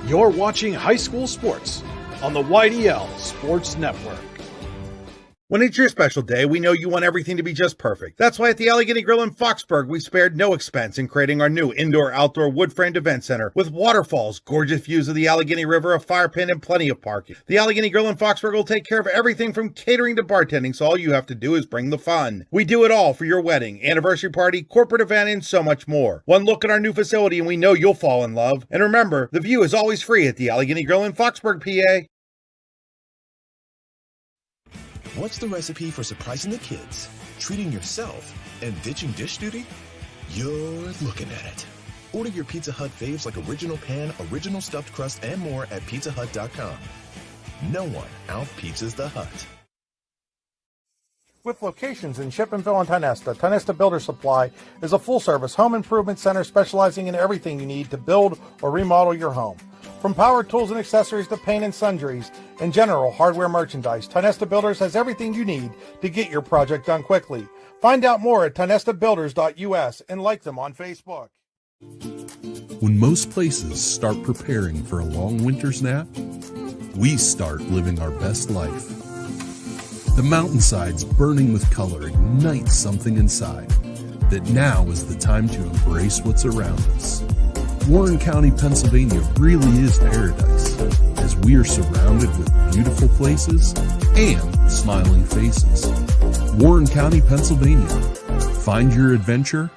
You're watching high school sports on the YDL Sports Network. When it's your special day, we know you want everything to be just perfect. That's why at the Allegheny Grill in Foxburg, we spared no expense in creating our new indoor-outdoor wood-framed event center with waterfalls, gorgeous views of the Allegheny River, a fire pit, and plenty of parking. The Allegheny Grill in Foxburg will take care of everything from catering to bartending, so all you have to do is bring the fun. We do it all for your wedding, anniversary party, corporate event, and so much more. One look at our new facility and we know you'll fall in love. And remember, the view is always free at the Allegheny Grill in Foxburg, PA. What's the recipe for surprising the kids, treating yourself, and ditching dish duty? You're looking at it. Order your Pizza Hut faves like Original Pan, Original Stuffed Crust, and more at pizzahut.com. No one out-pizzas the Hut. With locations in Shippenville and Tionesta Builder Supply is a full-service home improvement center specializing in everything you need to build or remodel your home. From power tools and accessories to paint and sundries and general hardware merchandise, Tionesta Builders has everything you need to get your project done quickly. Find out more at tionestabuilders.us and like them on Facebook. When most places start preparing for a long winter's nap, we start living our best life. The mountainsides burning with color ignite something inside that now is the time to embrace what's around us. Warren County, Pennsylvania really is paradise, as we are surrounded with beautiful places and smiling faces. Warren County, Pennsylvania. Find your adventure,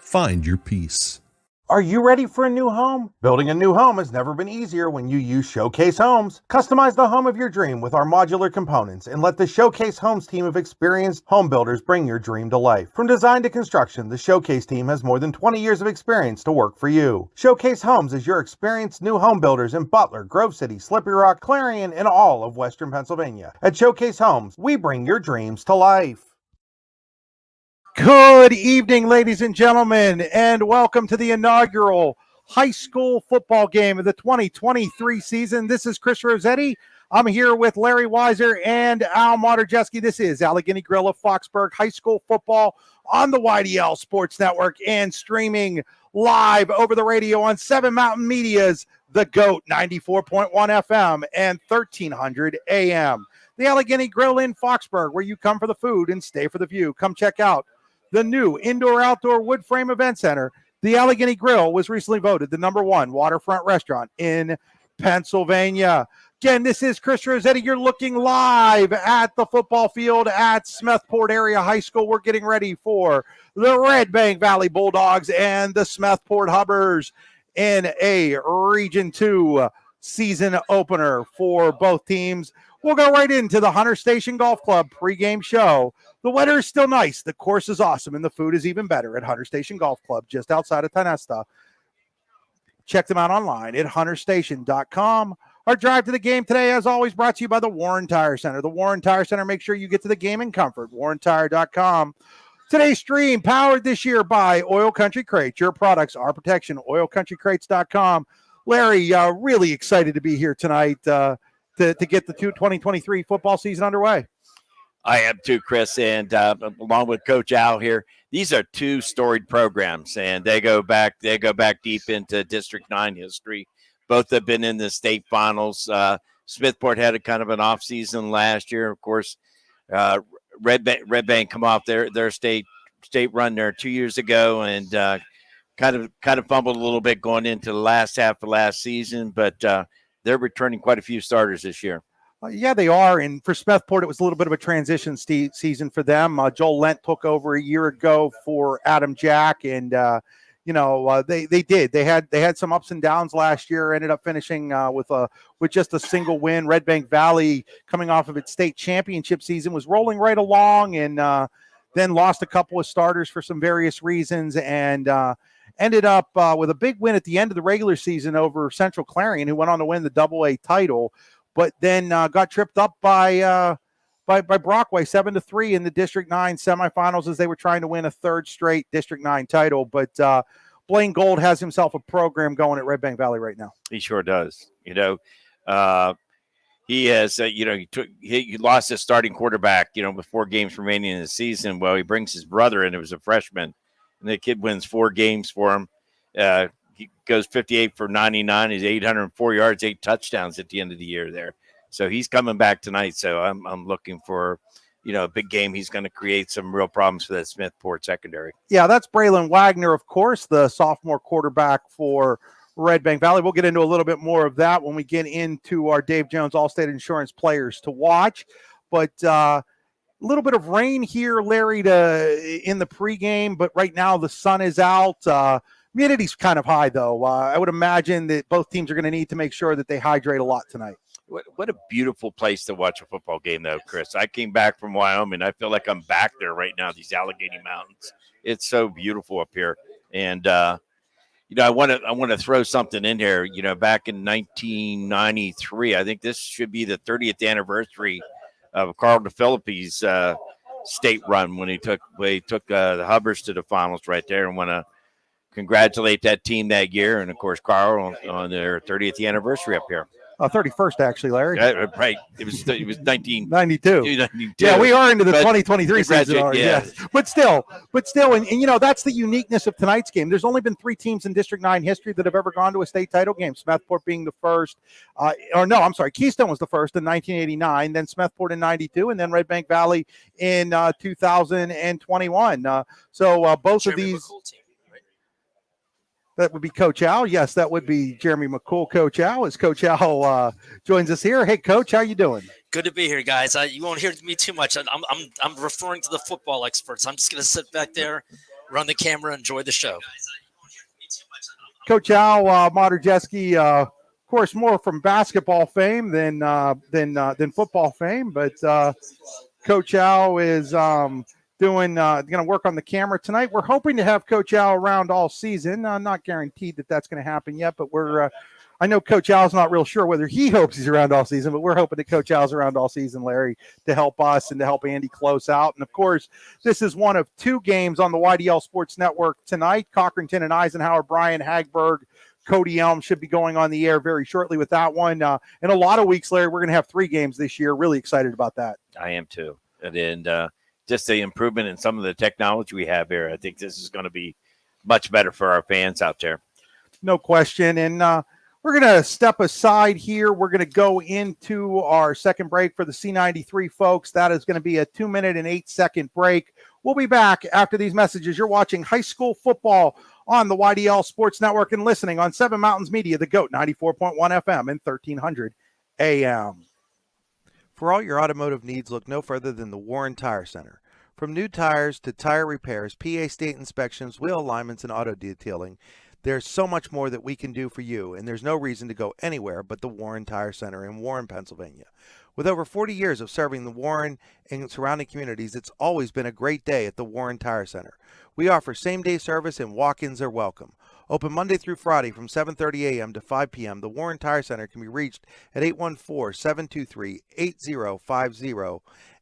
find your peace. Are you ready for a new home? Building a new home has never been easier when you use Showcase Homes. Customize the home of your dream with our modular components and let the Showcase Homes team of experienced home builders bring your dream to life. From design to construction, the Showcase team has more than 20 years of experience to work for you. Showcase Homes is your experienced new home builders in Butler, Grove City, Slippery Rock, Clarion, and all of Western Pennsylvania. At Showcase Homes, we bring your dreams to life. Good evening, ladies and gentlemen, and welcome to the inaugural high school football game of the 2023 season. This is Chris Rossetti. I'm here with Larry Weiser and Al Moderjeski. This is Allegheny Grill of Foxburg High School football on the YDL Sports Network and streaming live over the radio on 7 Mountain Media's The GOAT 94.1 FM and 1300 AM. The Allegheny Grill in Foxburg, where you come for the food and stay for the view. Come check out the new indoor-outdoor wood frame event center. The Allegheny Grill was recently voted the #1 waterfront restaurant in Pennsylvania. Again, this is Chris Rossetti. You're looking live at the football field at Smethport Area High School. We're getting ready for the Redbank Valley Bulldogs and the Smethport Hubbers in a Region 2 season opener for both teams. We'll go right into the Hunter Station Golf Club pregame show. The weather is still nice, the course is awesome, and the food is even better at Hunter Station Golf Club just outside of Tionesta. Check them out online at hunterstation.com. Our drive to the game today, as always, brought to you by the Warren Tire Center. The Warren Tire Center, make sure you get to the game in comfort. warrentire.com. Today's stream powered this year by Oil Country Crates. Your products, our protection, oilcountrycrates.com. Larry, really excited to be here tonight to get the 2023 football season underway. I am too, Chris, and along with Coach Al here, these are two storied programs, and they go back deep into District 9 history. Both have been in the state finals. Smethport had a kind of an off season last year. Of course, Redbank come off their state run there 2 years ago, and kind of fumbled a little bit going into the last half of last season, but they're returning quite a few starters this year. Yeah, they are. And for Smethport, it was a little bit of a transition season for them. Joel Lent took over a year ago for Adam Jack, and they did. They had some ups and downs last year. Ended up finishing with just a single win. Redbank Valley, coming off of its state championship season, was rolling right along, and then lost a couple of starters for some various reasons, and ended up with a big win at the end of the regular season over Central Clarion, who went on to win the AA title. But then got tripped up by Brockway 7-3 in the District 9 semifinals as they were trying to win a third straight District 9 title. But Blaine Gold has himself a program going at Redbank Valley right now. He sure does. He has, he lost his starting quarterback, with 4 games remaining in the season. Well, he brings his brother in, who was a freshman, and the kid wins 4 games for him. he goes 58 for 99. He's 804 yards, 8 touchdowns at the end of the year there. So he's coming back tonight. So I'm looking for, a big game. He's going to create some real problems for that Smethport secondary. Yeah, that's Braylon Wagner, of course, the sophomore quarterback for Redbank Valley. We'll get into a little bit more of that when we get into our Dave Jones Allstate Insurance players to watch. But a little bit of rain here, Larry, in the pregame, but right now the sun is out. Humidity's kind of high, though. I would imagine that both teams are going to need to make sure that they hydrate a lot tonight. What a beautiful place to watch a football game, though, Chris. I came back from Wyoming. I feel like I'm back there right now, these Allegheny Mountains. It's so beautiful up here. And, I want to throw something in here. Back in 1993, I think this should be the 30th anniversary of Carl DeFilippi's state run when he took the Hubbards to the finals right there, and want to congratulate that team that year. And, of course, Carl on their 30th anniversary up here. 31st, actually, Larry. Right. It was 1992. Yeah, we are into the 2023 season already. Yeah. Yes. But still, and that's the uniqueness of tonight's game. There's only been 3 teams in District 9 history that have ever gone to a state title game. Smethport being the first. Keystone was the first in 1989, then Smethport in 92, and then Redbank Valley in 2021. So both of these. That would be Coach Al. Yes, that would be Jeremy McCool, Coach Al, as Coach Al joins us here. Hey, Coach, how you doing? Good to be here, guys. You won't hear me too much. I'm referring to the football experts. I'm just going to sit back there, run the camera, enjoy the show. Coach Al Moderjeski, of course, more from basketball fame than football fame, but Coach Al is going to work on the camera tonight. We're hoping to have Coach Al around all season. Not guaranteed that that's going to happen yet, but I know Coach Al's not real sure whether he hopes he's around all season, but we're hoping that Coach Al's around all season, Larry, to help us and to help Andy close out. And of course, this is one of 2 games on the YDL Sports Network tonight. Cochranton and Eisenhower, Brian Hagberg, Cody Elm should be going on the air very shortly with that one. In a lot of weeks, Larry, we're going to have 3 games this year. Really excited about that. I am too. And just the improvement in some of the technology we have here. I think this is going to be much better for our fans out there. No question. And we're going to step aside here. We're going to go into our second break for the C93 folks. That is going to be a 2-minute and 8-second break. We'll be back after these messages. You're watching high school football on the YDL Sports Network and listening on 7 Mountains Media, the GOAT 94.1 FM and 1300 AM. For all your automotive needs, look no further than the Warren Tire Center. From new tires to tire repairs, PA state inspections, wheel alignments, and auto detailing, there's so much more that we can do for you, and there's no reason to go anywhere but the Warren Tire Center in Warren, Pennsylvania. With over 40 years of serving the Warren and surrounding communities, it's always been a great day at the Warren Tire Center. We offer same-day service and walk-ins are welcome. Open Monday through Friday from 7:30 a.m. to 5 p.m., the Warren Tire Center can be reached at 814-723-8050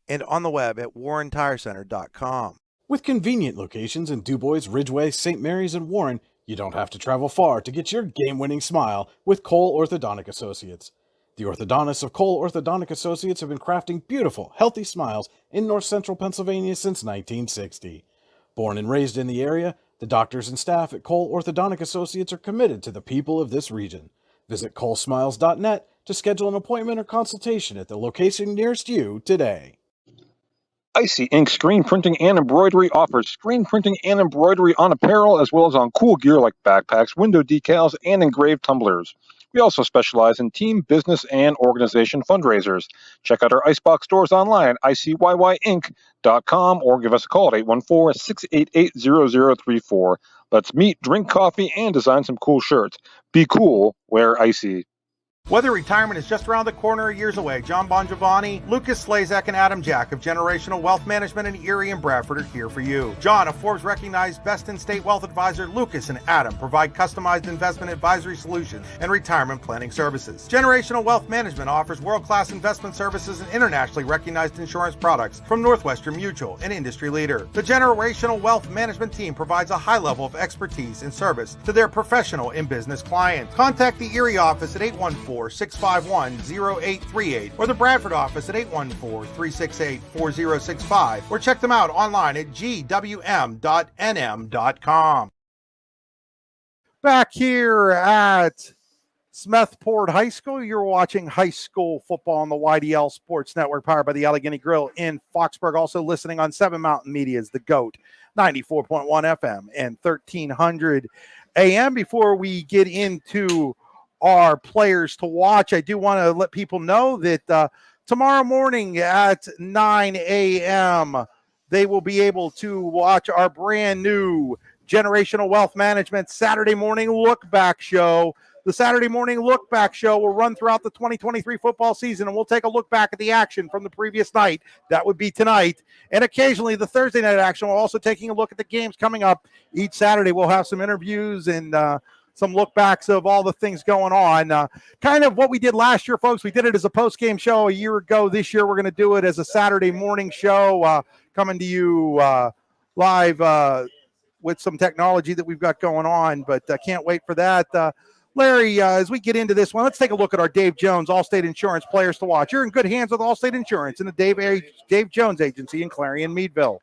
and on the web at warrentirecenter.com. With convenient locations in DuBois, Ridgeway, St. Mary's, and Warren, you don't have to travel far to get your game-winning smile with Cole Orthodontic Associates. The orthodontists of Cole Orthodontic Associates have been crafting beautiful, healthy smiles in north central Pennsylvania since 1960. Born and raised in the area, the doctors and staff at Cole Orthodontic Associates are committed to the people of this region. Visit colesmiles.net to schedule an appointment or consultation at the location nearest you today. Icy Ink Screen Printing and Embroidery offers screen printing and embroidery on apparel as well as on cool gear like backpacks, window decals, and engraved tumblers. We also specialize in team, business, and organization fundraisers. Check out our Icebox stores online at ICYYInc.com or give us a call at 814-688-0034. Let's meet, drink coffee, and design some cool shirts. Be cool, wear Icy. Whether retirement is just around the corner or years away, John Bongiovanni, Lucas Slazak, and Adam Jack of Generational Wealth Management in Erie and Bradford are here for you. John, a Forbes-recognized best-in-state wealth advisor, Lucas and Adam provide customized investment advisory solutions and retirement planning services. Generational Wealth Management offers world-class investment services and internationally recognized insurance products from Northwestern Mutual, an industry leader. The Generational Wealth Management team provides a high level of expertise and service to their professional and business clients. Contact the Erie office at 814-651-0838 or the Bradford office at 814-368-4065 or check them out online at gwm.nm.com. Back here at Smethport High School, you're watching high school football on the YDL Sports Network, powered by the Allegheny Grill in Foxburg. Also listening on 7 Mountain Media's The GOAT, 94.1 FM and 1300 AM. Before we get into our players to watch, I do want to let people know that tomorrow morning at 9 a.m., they will be able to watch our brand new Generational Wealth Management Saturday morning look back show. The Saturday morning look back show will run throughout the 2023 football season, and we'll take a look back at the action from the previous night. That would be tonight. And occasionally the Thursday night action. We're also taking a look at the games coming up. Each Saturday we'll have some interviews and some look backs of all the things going on. Kind of what we did last year, folks. We did it as a post-game show a year ago. This year we're going to do it as a Saturday morning show, coming to you live with some technology that we've got going on, but I can't wait for that. Larry, as we get into this one, let's take a look at our Dave Jones Allstate Insurance players to watch. You're in good hands with Allstate Insurance and the Dave Jones Agency in Clarion, Meadville.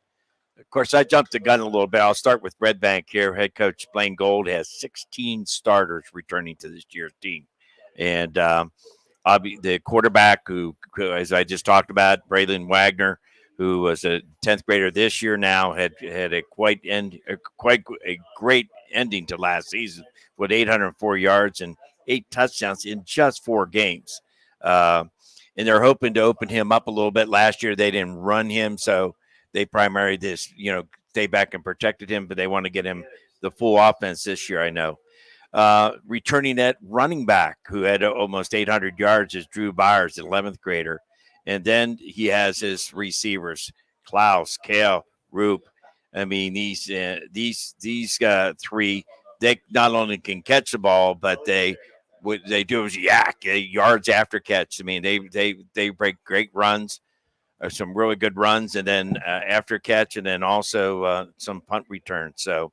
Of course, I jumped the gun a little bit. I'll start with Redbank here. Head coach Blaine Gold has 16 starters returning to this year's team. And the quarterback who, as I just talked about, Braylon Wagner, who was a 10th grader this year now, had a quite a great ending to last season with 804 yards and 8 touchdowns in just 4 games. And they're hoping to open him up a little bit. Last year they didn't run him, so they primarily just, stay back and protected him, but they want to get him the full offense this year, I know. Returning at running back, who had almost 800 yards, is Drew Byers, an 11th grader. And then he has his receivers, Klaus, Kale, Roop. I mean, these 3, they not only can catch the ball, but what they do is yards after catch. I mean, they break great runs, some really good runs, and then after catch, and then also some punt returns. So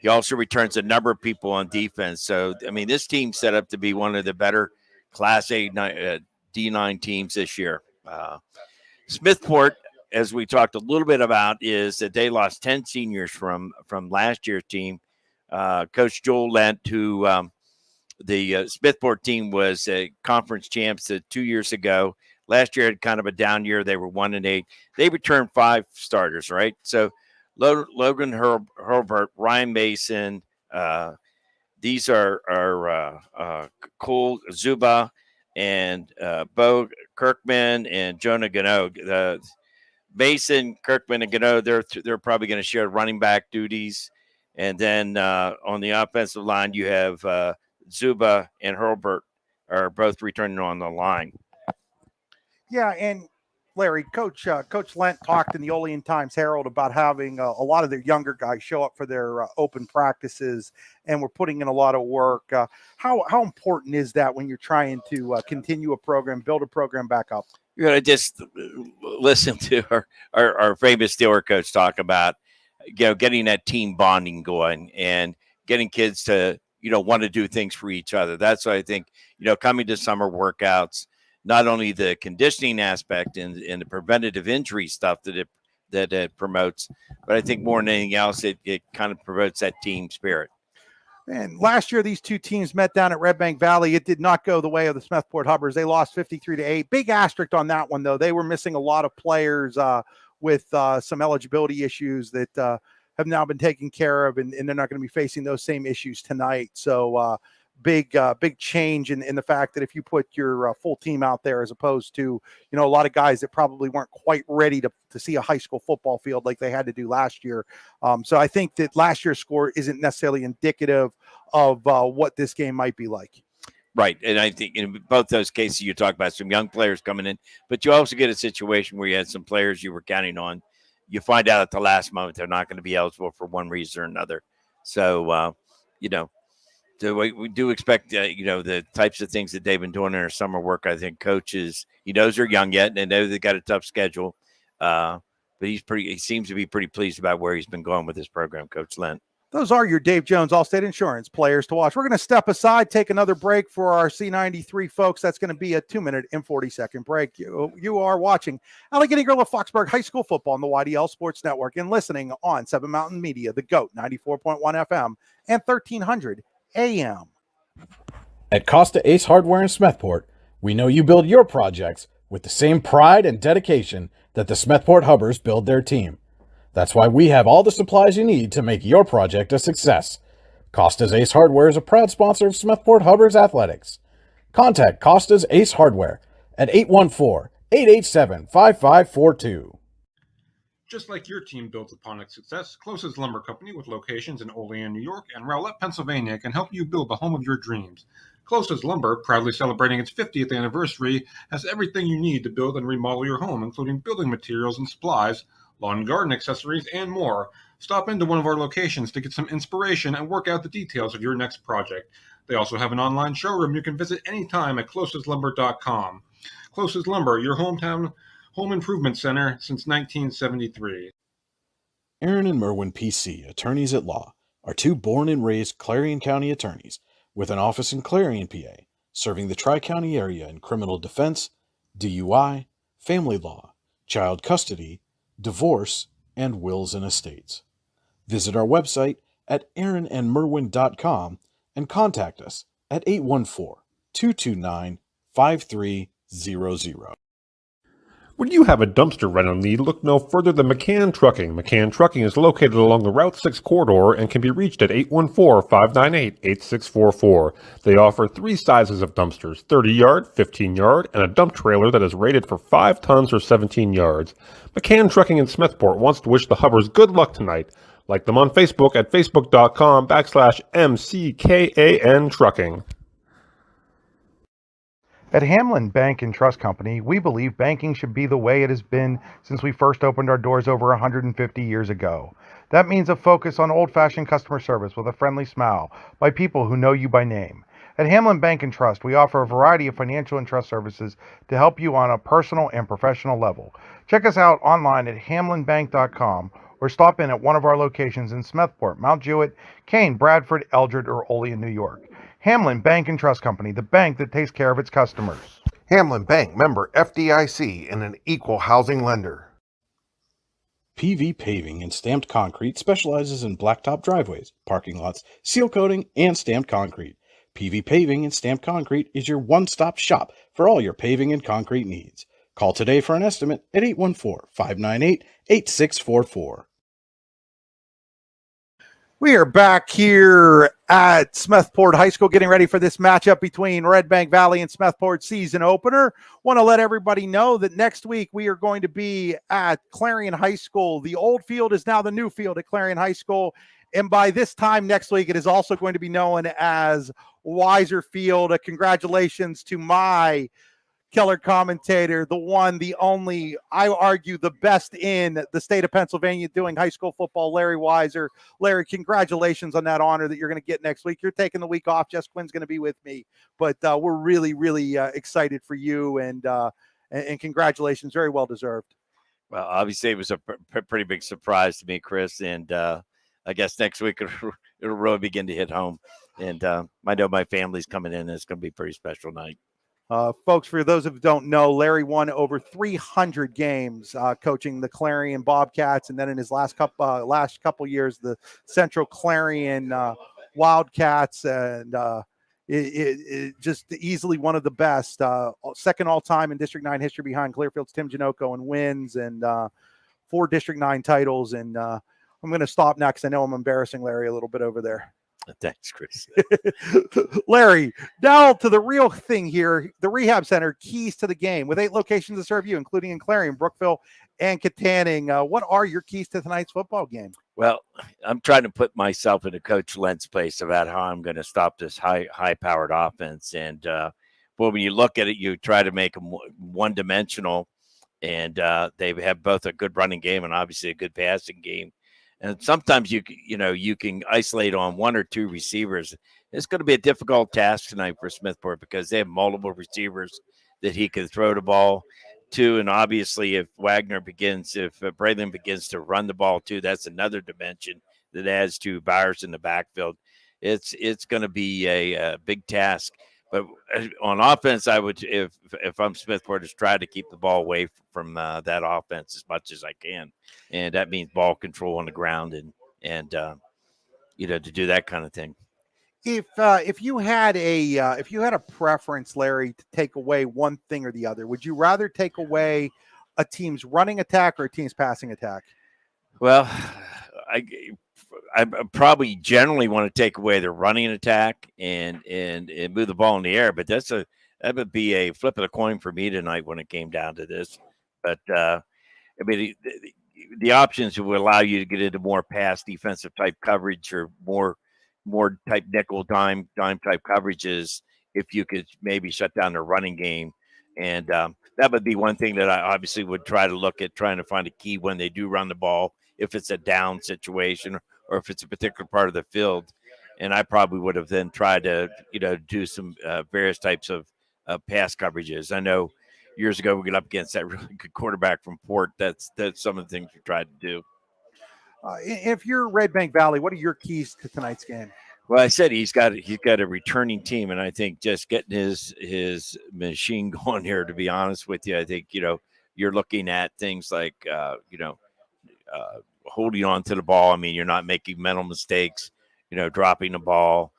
he also returns a number of people on defense. So, I mean, this team's set up to be one of the better Class A D9 teams this year. Smethport, as we talked a little bit about, is that they lost 10 seniors from last year's team. Coach Joel Lent, who the Smethport team was conference champs 2 years ago. Last year had kind of a down year. They were 1-8. They returned 5 starters, right? So Logan Herbert, Ryan Mason, these are Cole Zuba and Bo Kirkman and Jonah Gano. Mason, Kirkman, and Gano, they're probably going to share running back duties. And then on the offensive line, you have Zuba and Herbert are both returning on the line. Yeah, and Larry, Coach Lent talked in the Olean Times-Herald about having a lot of their younger guys show up for their open practices, and we're putting in a lot of work. How important is that when you're trying to continue a program, build a program back up? You're going to just listen to our famous Steeler coach talk about, getting that team bonding going and getting kids to, want to do things for each other. That's what I think, coming to summer workouts, not only the conditioning aspect and the preventative injury stuff that it promotes, but I think more than anything else, it kind of promotes that team spirit. And last year, these two teams met down at Redbank Valley. It did not go the way of the Smethport Hubbers. They lost 53-8. Big asterisk on that one, though. They were missing a lot of players with some eligibility issues that have now been taken care of, and they're not going to be facing those same issues tonight. So big change in the fact that if you put your full team out there as opposed to, a lot of guys that probably weren't quite ready to see a high school football field like they had to do last year. So I think that last year's score isn't necessarily indicative of what this game might be like. Right. And I think in both those cases, you talk about some young players coming in, but you also get a situation where you had some players you were counting on. You find out at the last moment they're not going to be eligible for one reason or another. So, so we do expect, the types of things that they've been doing in their summer work. I think coaches, he knows they're young yet, and they know they've got a tough schedule. But he seems to be pretty pleased about where he's been going with this program, Coach Lent. Those are your Dave Jones Allstate Insurance players to watch. We're going to step aside, take another break for our C93 folks. That's going to be a 2-minute and 40-second break. You are watching Allegheny Grill of Foxburg High School football on the YDL Sports Network and listening on 7 Mountain Media, the GOAT, 94.1 FM and 1300 AM. At Costa Ace Hardware in Smethport, we know you build your projects with the same pride and dedication that the Smethport Hubbers build their team. That's why we have all the supplies you need to make your project a success. Costa's Ace Hardware is a proud sponsor of Smethport Hubbers Athletics. Contact Costa's Ace Hardware at 814-887-5542. Just like your team builds upon its success, Close's Lumber Company with locations in Olean, New York and Rowlett, Pennsylvania can help you build the home of your dreams. Close's Lumber, proudly celebrating its 50th anniversary, has everything you need to build and remodel your home, including building materials and supplies, lawn and garden accessories, and more. Stop into one of our locations to get some inspiration and work out the details of your next project. They also have an online showroom you can visit anytime at closeslumber.com. Close's Lumber, your hometown home improvement center since 1973. Aaron and Merwin PC, attorneys at law, are two born and raised Clarion County attorneys with an office in Clarion, PA, serving the Tri-County area in criminal defense, DUI, family law, child custody, divorce, and wills and estates. Visit our website at aaronandmerwin.com and contact us at 814-229-5300. When you have a dumpster rental need, look no further than McCann Trucking. McCann Trucking is located along the Route 6 corridor and can be reached at 814-598-8644. They offer 3 sizes of dumpsters, 30-yard, 15-yard, and a dump trailer that is rated for 5 tons or 17 yards. McCann Trucking in Smethport wants to wish the Hubbers good luck tonight. Like them on Facebook at facebook.com/MCKAN Trucking. At Hamlin Bank and Trust Company, we believe banking should be the way it has been since we first opened our doors over 150 years ago. That means a focus on old-fashioned customer service with a friendly smile by people who know you by name. At Hamlin Bank and Trust, we offer a variety of financial and trust services to help you on a personal and professional level. Check us out online at hamlinbank.com or stop in at one of our locations in Smethport, Mount Jewett, Kane, Bradford, Eldred, or Olean, New York. Hamlin Bank and Trust Company, the bank that takes care of its customers. Hamlin Bank, member FDIC, and an equal housing lender. PV Paving and Stamped Concrete specializes in blacktop driveways, parking lots, seal coating, and stamped concrete. PV Paving and Stamped Concrete is your one-stop shop for all your paving and concrete needs. Call today for an estimate at 814-598-8644. We are back here at Smethport High School getting ready for this matchup between Redbank Valley and Smethport season opener. Want to let everybody know that next week we are going to be at Clarion High School. The old field is now the new field at Clarion High School. And by this time next week, it is also going to be known as Weiser Field. Congratulations to my Keller commentator, the one, the only, I argue the best in the state of Pennsylvania doing high school football, Larry Weiser. Larry, congratulations on that honor that you're going to get next week. You're taking the week off. Jess Quinn's going to be with me, but we're really, really excited for you, and congratulations. Very well deserved. Well, obviously it was a pretty big surprise to me, Chris, and I guess next week it'll really begin to hit home, and I know my family's coming in, and it's going to be a pretty special night. Folks, for those who don't know, Larry won over 300 games coaching the Clarion Bobcats, and then in his last couple years, the Central Clarion Wildcats, and it just easily one of the best. Second all-time in District 9 history behind Clearfield's Tim Janocco in wins, and 4 District 9 titles. And I'm going to stop now because I know I'm embarrassing Larry a little bit over there. Thanks, Chris. Larry, now to the real thing here, the Rehab Center, keys to the game, with 8 locations to serve you, including in Clarion, Brookville, and Katanning. What are your keys to tonight's football game? Well, I'm trying to put myself into Coach Lent's place about how I'm going to stop this high-powered offense. And well, when you look at it, you try to make them one-dimensional, and they have both a good running game and obviously a good passing game. And sometimes you can isolate on 1 or 2 receivers. It's going to be a difficult task tonight for Smethport because they have multiple receivers that he could throw the ball to. And obviously if Braylon begins to run the ball too, that's another dimension that adds to Byers in the backfield. It's going to be a big task. But on offense, I would, if I'm Smethport, is try to keep the ball away from that offense as much as I can, and that means ball control on the ground and to do that kind of thing. If you had a preference, Larry, to take away one thing or the other, would you rather take away a team's running attack or a team's passing attack? Well, I probably generally want to take away the running attack and move the ball in the air, but that would be a flip of the coin for me tonight when it came down to this. But I mean, the options would allow you to get into more pass defensive type coverage or more type nickel dime type coverages if you could maybe shut down the running game. And that would be one thing that I obviously would try to look at, trying to find a key when they do run the ball, if it's a down situation or if it's a particular part of the field. And I probably would have then tried to, do some various types of pass coverages. I know years ago we got up against that really good quarterback from Port. That's some of the things we tried to do. If you're Redbank Valley, what are your keys to tonight's game? Well, I said he's got a returning team, and I think just getting his machine going here. To be honest with you, I think you're looking at things like holding on to the ball. I mean, you're not making mental mistakes. Dropping the ball,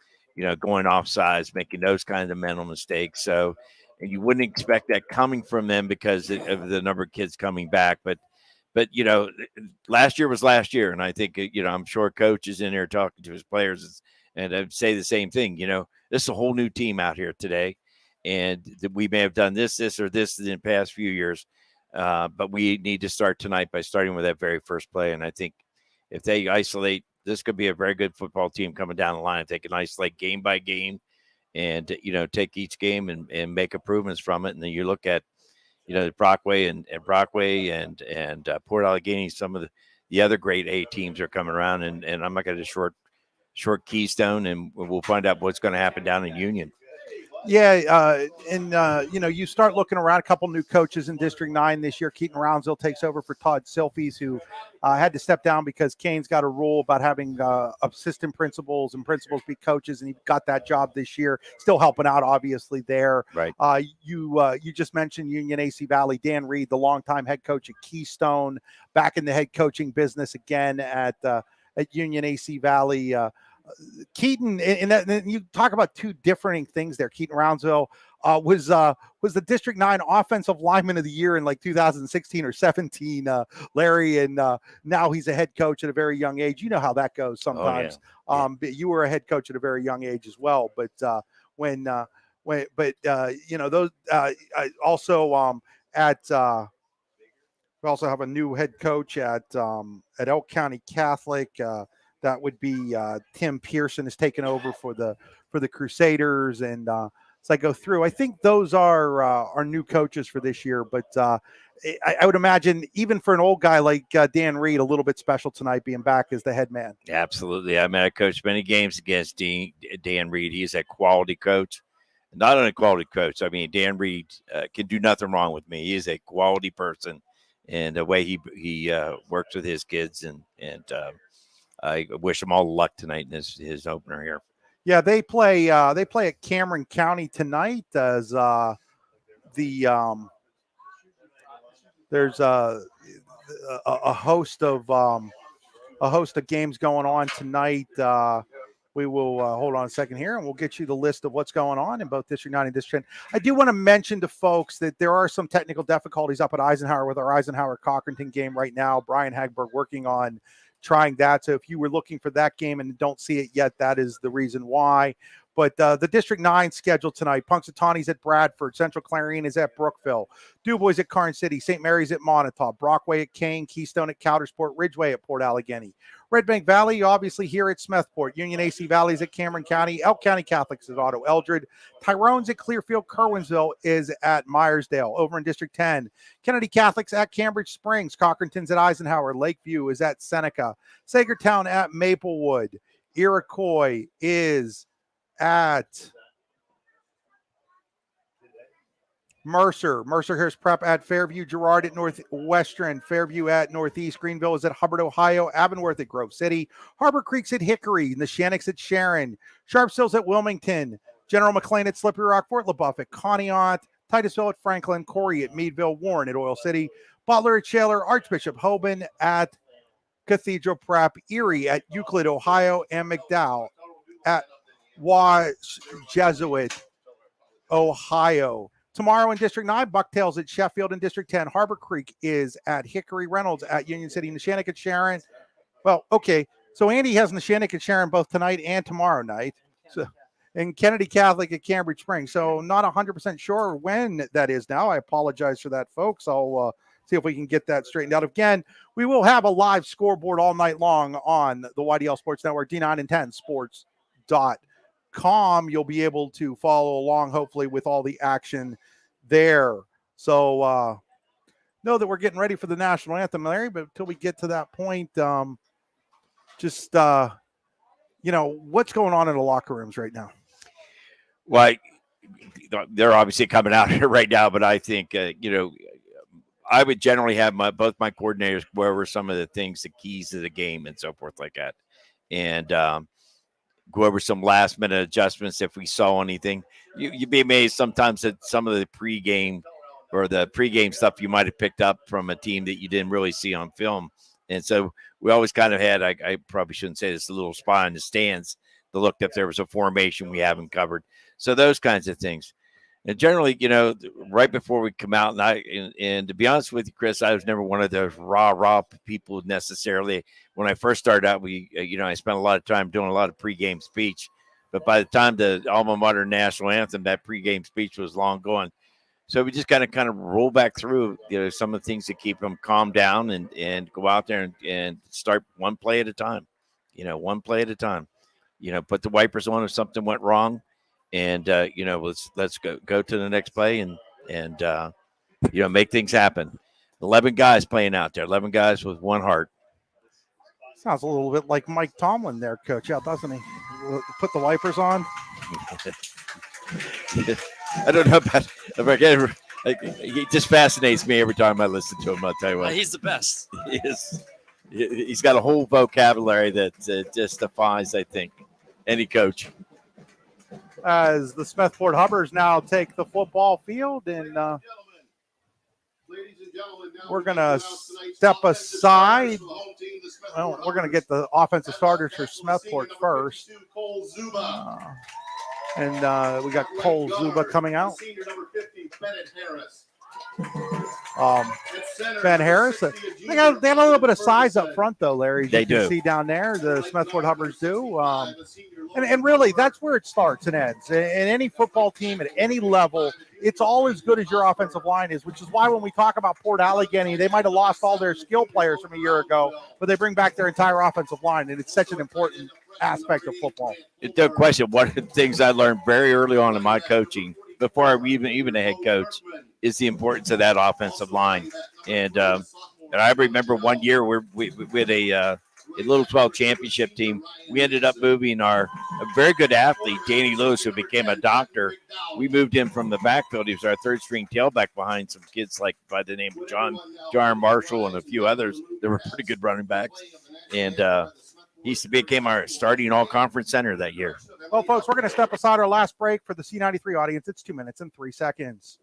going off sides, making those kinds of mental mistakes. So, and you wouldn't expect that coming from them because of the number of kids coming back, but last year was last year, and I think I'm sure coach is in there talking to his players, and I'd say the same thing. This is a whole new team out here today, and we may have done this or this in the past few years, but we need to start tonight by starting with that very first play. And I think if they isolate, this could be a very good football team coming down the line. If they can isolate game by game, and take each game and make improvements from it, and then you look at Brockway and Port Allegheny, some of the other great A teams are coming around, and I'm not going to short Keystone, and we'll find out what's going to happen down in Union. Yeah, you start looking around, a couple new coaches in District 9 this year. Keaton Roundsville takes over for Todd Silfies, who had to step down because Kane's got a rule about having assistant principals and principals be coaches, and he got that job this year. Still helping out, obviously, there. Right. You just mentioned Union AC Valley. Dan Reed, the longtime head coach at Keystone, back in the head coaching business again at Union AC Valley. Keaton, and you talk about two differing things there. Keaton Roundsville was the District 9 Offensive Lineman of the Year in like 2016 or 17, Larry, and now he's a head coach at a very young age. You know how that goes sometimes. Oh, yeah. You were a head coach at a very young age as well, but those also we also have a new head coach at Elk County Catholic. That would be Tim Pearson has taken over for the Crusaders, and as I go through, I think those are our new coaches for this year. But I would imagine even for an old guy like Dan Reed, a little bit special tonight being back as the head man. Absolutely. I mean, I coached many games against Dan Reed. He's a quality coach, not only a quality coach. I mean, Dan Reed can do nothing wrong with me. He is a quality person, and the way he works with his kids, and I wish him all the luck tonight in his opener here. Yeah, they play at Cameron County tonight as there's a host of games going on tonight. We will hold on a second here, and we'll get you the list of what's going on in both District 9 and District 10. I do want to mention to folks that there are some technical difficulties up at Eisenhower with our Eisenhower-Cochranton game right now. Brian Hagberg working on trying that. So if you were looking for that game and don't see it yet, that is the reason why. But the District 9 schedule tonight, Punxsutawney's at Bradford, Central Clarion is at Brookville, DuBois at Karn City, St. Mary's at Montauk, Brockway at Kane, Keystone at Coudersport, Ridgeway at Port Allegheny. Redbank Valley, obviously here at Smethport, Union AC Valley's at Cameron County, Elk County Catholics is Otto Eldred, Tyrone's at Clearfield, Kerwinsville is at Myersdale. Over in District 10, Kennedy Catholics at Cambridge Springs, Cochranton's at Eisenhower, Lakeview is at Seneca, Sagertown at Maplewood, Iroquois is at Mercer Harris Prep at Fairview, Girard at Northwestern, Fairview at Northeast, Greenville is at Hubbard, Ohio, Avonworth at Grove City, Harbor Creek's at Hickory, Neshannock's at Sharon, Sharpsville's at Wilmington, General McLean at Slippery Rock, Fort LaBeouf at Conneaut, Titusville at Franklin, Corey at Meadville, Warren at Oil City, Butler at Shaler, Archbishop Hoban at Cathedral Prep, Erie at Euclid, Ohio, and McDowell at Jesuit, Ohio. Tomorrow in District 9, Bucktails at Sheffield. In District 10, Harbor Creek is at Hickory, Reynolds at Union City, Neshannock at Sharon. Well, okay, so Andy has Neshannock at Sharon both tonight and tomorrow night. So, and Kennedy Catholic at Cambridge Springs. So not 100% sure when that is now. I apologize for that, folks. I'll see if we can get that straightened out. Again, we will have a live scoreboard all night long on the YDL Sports Network, D9 and 10 sports.com. You'll be able to follow along, hopefully, with all the action there. So know that we're getting ready for the national anthem, Larry, but until we get to that point, what's going on in the locker rooms right now? Well, they're obviously coming out here right now, but I think, I would generally have both my coordinators go over some of the things, the keys to the game and so forth like that. And go over some last minute adjustments if we saw anything. You'd be amazed sometimes at some of the pregame or the pregame stuff you might have picked up from a team that you didn't really see on film. And so we always kind of had, I probably shouldn't say this, a little spot in the stands to look if there was a formation we haven't covered. So those kinds of things. And generally, right before we come out, and to be honest with you, Chris, I was never one of those rah people necessarily. When I first started out, I spent a lot of time doing a lot of pregame speech. But by the time the alma mater national anthem, that pregame speech was long gone. So we just kind of roll back through, some of the things that keep them calm down and go out there and start one play at a time. One play at a time. Put the wipers on if something went wrong. And let's go to the next play and make things happen. 11 guys playing out there, 11 guys with one heart. Sounds a little bit like Mike Tomlin there, Coach, doesn't he? Put the wipers on. I don't know about he just fascinates me every time I listen to him. I'll tell you what, he's the best. He is. He's got a whole vocabulary that just defies, I think, any coach. As the Smethport Hubbers now take the football field, and we're going to step aside. Well, we're going to get the offensive starters for Smethport first. And we got Cole Zuba coming out. Ben Harris. They have a little bit of size up front, though, Larry. As you can see down there, the Smethport Hubbers do. And really, that's where it starts and ends. In any football team at any level, it's all as good as your offensive line is, which is why when we talk about Port Allegheny, they might have lost all their skill players from a year ago, but they bring back their entire offensive line, and it's such an important aspect of football. It's no question. One of the things I learned very early on in my coaching, before I was even a head coach, is the importance of that offensive line. And I remember one year we had a Little 12 championship team. We ended up moving a very good athlete, Danny Lewis, who became a doctor. We moved him from the backfield. He was our third string tailback behind some kids like by the name of John Marshall and a few others that were pretty good running backs. And he became our starting all-conference center that year. Well, folks, we're going to step aside our last break for the C93 audience. It's 2 minutes and 3 seconds.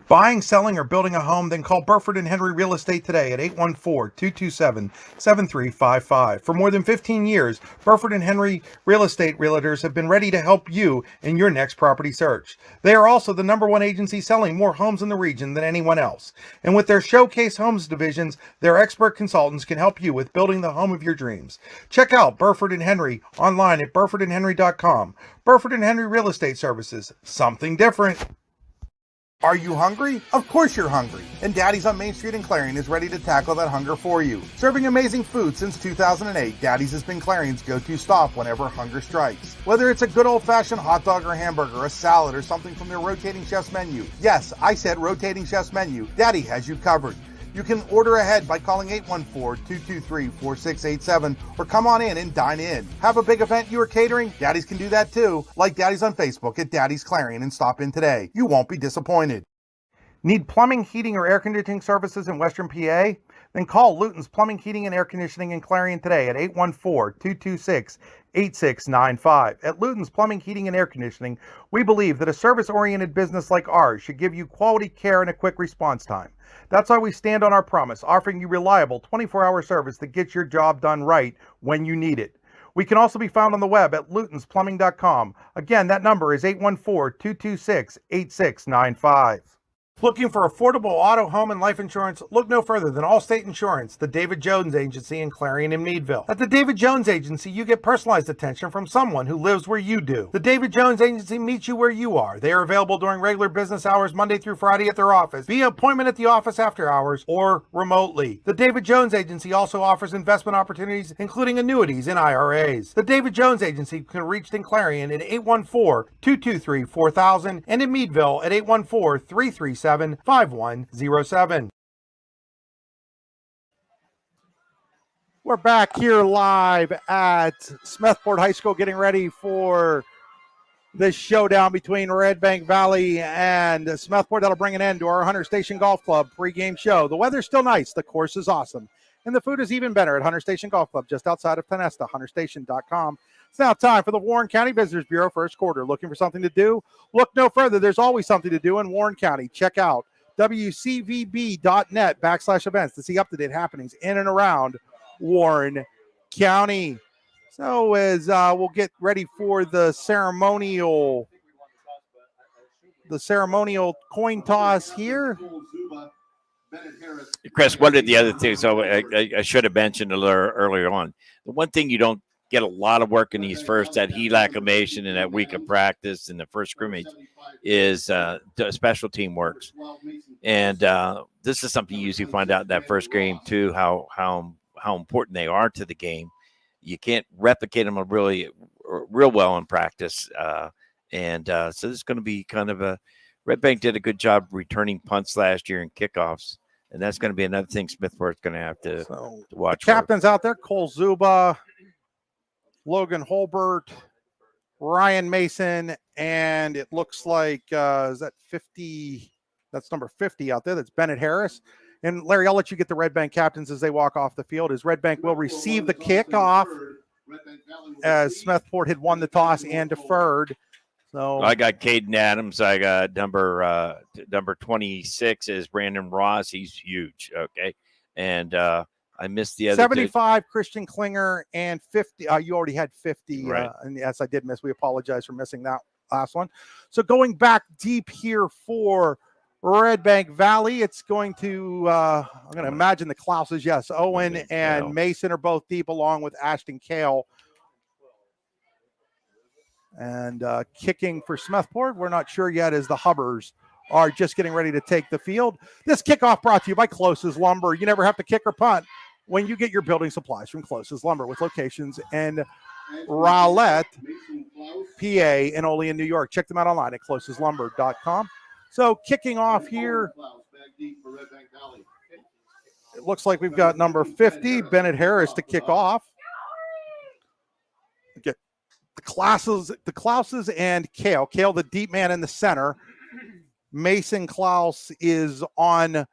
Buying, selling, or building a home? Then call Burford & Henry Real Estate today at 814-227-7355. For more than 15 years, Burford & Henry Real Estate Realtors have been ready to help you in your next property search. They are also the #1 agency selling more homes in the region than anyone else. And with their Showcase Homes divisions, their expert consultants can help you with building the home of your dreams. Check out Burford & Henry online at burfordandhenry.com. Burford & Henry Real Estate Services. Something different. Are you hungry? Of course you're hungry. And Daddy's on Main Street in Clarion is ready to tackle that hunger for you. Serving amazing food since 2008, Daddy's has been Clarion's go-to stop whenever hunger strikes. Whether it's a good old-fashioned hot dog or hamburger, a salad, or something from their rotating chef's menu. Yes, I said rotating chef's menu. Daddy has you covered. You can order ahead by calling 814-223-4687 or come on in and dine in. Have a big event you are catering? Daddy's can do that too. Like Daddy's on Facebook at Daddy's Clarion and stop in today. You won't be disappointed. Need plumbing, heating, or air conditioning services in Western PA? Then call Luton's Plumbing, Heating, and Air Conditioning in Clarion today at 814-226-8695. At Luton's Plumbing, Heating, and Air Conditioning, we believe that a service-oriented business like ours should give you quality care and a quick response time. That's why we stand on our promise, offering you reliable 24-hour service that gets your job done right when you need it. We can also be found on the web at lutonsplumbing.com. Again, that number is 814-226-8695. Looking for affordable auto, home, and life insurance? Look no further than Allstate Insurance, the David Jones Agency in Clarion and Meadville. At the David Jones Agency, you get personalized attention from someone who lives where you do. The David Jones Agency meets you where you are. They are available during regular business hours, Monday through Friday at their office, via appointment at the office after hours, or remotely. The David Jones Agency also offers investment opportunities, including annuities and IRAs. The David Jones Agency can be reached in Clarion at 814-223-4000 and in Meadville at 814-337-5107. We're back here live at Smethport High School getting ready for this showdown between Redbank Valley and Smethport. That'll bring an end to our Hunter Station Golf Club pregame show. The weather's still nice. The course is awesome. And the food is even better at Hunter Station Golf Club just outside of Tonesta, hunterstation.com. It's now time for the Warren County Visitors Bureau first quarter. Looking for something to do? Look no further. There's always something to do in Warren County. Check out wcvb.net/events to see up-to-date happenings in and around Warren County. So as we'll get ready for the ceremonial coin toss here. Chris, what are the other things? So I should have mentioned a little earlier on. The one thing you don't get a lot of work in these first, that heat acclimation and that week of practice and the first scrimmage, is special team works. And this is something you usually find out in that first game too, how important they are to the game. You can't replicate them real well in practice. So this is going to be kind of a – Redbank did a good job returning punts last year and kickoffs, and that's going to be another thing Smithport's going to have to watch. Captains out there, Cole Zuba, Logan Holbert, Ryan Mason, and it looks like, is that 50? That's number 50 out there. That's Bennett Harris. And Larry, I'll let you get the Redbank captains as they walk off the field. As Redbank will receive the kickoff as Smethport had won the toss and deferred. So I got Caden Adams. I got number 26 is Brandon Ross. He's huge. Okay. And I missed the other 75 Christian Klinger and 50. You already had 50. Right. And yes, I did miss. We apologize for missing that last one. So going back deep here for Redbank Valley, it's going to, I'm going to imagine the Klauses. Yes. Owen and Mason are both deep along with Ashton Kale. And kicking for Smethport, we're not sure yet as the Hubbers are just getting ready to take the field. This kickoff brought to you by Close's Lumber. You never have to kick or punt when you get your building supplies from Close's Lumber, with locations in Rowlett, PA, and Olean, New York. Check them out online at closeslumber.com. So kicking off here, it looks like we've got number 50, Bennett Harris, to kick off. Get the Klauses and Kale. Kale, the deep man in the center. Mason Klaus is on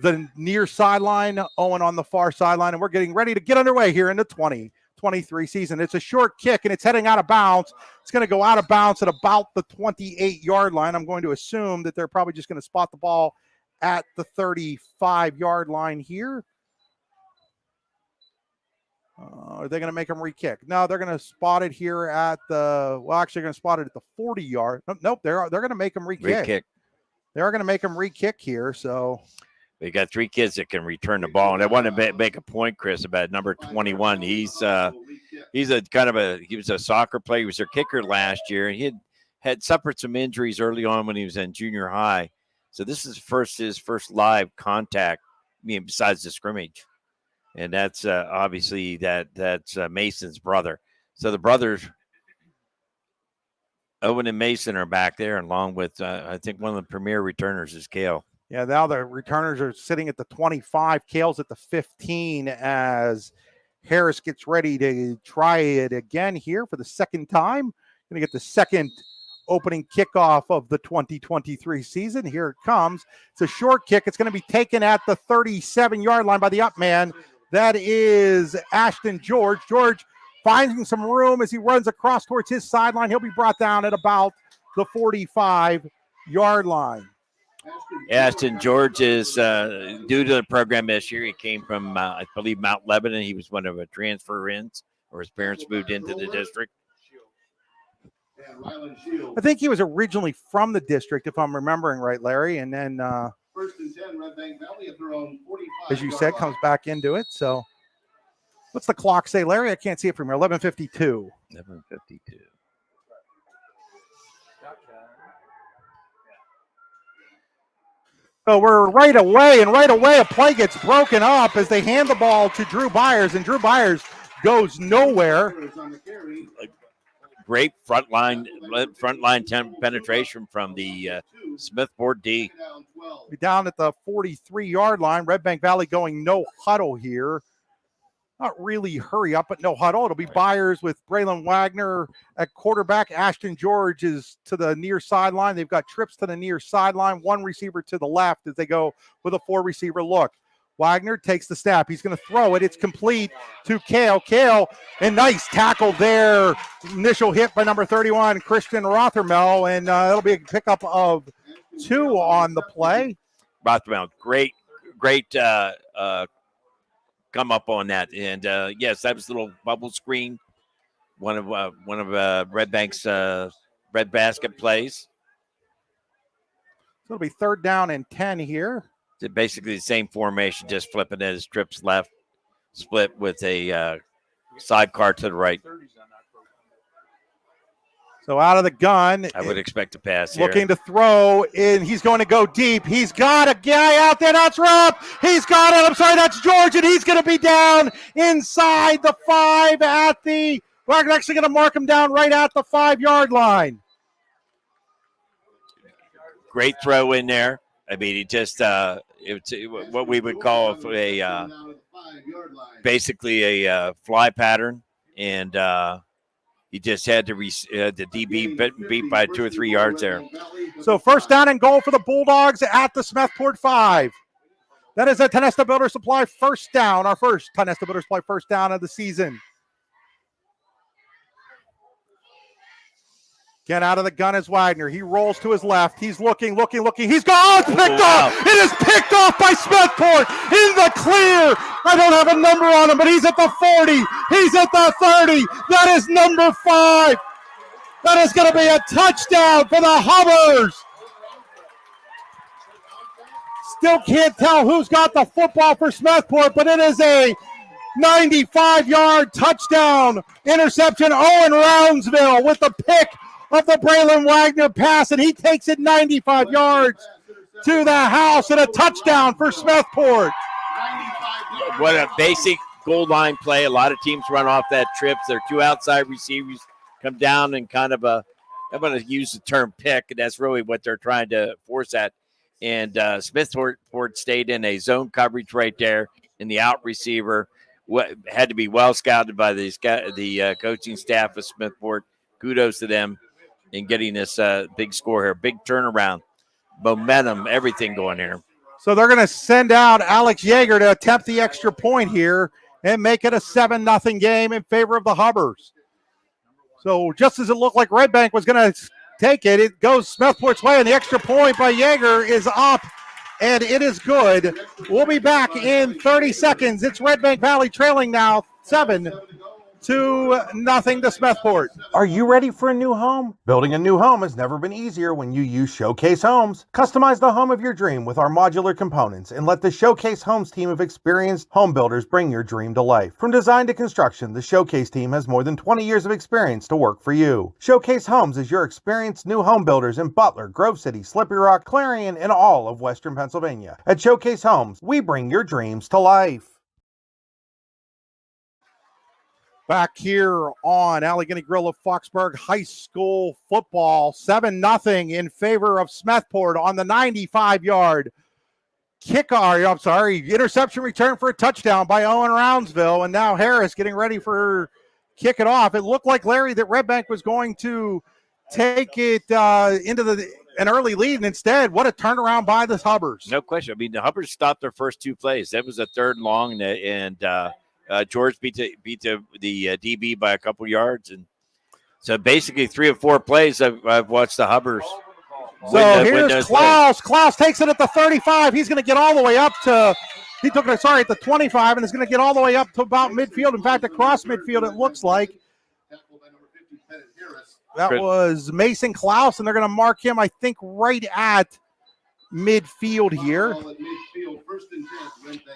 the near sideline, Owen on the far sideline, and we're getting ready to get underway here in the 2023 season. It's a short kick, and it's heading out of bounds. It's going to go out of bounds at about the 28-yard line. I'm going to assume that they're probably just going to spot the ball at the 35-yard line here. Are they going to make them re-kick? No, they're going to spot it here at the, well, actually they're going to spot it at the 40-yard. Nope, they're going to make them re-kick. They are going to make them re-kick here, so. They got three kids that can return the ball. And I want to make a point, Chris, about number 21. He was a soccer player. He was their kicker last year. He had suffered some injuries early on when he was in junior high. So this is his first live contact, besides the scrimmage. And that's obviously that's Mason's brother. So the brothers, Owen and Mason, are back there, along with I think one of the premier returners is Kale. Yeah, now the returners are sitting at the 25. Kale's at the 15 as Harris gets ready to try it again here for the second time. Going to get the second opening kickoff of the 2023 season. Here it comes. It's a short kick. It's going to be taken at the 37-yard line by the up man. That is Ashton George. George finding some room as he runs across towards his sideline. He'll be brought down at about the 45-yard line. Ashton George is due to the program this year. He came from, I believe, Mount Lebanon. He was one of the transfer-ins, or his parents moved into the district. I think he was originally from the district, if I'm remembering right, Larry. And then, First and 10, Redbank Valley at their own 45. As you said, comes back into it. So what's the clock say, Larry? I can't see it from here. 11:52. 11:52. So we're right away a play gets broken up as they hand the ball to Drew Byers, and Drew Byers goes nowhere. Great front line penetration from the Smethport D. Down at the 43-yard line. Redbank Valley going no huddle here. Not really hurry up, but no huddle. It'll be Byers with Braylon Wagner at quarterback. Ashton George is to the near sideline. They've got trips to the near sideline. One receiver to the left as they go with a 4-receiver look. Wagner takes the snap. He's going to throw it. It's complete to Kale. Kale, and nice tackle there. Initial hit by number 31, Christian Rothermel, and it'll be a pickup of 2 on the play. Rothermel, great come up on that. And yes, that was a little bubble screen. One of Redbank's red basket plays. So it'll be 3rd down and 10 here. It's basically the same formation, just flipping it as trips left, split with a sidecar to the right. So out of the gun. I would expect a pass here. Looking to throw, and he's going to go deep. He's got a guy out there. That's Rob. He's got it. I'm sorry, that's George, and he's going to be down inside the 5 at the – we're actually going to mark him down right at the 5-yard line. Great throw in there. I mean, he just it's what we would call basically a fly pattern, and he just had to the DB beat by 2 or 3 yards there. So 1st down and goal for the Bulldogs at the Smethport 5. That is a Tenesta Builder Supply 1st down, our first Tenesta Builder Supply 1st down of the season. Again, out of the gun is Wagner. He rolls to his left. He's looking. He's gone. It's picked off. It is picked off by Smethport in the clear. I don't have a number on him, but he's at the 40. He's at the 30. That is number 5. That is going to be a touchdown for the Hubbers. Still can't tell who's got the football for Smethport, but it is a 95-yard touchdown interception. Owen Roundsville with the pick of the Braylon Wagner pass, and he takes it 95 yards to the house, and a touchdown for Smethport. What a basic goal line play. A lot of teams run off that trips. Their 2 outside receivers come down and kind of I'm going to use the term pick, and that's really what they're trying to force at. And Smethport stayed in a zone coverage right there, and the out receiver had to be well scouted by the coaching staff of Smethport. Kudos to them in getting this big score here. Big turnaround, momentum, everything going here. So they're going to send out Alex Yeager to attempt the extra point here and make it a 7-0 game in favor of the Hubbers. So just as it looked like Redbank was going to take it, it goes Smethport's way, and the extra point by Yeager is up, and it is good. We'll be back in 30 seconds. It's Redbank Valley trailing now 7-0 to Smethport. Are you ready for a new home? Building a new home has never been easier when you use Showcase Homes. Customize the home of your dream with our modular components and let the Showcase Homes team of experienced home builders bring your dream to life. From design to construction, the Showcase team has more than 20 years of experience to work for you. Showcase Homes is your experienced new home builders in Butler, Grove City, Slippery Rock, Clarion, and all of Western Pennsylvania. At Showcase Homes, we bring your dreams to life. Back here on Allegheny Grill of Foxburg High School football, 7-0 in favor of Smethport on the 95-yard interception return for a touchdown by Owen Roundsville, and now Harris getting ready for kick it off. It looked like, Larry, that Redbank was going to take it into an early lead, and instead, what a turnaround by the Hubbers. No question. I mean, the Hubbers stopped their first 2 plays. That was a third long, and George beat the DB by a couple yards, and so basically 3 or 4 plays I've watched the Hubbers. So here's Klaus. Klaus takes it at the 35. He's going to get all the way up to. He took it, at the 25, and is going to get all the way up to about midfield. In fact, across midfield, it looks like. That was Mason Klaus, and they're going to mark him, I think, right at midfield here.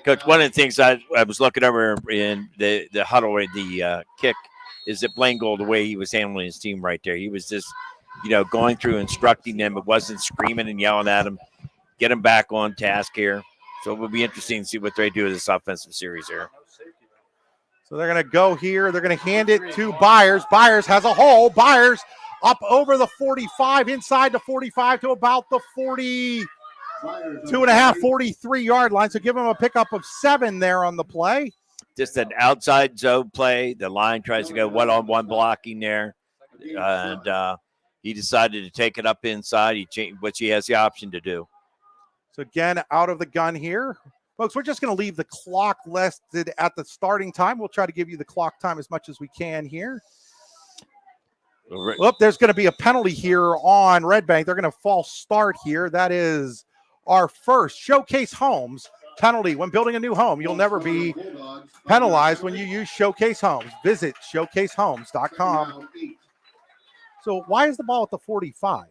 Coach, one of the things I was looking over in the huddle in the kick is that Blaine Gold, the way he was handling his team right there. He was just, going through instructing them. It wasn't screaming and yelling at them. Get them back on task here. So it will be interesting to see what they do with this offensive series here. So they're going to go here. They're going to hand it to Byers. Byers has a hole. Byers up over the 45, inside the 45 to about the 42 and a half, 43-yard line. So give him a pickup of 7 there on the play. Just an outside zone play. The line tries to go one-on-one blocking there. And he decided to take it up inside, which he has the option to do. So again, out of the gun here. Folks, we're just going to leave the clock listed at the starting time. We'll try to give you the clock time as much as we can here. Well, there's going to be a penalty here on Redbank. They're going to false start here. That is our first Showcase Homes penalty. When building a new home, you'll never be penalized when you use Showcase Homes. Visit showcasehomes.com. So why is the ball at the 45?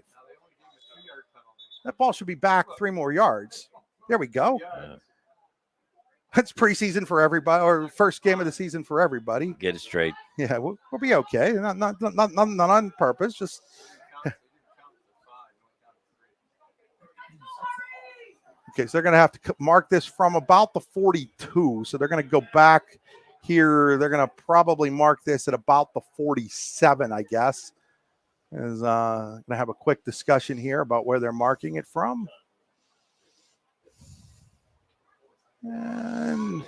That ball should be back 3 more yards. There we go. Yeah. That's preseason for everybody, or first game of the season for everybody. Get it straight. Yeah, we'll be okay. Not on purpose. Just okay. So they're going to have to mark this from about the 42. So they're going to go back here. They're going to probably mark this at about the 47, I guess. Is going to have a quick discussion here about where they're marking it from. And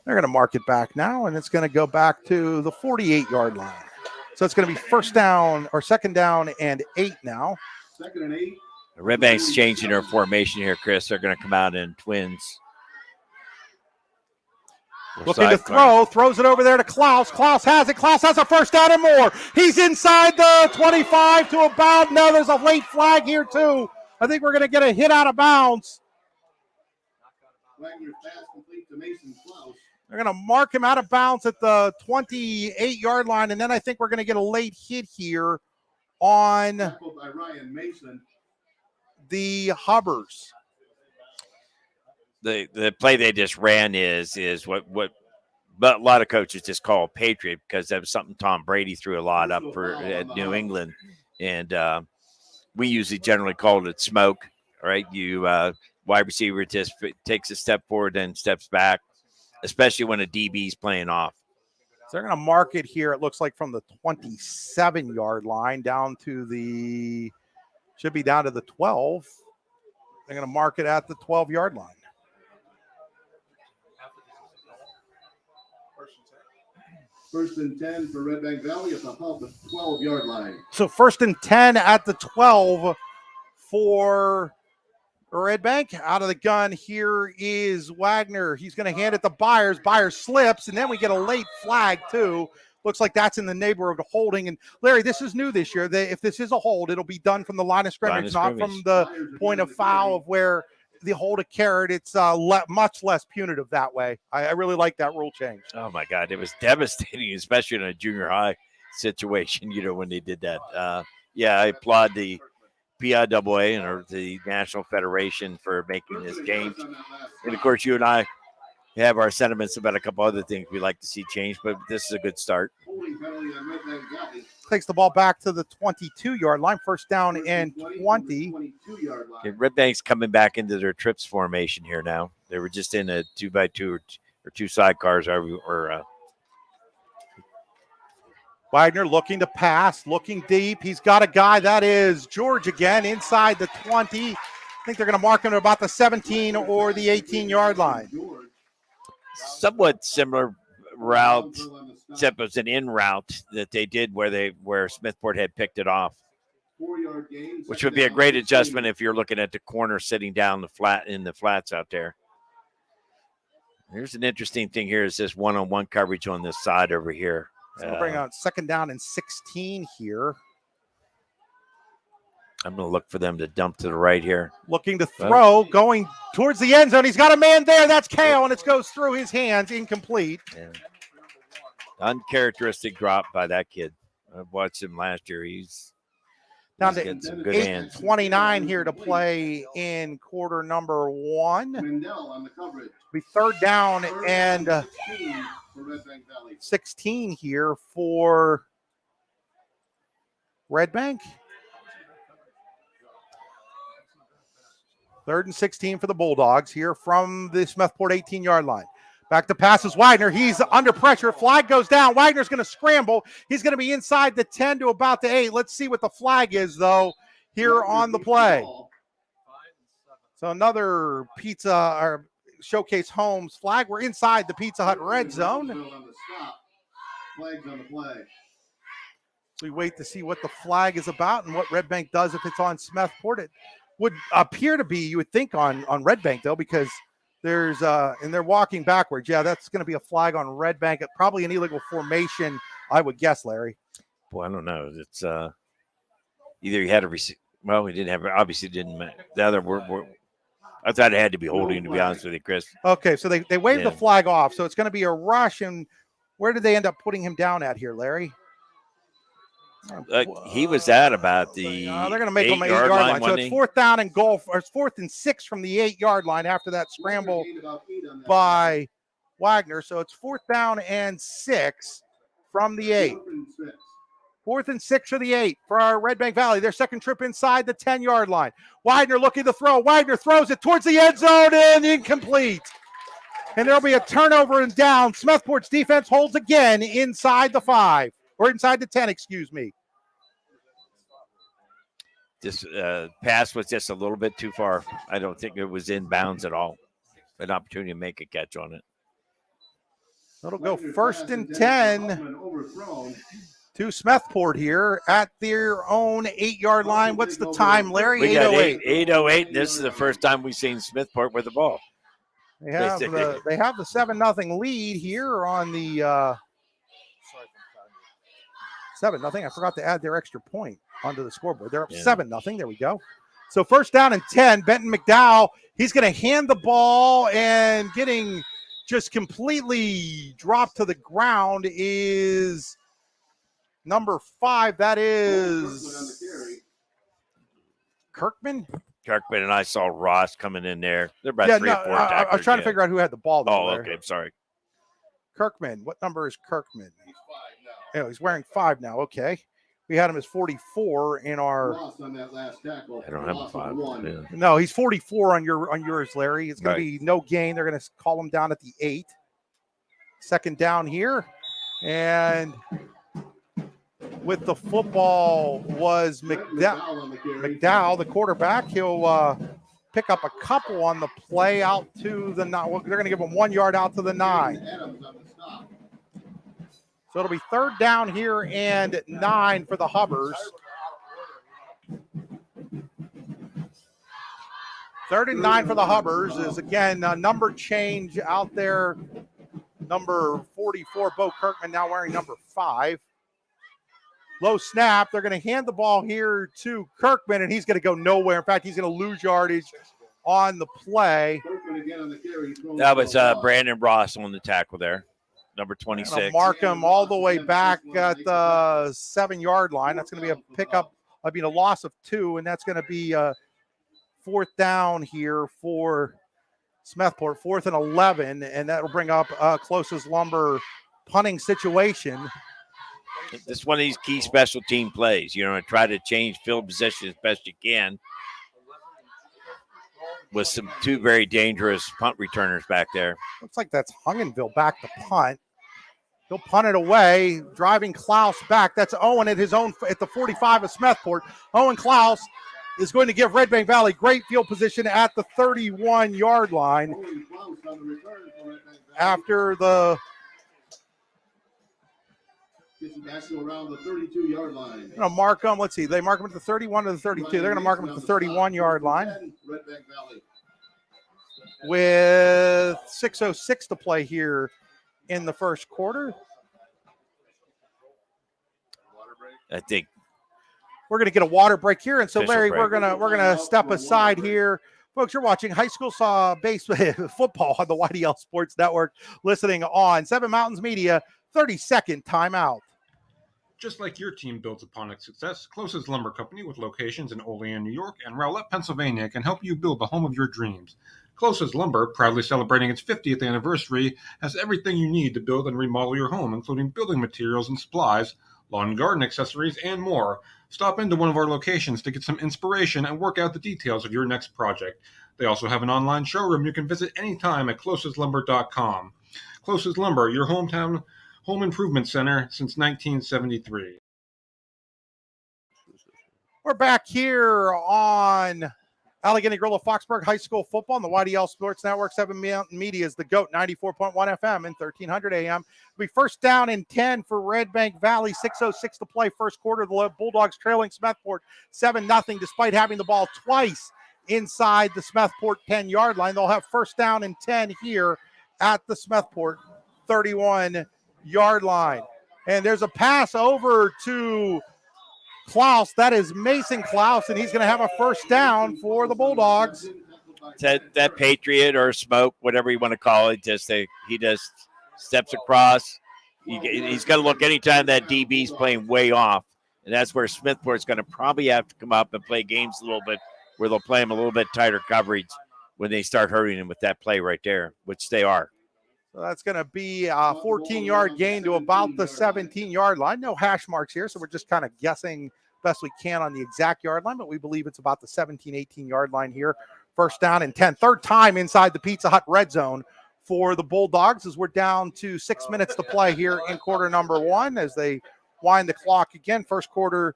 they're going to mark it back now, and it's going to go back to the 48-yard line. So it's going to be second down and 8 now. 2nd and 8. Redbank's changing their formation here, Chris. They're going to come out in twins. Looking to throw, throws it over there to Klaus. Klaus has it. Klaus has a first down and more. He's inside the 25 to about. No, there's a late flag here, too. I think we're going to get a hit out of bounds. Wagner's pass complete to Mason Klaus. They're going to mark him out of bounds at the 28-yard line, and then I think we're going to get a late hit here on By Ryan Mason. The Hubbers. The play they just ran is what but a lot of coaches just call a Patriot, because that was something Tom Brady threw a lot up for at New England, and we usually generally call it smoke. Right, you wide receiver just takes a step forward, then steps back, especially when a DB is playing off. So they're going to mark it here. It looks like from the 27-yard line down to the should be down to the 12. They're going to mark it at the 12-yard line. First and 10 for Redbank Valley at the 12-yard line. So first and 10 at the 12 for Redbank. Out of the gun here is Wagner. He's going to hand it to Byers. Byers slips, and then we get a late flag too. Looks like that's in the neighborhood of holding. And Larry, this is new this year. If this is a hold, it'll be done from the line of scrimmage, not from the point of foul of where the hold a carrot. It's much less punitive that way. I really like that rule change. Oh my God, it was devastating, especially in a junior high situation. When they did that. I applaud the PIAA or the National Federation for making this change. And of course, you and I have our sentiments about a couple other things we'd like to see change, but this is a good start. Takes the ball back to the 22-yard line, first down and 20. Okay, Redbank's coming back into their trips formation here now. They were just in a 2x2 or 2 sidecars. Wagner looking to pass, looking deep. He's got a guy. That is George again inside the 20. I think they're going to mark him at about the 17 or the 18-yard line. Somewhat similar route, except it was an in route that they did where Smethport had picked it off. 4-yard gain. which would be a great adjustment if you're looking at the corner sitting down in the flats out there. Here's an interesting thing here is this one-on-one coverage on this side over here. So we'll bring out 2nd down and 16 here. I'm going to look for them to dump to the right here. Looking to throw, going towards the end zone. He's got a man there. That's Kale, and it goes through his hands, incomplete. Yeah. Uncharacteristic drop by that kid. I've watched him last year. He's down to getting some good hands. 8:29 here to play in quarter number 1. Wendell on the coverage. Be 3rd down and 16 for Redbank Valley. 16 here for Redbank. 3rd and 16 for the Bulldogs here from the Smethport 18-yard line. Back to passes Wagner. He's under pressure. Flag goes down. Wagner's going to scramble. He's going to be inside the 10 to about the 8. Let's see what the flag is, though, here on the play. So another Pizza or Showcase Homes flag. We're inside the Pizza Hut red zone. Flags on the play. So we wait to see what the flag is about and what Redbank does if it's on Smethport. It would appear to be, you would think, on Redbank, though, because there's and they're walking backwards. Yeah, that's going to be a flag on Redbank. Probably an illegal formation, I would guess, Larry. Boy, I don't know. It's either he had a receipt. Well, he didn't have. Obviously, didn't. The other I thought it had to be holding. To be honest with you, Chris. Okay, so they waved the flag off. So it's going to be a rush. And where did they end up putting him down at here, Larry? He was at about the. They're going to make him an 8-yard line. So it's 4th down and goal, or it's 4th and 6 from the 8-yard line after that scramble by Wagner. So it's 4th down and 6 from the 8. 4th and 6 for the 8 for our Redbank Valley. Their second trip inside the 10-yard line. Wagner looking to throw. Wagner throws it towards the end zone and incomplete. And there'll be a turnover and down. Smethport's defense holds again inside the 5. Or inside the 10, excuse me. This pass was just a little bit too far. I don't think it was in bounds at all. An opportunity to make a catch on it. It'll go 1st and 10 to Smethport here at their own 8-yard line. What's the time, Larry? We got 8:08. This is the first time we've seen Smethport with the ball. They have the 7-0 lead here on the 7-0. I forgot to add their extra point onto the scoreboard. They're up 7-0. There we go. So 1st down and 10. Benton McDowell, he's going to hand the ball, and getting just completely dropped to the ground is number 5. That is Kirkman. Kirkman, and I saw Ross coming in there. They're about 3 or 4 tacklers. I was trying to figure out who had the ball. Oh, okay. I'm sorry. Kirkman. What number is Kirkman? He's 5 now. Oh, he's wearing 5 now. Okay. We had him as 44 in our. On that last tackle. I don't have a 5. Yeah. No, he's 44 on yours, Larry. It's going to be no gain. They're going to call him down at the 8. 2nd down here. And with the football was McDowell, the quarterback. He'll pick up a couple on the play out to the 9. They're going to give him 1 yard out to the 9. So it'll be 3rd down here and 9 for the Hubbers. 3rd and 9 for the Hubbers is, again, a number change out there. Number 44, Bo Kirkman, now wearing number 5. Low snap. They're going to hand the ball here to Kirkman, and he's going to go nowhere. In fact, he's going to lose yardage on the play. That was Brandon Ross on the tackle there. Number 26. Mark him all the way back at the 7-yard line. That's going to be a pickup. A loss of 2, and that's going to be 4th down here for Smethport. 4th and 11, and that will bring up closest lumber punting situation. This is one of these key special team plays. You know, try to change field position as best you can with some 2 very dangerous punt returners back there. Looks like that's Hungenville back to punt. He'll punt it away, driving Klaus back. That's Owen at the 45 of Smethport. Owen Klaus is going to give Redbank Valley great field position at the 31-yard line after the Gets it back to around the 32-yard line. Going to mark them. Let's see. They mark them at the 31 to the 32. They're going to mark them at the 31-yard line. Redbank Valley. With 6:06 to play here in the first quarter. I think we're going to get a water break here, and so Official Larry, break. we're gonna step aside here. Folks, you're watching high school football on the YDL Sports Network, listening on 7 Mountains Media. 30-second timeout. Just like your team builds upon its success, Closest Lumber Company with locations in Olean, New York and Rowlett, Pennsylvania can help you build the home of your dreams. Closest Lumber, proudly celebrating its 50th anniversary, has everything you need to build and remodel your home, including building materials and supplies, lawn and garden accessories, and more. Stop into one of our locations to get some inspiration and work out the details of your next project. They also have an online showroom you can visit anytime at closestlumber.com. Closest Lumber, your hometown home improvement center since 1973. We're back here on Allegheny Grill of Foxburg High School football on the YDL Sports Network. 7 Mountain Media is the GOAT, 94.1 FM and 1300 AM. We first down and 10 for Redbank Valley. 6:06 to play first quarter. The Bulldogs trailing Smethport 7-0 despite having the ball twice inside the Smethport 10-yard line. They'll have first down and 10 here at the Smethport 31-yard line. And there's a pass over to Klaus. That is Mason Klaus, and he's going to have a first down for the Bulldogs. That Patriot or Smoke, whatever you want to call it, he just steps across. He's got to look anytime that DB's playing way off, and that's where Smithport's going to probably have to come up and play games a little bit, where they'll play him a little bit tighter coverage when they start hurting him with that play right there, which they are. So that's going to be a 14-yard gain to about the 17-yard line. No hash marks here, so we're just kind of guessing best we can on the exact yard line, but we believe it's about the 17, 18-yard line here. First down and 10. Third time inside the Pizza Hut red zone for the Bulldogs as we're down to 6 minutes to play here in quarter number 1 as they wind the clock again. First quarter,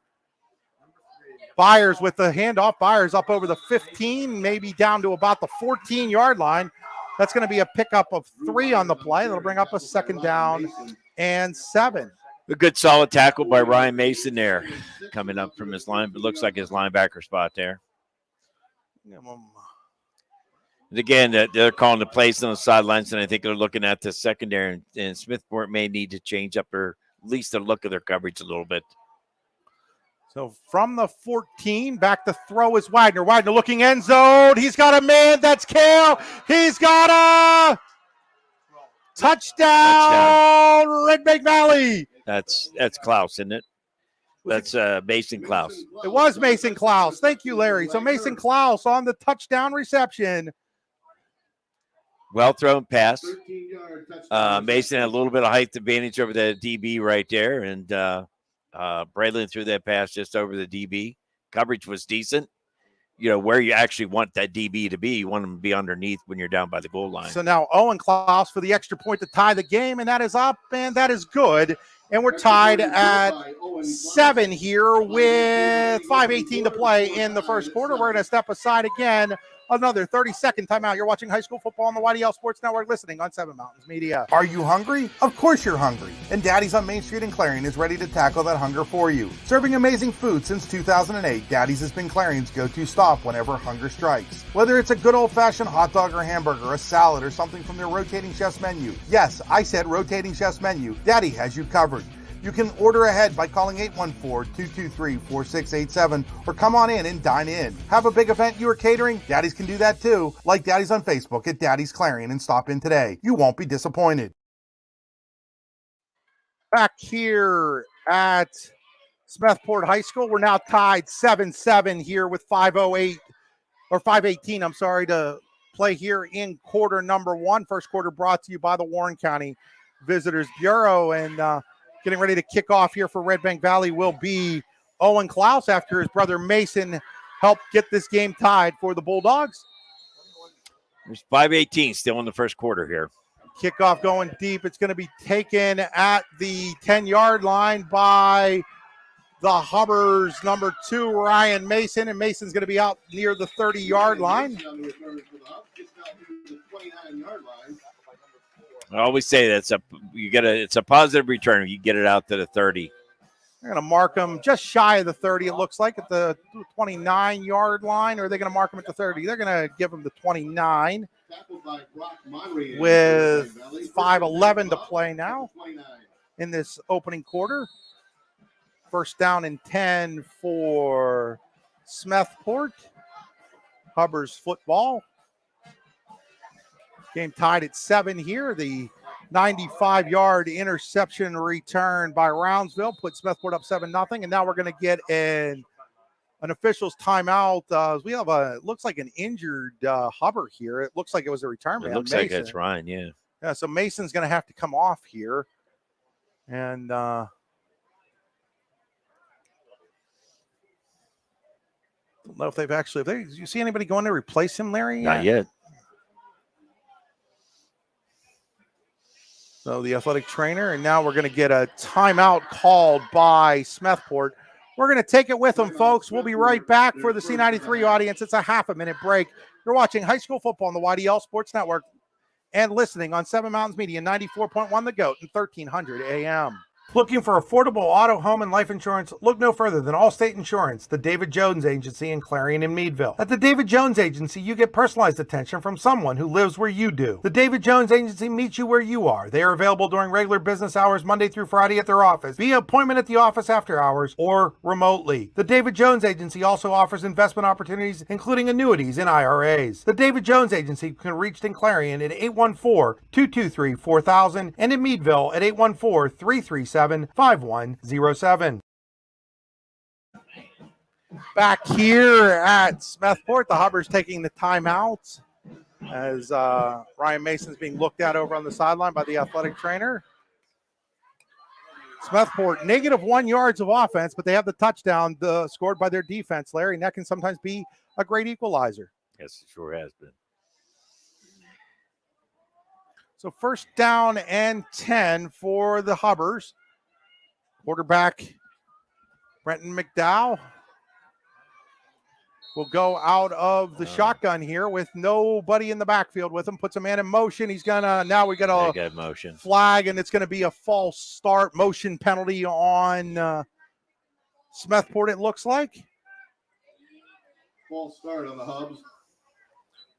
Byers with the handoff. Byers up over the 15, maybe down to about the 14-yard line. That's going to be a pickup of 3 on the play. That'll bring up a second down and 7. A good solid tackle by Ryan Mason there, coming up from his line, but looks like his linebacker spot there. And again, they're calling the plays on the sidelines, and I think they're looking at the secondary, and Smithport may need to change up at least the look of their coverage a little bit. So from the 14, back to throw is Widener. Widener looking end zone. He's got a man. That's Kale. He's got a touchdown. Redbank Valley. That's Klaus, isn't it? That's Mason Klaus. It was Mason Klaus. Thank you, Larry. So Mason Klaus on the touchdown reception. Well thrown pass. Mason had a little bit of height advantage over the DB right there, and Braylon threw that pass just over the DB. Coverage was decent. You know, where you actually want that DB to be. You want him to be underneath when you're down by the goal line. So now Owen Klaus for the extra point to tie the game, and that is up, and that is good. And we're tied at 7 here with 5:18 to play in the first quarter. We're going to step aside again. Another 30-second timeout. You're watching high school football on the YDL Sports Network, listening on 7 Mountains Media. Are you hungry? Of course you're hungry. And Daddy's on Main Street in Clarion is ready to tackle that hunger for you. Serving amazing food since 2008, Daddy's has been Clarion's go-to stop whenever hunger strikes. Whether it's a good old-fashioned hot dog or hamburger, a salad, or something from their rotating chef's menu. Yes, I said rotating chef's menu. Daddy has you covered. You can order ahead by calling 814-223-4687 or come on in and dine in. Have a big event you are catering? Daddy's can do that too. Like Daddy's on Facebook at Daddy's Clarion and stop in today. You won't be disappointed. Back here at Smethport High School, we're now tied 7-7 here with 5:18, to play here in quarter number 1. First quarter brought to you by the Warren County Visitors Bureau, and getting ready to kick off here for Redbank Valley will be Owen Klaus after his brother Mason helped get this game tied for the Bulldogs. There's 5:18 still in the first quarter here. Kickoff going deep. It's going to be taken at the 10-yard line by the Hubbers, number 2, Ryan Mason, and Mason's going to be out near the 30-yard line. I always say that's a you get it's a positive return. You get it out to the 30. They're going to mark them just shy of the 30, it looks like, at the 29-yard line. Or are they going to mark them at the 30? They're going to give them the 29 with 5:11 to play now in this opening quarter. First down and 10 for Smethport. Hubbard's football. Game tied at 7 here. The 95-yard interception return by Roundsville put Smethport up 7-0. And now we're going to get an official's timeout. We have it looks like an injured Hubbard here. It looks like it was a retirement. It looks like it's Ryan, yeah. Yeah, so Mason's going to have to come off here. And don't know if they've actually, you see anybody going to replace him, Larry? Not yet. So the athletic trainer, and now we're going to get a timeout called by Smethport. We're going to take it with them, folks. We'll be right back for the C93 audience. It's a half-a-minute break. You're watching high school football on the YDL Sports Network and listening on 7 Mountains Media, 94.1 The Goat and 1300 AM. Looking for affordable auto, home, and life insurance? Look no further than Allstate Insurance, the David Jones Agency in Clarion and Meadville. At the David Jones Agency, you get personalized attention from someone who lives where you do. The David Jones Agency meets you where you are. They are available during regular business hours Monday through Friday at their office, via appointment at the office after hours, or remotely. The David Jones Agency also offers investment opportunities, including annuities and IRAs. The David Jones Agency can be reached in Clarion at 814-223-4000 and in Meadville at 814-337-5107. Back here at Smethport, the Hubbard's taking the timeout as Ryan Mason's being looked at over on the sideline by the athletic trainer. Smethport, -1 yards of offense, but they have the touchdown scored by their defense, Larry, and that can sometimes be a great equalizer. Yes, it sure has been. So first down and 10 for the Hubbers. Quarterback Brenton McDowell will go out of the shotgun here with nobody in the backfield with him. Puts a man in motion. He's gonna we got a motion flag, and it's gonna be a false start motion penalty on Smethport. It looks like False start on the Hubs.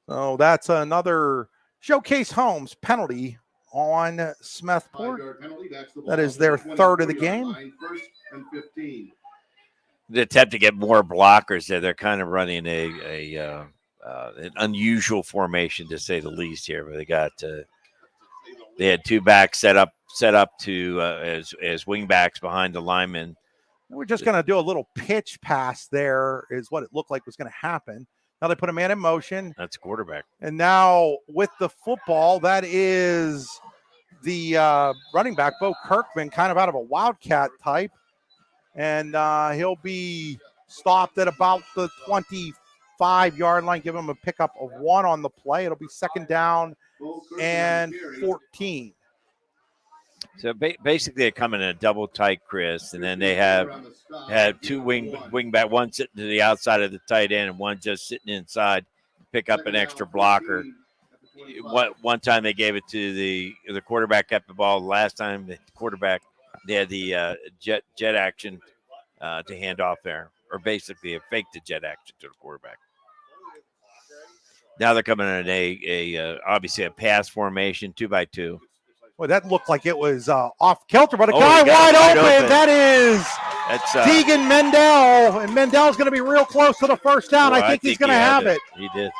So that's another Showcase Homes penalty on Smethport. That is their third of the game. First and 15. The attempt to get more blockers there. They're kind of running an unusual formation, to say the least, here. But they had two backs set up to as wing backs behind the linemen. We're just going to do a little pitch pass there is what it looked like was going to happen. Now they put a man in motion. That's quarterback. And now with the football, that is the running back, Bo Kirkman, kind of out of a wildcat type. And he'll be stopped at about the 25-yard line. Give him a pickup of 1 on the play. It'll be second down and 14. So basically, they come in a double tight, Chris, and then they have two wing back, one sitting to the outside of the tight end, and one just sitting inside, pick up an extra blocker. One time they gave it to the quarterback, kept the ball. Last time the quarterback, they had the jet action to hand off there, or basically fake the jet action to the quarterback. Now they're coming in obviously a pass formation, 2-by-2. Well, that looked like it was off kilter, but a guy wide open. That's Deegan Mendel, and Mendel's going to be real close to the first down. I think he's going to have it. He did.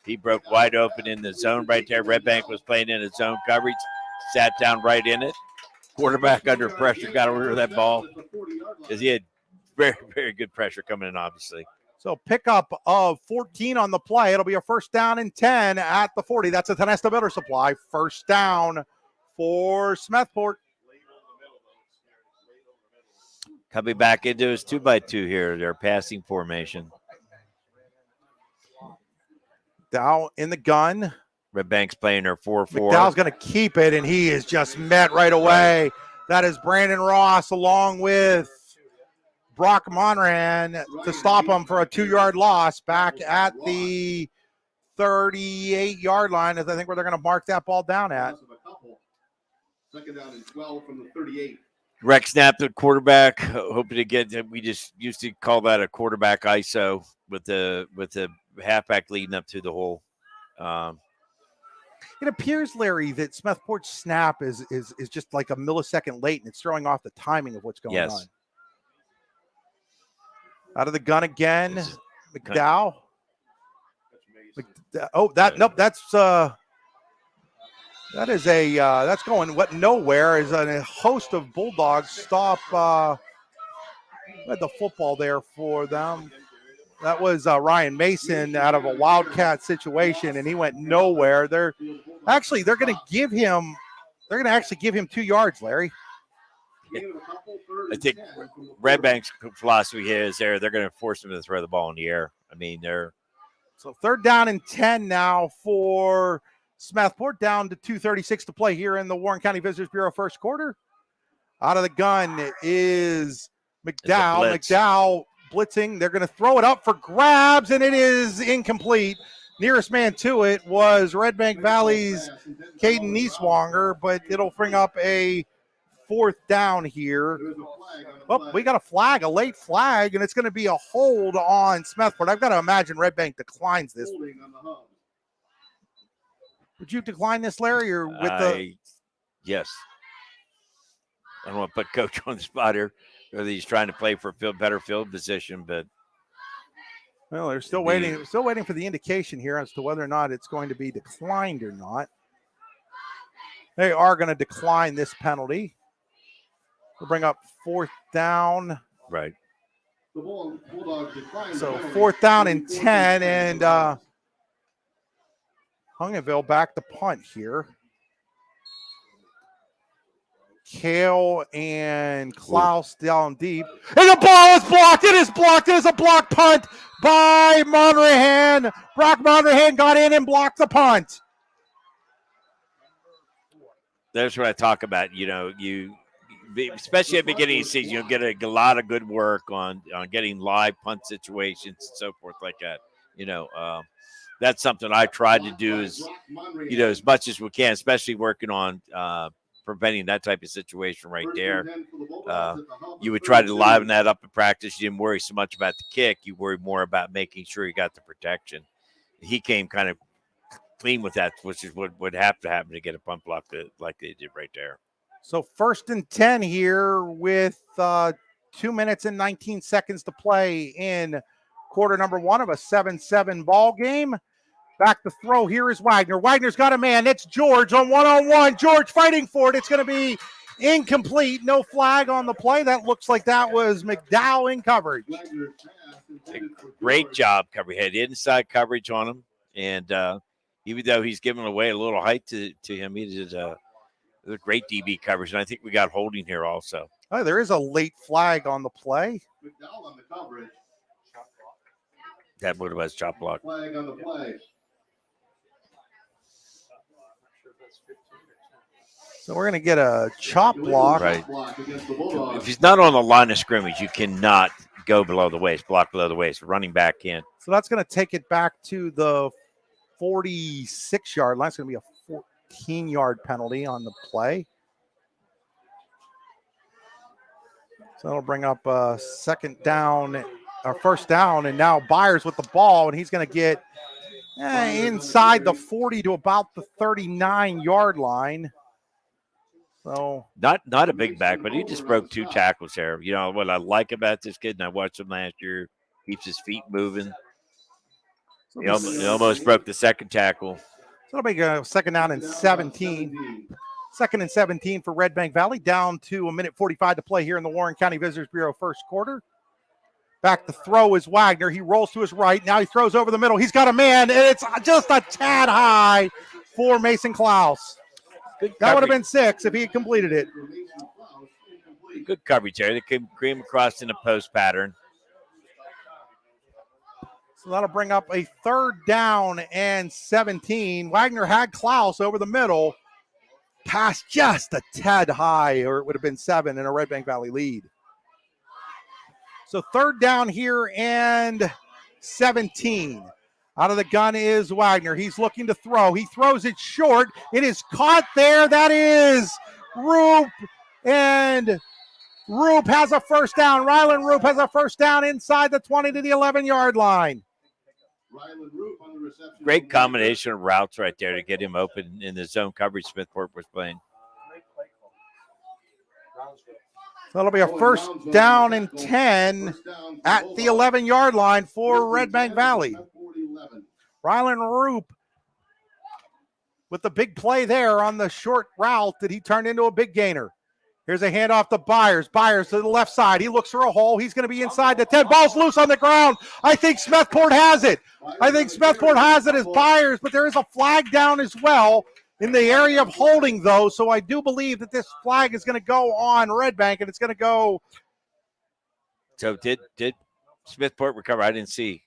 He broke wide open in the zone right there. Redbank was playing in his zone coverage, sat down right in it. Quarterback under pressure, got rid of that ball because he had very, very good pressure coming in, obviously. So pickup of 14 on the play. It'll be a first down and 10 at the 40. That's a Tenesta Builder Supply. First down for Smethport. Coming back into his 2-by-2 here, their passing formation. Dow in the gun. Redbank's playing their 4-4. McDowell's going to keep it, and he is just met right away. That is Brandon Ross along with Brock Monran to stop him for a 2-yard loss back at the 38-yard line, is I think where they're going to mark that ball down at. Second down and 12 from the 38. Rex snap the quarterback, hoping to get. We just used to call that a quarterback ISO with the halfback leading up to the hole. It appears, Larry, that Smethport's snap is just like a millisecond late, and it's throwing off the timing of what's going on. Out of the gun again, McDowell. That's going nowhere. Is a host of Bulldogs stop the football there for them. That was Ryan Mason out of a Wildcat situation, and he went nowhere. They're going to give him 2 yards, Larry. I think Redbank's philosophy here is they're going to force him to throw the ball in the air. I mean, so 3rd down and 10 now for Smethport, down to 2:36 to play here in the Warren County Visitors Bureau first quarter. Out of the gun is McDowell. McDowell blitzing. They're going to throw it up for grabs, and it is incomplete. Nearest man to it was Redbank Valley's Caden Nieswanger, but it'll bring up a 4th down here. Oh, we got a late flag, and it's going to be a hold on Smethport. I've got to imagine Redbank declines this. Would you decline this, Larry, or with Yes. I don't want to put Coach on the spot here, whether he's trying to play for a better field position, but well, they're still waiting for the indication here as to whether or not it's going to be declined or not. They are going to decline this penalty. We'll bring up 4th down. Right. The Bulldogs declined. So 4th down and 10, and Hungerville back to punt here. Kale and Klaus down deep. And the ball is blocked. It is blocked. It is a blocked punt by Monrahan. Brock Monrahan got in and blocked the punt. There's what I talk about. Especially at the beginning of the season, you'll get a lot of good work on getting live punt situations and so forth like that. That's something I try to do as much as we can, especially working on preventing that type of situation right there. You would try to liven that up in practice. You didn't worry so much about the kick. You worried more about making sure you got the protection. He came kind of clean with that, which is what would have to happen to get a punt block like they did right there. So 1st and 10 here with 2 minutes and 19 seconds to play in quarter number 1 of a 7-7 ball game. Back to throw here is Wagner. Wagner's got a man. That's George on one-on-one. George fighting for it. It's going to be incomplete. No flag on the play. That looks like that was McDowell in coverage. Great job coverage. Had inside coverage on him. And even though he's giving away a little height to him, he did a great DB coverage. And I think we got holding here also. Oh, there is a late flag on the play. McDowell on the coverage. That would have been chop block. Flag on the play. So we're going to get a chop block. Right. If he's not on the line of scrimmage, you cannot go below the waist, block below the waist. Running back in. So that's going to take it back to the 46-yard line. It's going to be a 14-yard penalty on the play. So that'll bring up a first down, and now Byers with the ball, and he's going to get inside the 40 to about the 39-yard line. So not a big back, but he just broke 2 tackles there. What I like about this kid, and I watched him last year, keeps his feet moving. He almost broke the second tackle. So it'll make a 2nd down and 17. 2nd and 17 for Redbank Valley, down to a minute 45 to play here in the Warren County Visitors Bureau first quarter. Back to throw is Wagner. He rolls to his right. Now he throws over the middle. He's got a man, and it's just a tad high for Mason Klaus. That would have been 6 if he had completed it. Good coverage there. They came across in a post pattern. So that'll bring up a 3rd down and 17. Wagner had Klaus over the middle. Pass just a tad high, or it would have been 7 in a Redbank Valley lead. So 3rd down here and 17. Out of the gun is Wagner. He's looking to throw. He throws it short. It is caught there. That is Roop, and Roop has a first down. Rylan Roop has a first down inside the 20 to the 11-yard line. Great combination of routes right there to get him open in the zone coverage Smethport was playing. So it'll be a first down and 10 at the 11-yard line for Redbank Valley. Rylan Roop with the big play there on the short route that he turned into a big gainer. Here's a handoff to Byers. Byers to the left side. He looks for a hole. He's going to be inside the 10. Ball's loose on the ground. I think Smethport has it. As Byers, but there is a flag down as well in the area of holding, though. So I do believe that this flag is going to go on Redbank, and it's going to go. So did Smethport recover? I didn't see.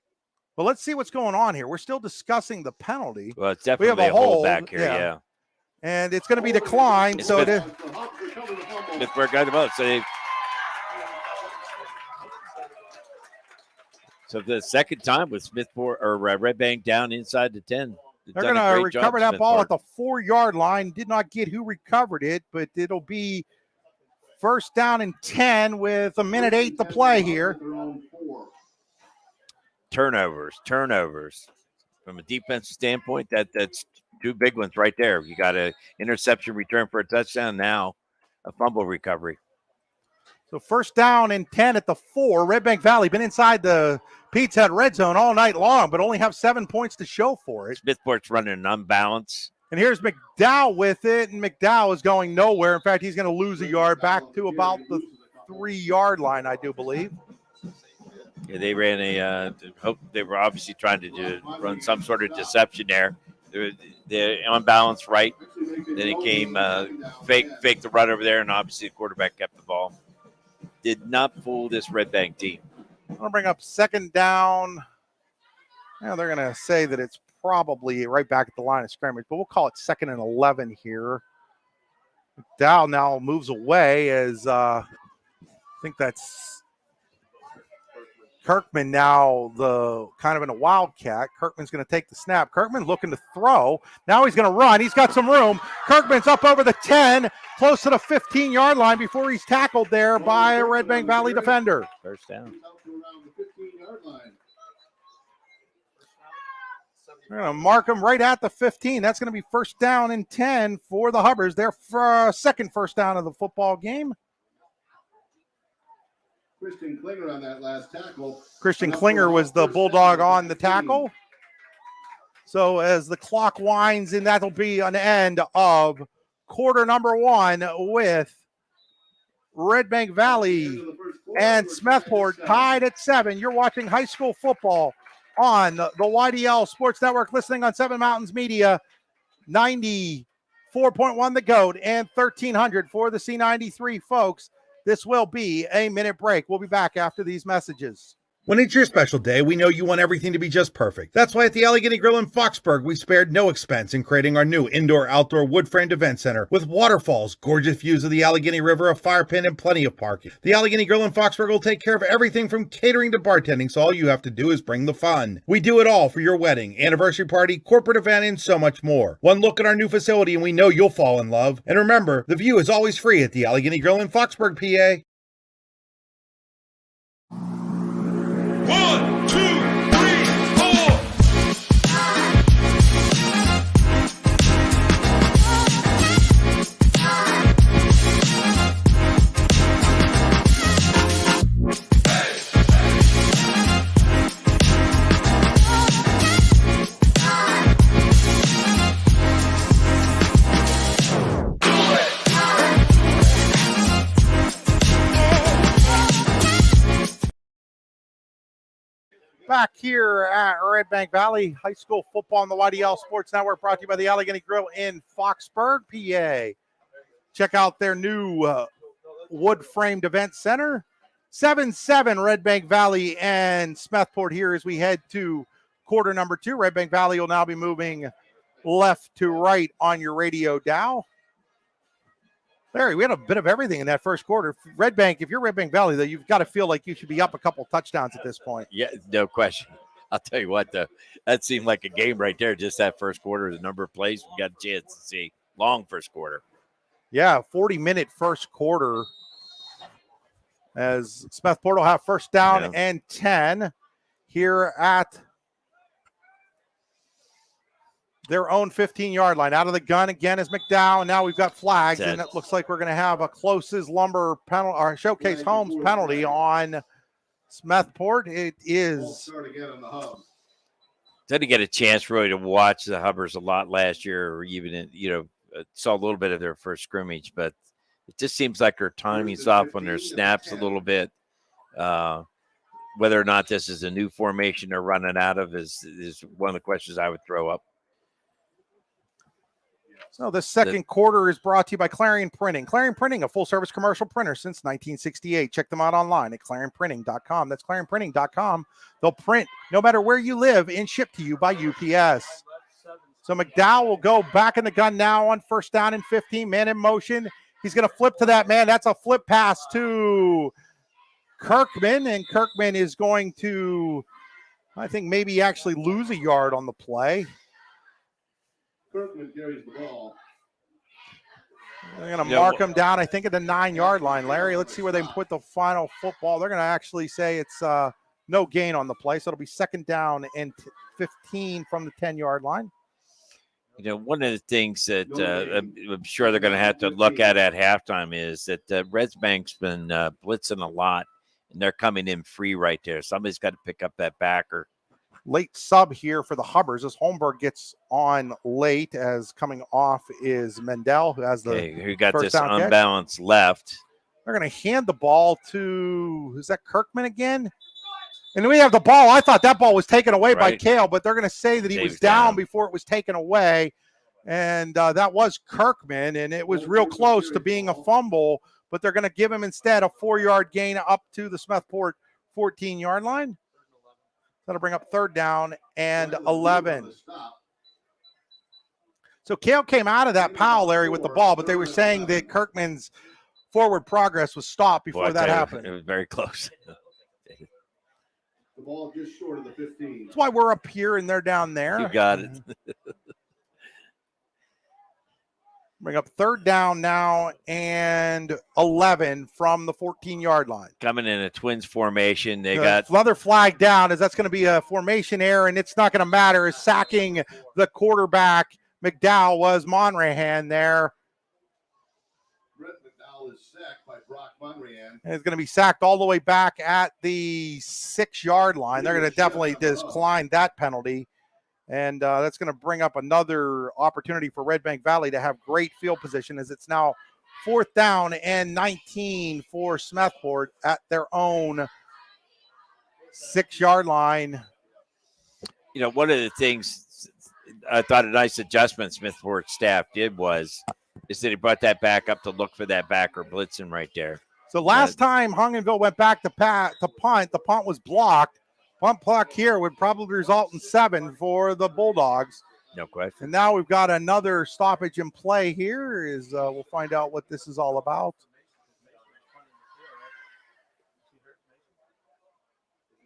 Well, let's see what's going on here. We're still discussing the penalty. Well, it's definitely a hold back here, yeah. And it's going to be declined. So Smethport got the vote. So the second time with Smethport or Redbank down inside the 10. They're going to recover that ball at the 4-yard line. Did not get who recovered it, but it'll be first down and 10 with 1:08 to play here. Turnovers. From a defensive standpoint, that's two big ones right there. You got an interception return for a touchdown, now a fumble recovery. So first down and 10 at the 4. Redbank Valley been inside the Pizza Hut red zone all night long, but only have 7 points to show for it. Smethport's running an unbalance. And here's McDowell with it, and McDowell is going nowhere. In fact, he's going to lose a yard back to about the 3-yard line, I do believe. Yeah, they ran they were obviously trying to run some sort of deception there. They're unbalanced right. Then it came fake the run over there, and obviously the quarterback kept the ball. Did not fool this Redbank team. I'm going to bring up second down. Now they're going to say that it's probably right back at the line of scrimmage, but we'll call it 2nd and 11 here. McDowell now moves away as I think that's Kirkman now the kind of in a wildcat. Kirkman's going to take the snap. Kirkman looking to throw. Now he's going to run. He's got some room. Kirkman's up over the 10, close to the 15-yard line before he's tackled there by a Redbank Valley defender. First down. They're going to mark him right at the 15. That's going to be first down and 10 for the Hubbers. Their second first down of the football game. Christian Klinger on that last tackle. Christian Klinger was the Bulldog on the tackle. So as the clock winds in, that'll be an end of quarter number 1 with Redbank Valley and Smethport tied at 7. You're watching high school football on the YDL Sports Network, listening on 7 Mountains Media, 94.1 The Goat and 1300 for the C93 folks. This will be a minute break. We'll be back after these messages. When it's your special day, we know you want everything to be just perfect. That's why at the Allegheny Grill in Foxburg, we spared no expense in creating our new indoor-outdoor wood-framed event center with waterfalls, gorgeous views of the Allegheny River, a fire pit, and plenty of parking. The Allegheny Grill in Foxburg will take care of everything from catering to bartending, so all you have to do is bring the fun. We do it all for your wedding, anniversary party, corporate event, and so much more. One look at our new facility and we know you'll fall in love. And remember, the view is always free at the Allegheny Grill in Foxburg, PA. 1, 2, 3, 4. Back here at Redbank Valley High School football on the YDL Sports Network, brought to you by the Allegheny Grill in Foxburg, PA. Check out their new wood-framed event center. 7-7 Redbank Valley and Smethport here as we head to quarter number 2. Redbank Valley will now be moving left to right on your radio dial. Larry, we had a bit of everything in that first quarter. Redbank, if you're Redbank Valley, though, you've got to feel like you should be up a couple touchdowns at this point. Yeah, no question. I'll tell you what, though, that seemed like a game right there. Just that first quarter, the number of plays we got a chance to see. Long first quarter. Yeah, 40-minute first quarter as Smethport will have first down and 10 here at their own 15-yard line. Out of the gun again is McDowell, and now we've got flags, and it looks like we're going to have a Closes Lumber penalty or Showcase Homes penalty on Smethport. It is. Didn't get a chance really to watch the Hubbers a lot last year, or even saw a little bit of their first scrimmage, but it just seems like their timing's off on their snaps a little bit. Whether or not this is a new formation they're running out of is one of the questions I would throw up. So the second quarter is brought to you by Clarion Printing. Clarion Printing, a full-service commercial printer since 1968. Check them out online at clarionprinting.com. That's clarionprinting.com. They'll print no matter where you live and ship to you by UPS. So McDowell will go back in the gun now on first down and 15, man in motion. He's going to flip to that man. That's a flip pass to Kirkman, and Kirkman is going to, I think, maybe actually lose a yard on the play. Kirkman carries the ball. They're going to mark him down, I think, at the 9-yard line. Larry, let's see where they put the final football. They're going to actually say it's no gain on the play, so it'll be second down and 15 from the 10-yard line. One of the things that I'm sure they're going to have to look at halftime is that Redbank's been blitzing a lot, and they're coming in free right there. Somebody's got to pick up that backer. Late sub here for the Hubbers as Holmberg gets on late, as coming off is Mendel, who has the who got first this down unbalanced kick. left. They're going to hand the ball to, is that Kirkman again? And we have the ball. I thought that ball was taken away by Kale, but they're going to say that he was down before it was taken away. And that was Kirkman, and it was real close to being a fumble, but they're going to give him instead a 4-yard gain up to the Smethport 14-yard line. That'll bring up third down and 11. So Kale came out of that Powell, Larry, with the ball, but they were saying that Kirkman's forward progress was stopped before that happened. It was very close. The ball just short of the 15. That's why we're up here and they're down there. You got it. Bring up third down now and 11 from the 14-yard line. Coming in a Twins formation. They got another flag down, as that's going to be a formation error, and it's not going to matter. As sacking the quarterback, McDowell, was Monrahan there. Brett McDowell is sacked by Brock Monrahan. And it's going to be sacked all the way back at the 6-yard line. They're going to definitely decline that penalty. And that's going to bring up another opportunity for Redbank Valley to have great field position, as it's now fourth down and 19 for Smethport at their own 6-yard line. One of the things I thought a nice adjustment Smethport staff did is that he brought that back up to look for that backer blitzing right there. So last time Hungenville went back to punt, the punt was blocked. Punt block here would probably result in 7 for the Bulldogs. No question. And now we've got another stoppage in play here. We'll find out what this is all about.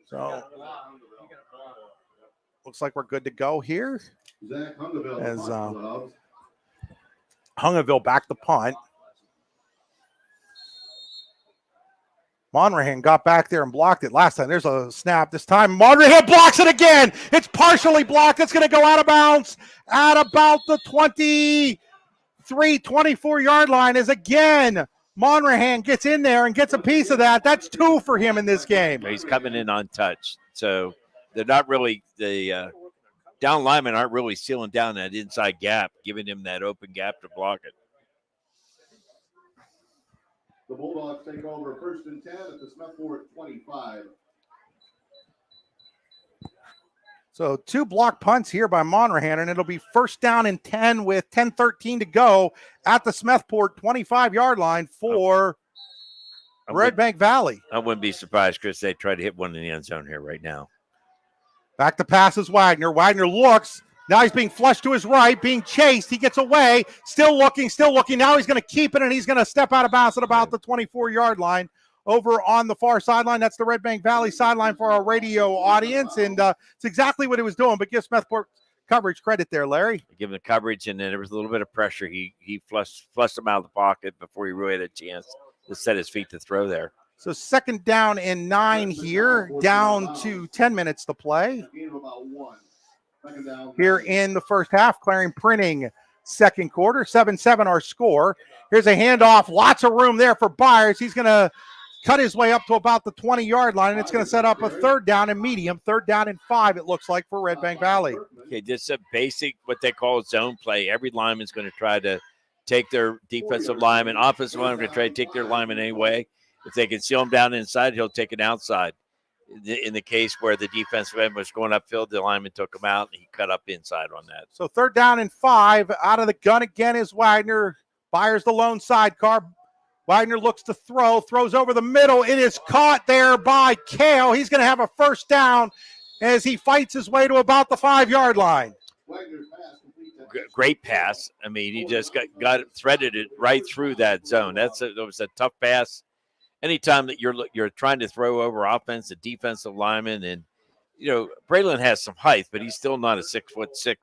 So looks like we're good to go here. Zach Hungerville, as Hungerville back the punt. Monrahan got back there and blocked it last time. There's a snap this time. Monrahan blocks it again. It's partially blocked. It's going to go out of bounds at about the 24-yard line. As again, Monrahan gets in there and gets a piece of that. That's 2 for him in this game. He's coming in untouched. So they're not really, the down linemen aren't really sealing down that inside gap, giving him that open gap to block it. The Bulldogs take over first and 10 at the Smethport 25. So 2 block punts here by Monrahan, and it'll be first down and 10 with 10:13 to go at the Smethport 25-yard line for Redbank Valley. I wouldn't be surprised, Chris, they try to hit one in the end zone here right now. Back to pass is Wagner. Wagner looks. Now he's being flushed to his right, being chased. He gets away, still looking. Now he's going to keep it, and he's going to step out of bounds at about the 24-yard line over on the far sideline. That's the Redbank Valley sideline for our radio audience, and it's exactly what he was doing, but gives Smethport coverage credit there, Larry. Give him the coverage, and then there was a little bit of pressure. He flushed him out of the pocket before he really had a chance to set his feet to throw there. So 2nd down and 9 here, down to 10 minutes to play. Here in the first half, Clarion Printing, 2nd quarter, 7-7 our score. Here's a handoff, lots of room there for Byers. He's going to cut his way up to about the 20-yard line, and it's going to set up a 3rd down and medium, 3rd down and 5, it looks like, for Redbank Valley. Okay, just a basic, what they call zone play. Every lineman's going to try to take their defensive lineman, offensive lineman going to try to take their lineman anyway. If they can seal him down inside, he'll take it outside. In the case where the defensive end was going upfield, the lineman took him out, and he cut up inside on that. So 3rd down and 5. Out of the gun again is Wagner. Byers the lone sidecar. Wagner looks to throw, throws over the middle. It is caught there by Kale. He's going to have a 1st down as he fights his way to about the 5-yard line. Great pass. I mean, he just got it, threaded it right through that zone. That was a tough pass. Anytime that you're trying to throw over offense, a defensive lineman, and Braylon has some height, but he's still not a 6'6"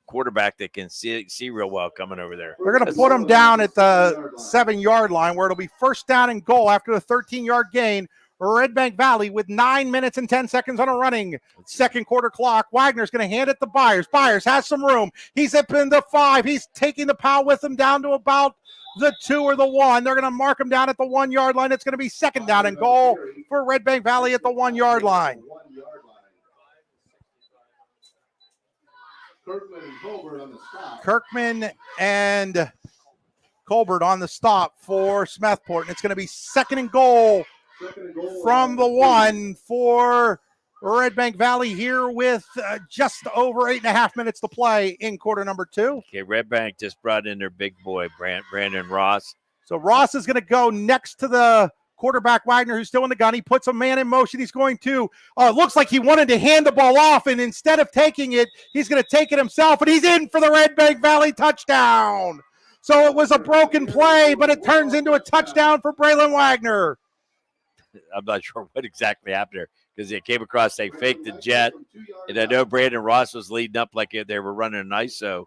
quarterback that can see real well coming over there. They're going to put him down at the 7-yard line, where it'll be 1st down and goal after the 13-yard gain. Redbank Valley with 9 minutes and 10 seconds on a running 2nd quarter clock. Wagner's going to hand it to Byers. Byers has some room. He's up in the 5. He's taking the pile with him down to about the 2 or the 1. They're going to mark him down at the 1-yard line. It's going to be 2nd down and goal for Redbank Valley at the 1-yard line. Kirkman and Colbert on the stop for Smethport. And it's going to be 2nd and goal from the 1 for Redbank Valley here with just over 8.5 minutes to play in quarter number 2. Okay, Redbank just brought in their big boy, Brandon Ross. So Ross is going to go next to the quarterback Wagner, who's still in the gun. He puts a man in motion. He's going to, looks like he wanted to hand the ball off, and instead of taking it, he's going to take it himself, and he's in for the Redbank Valley touchdown. So it was a broken play, but it turns into a touchdown for Braylon Wagner. I'm not sure what exactly happened there, because they came across, they faked the jet, and I know Brandon Ross was leading up like they were running an ISO.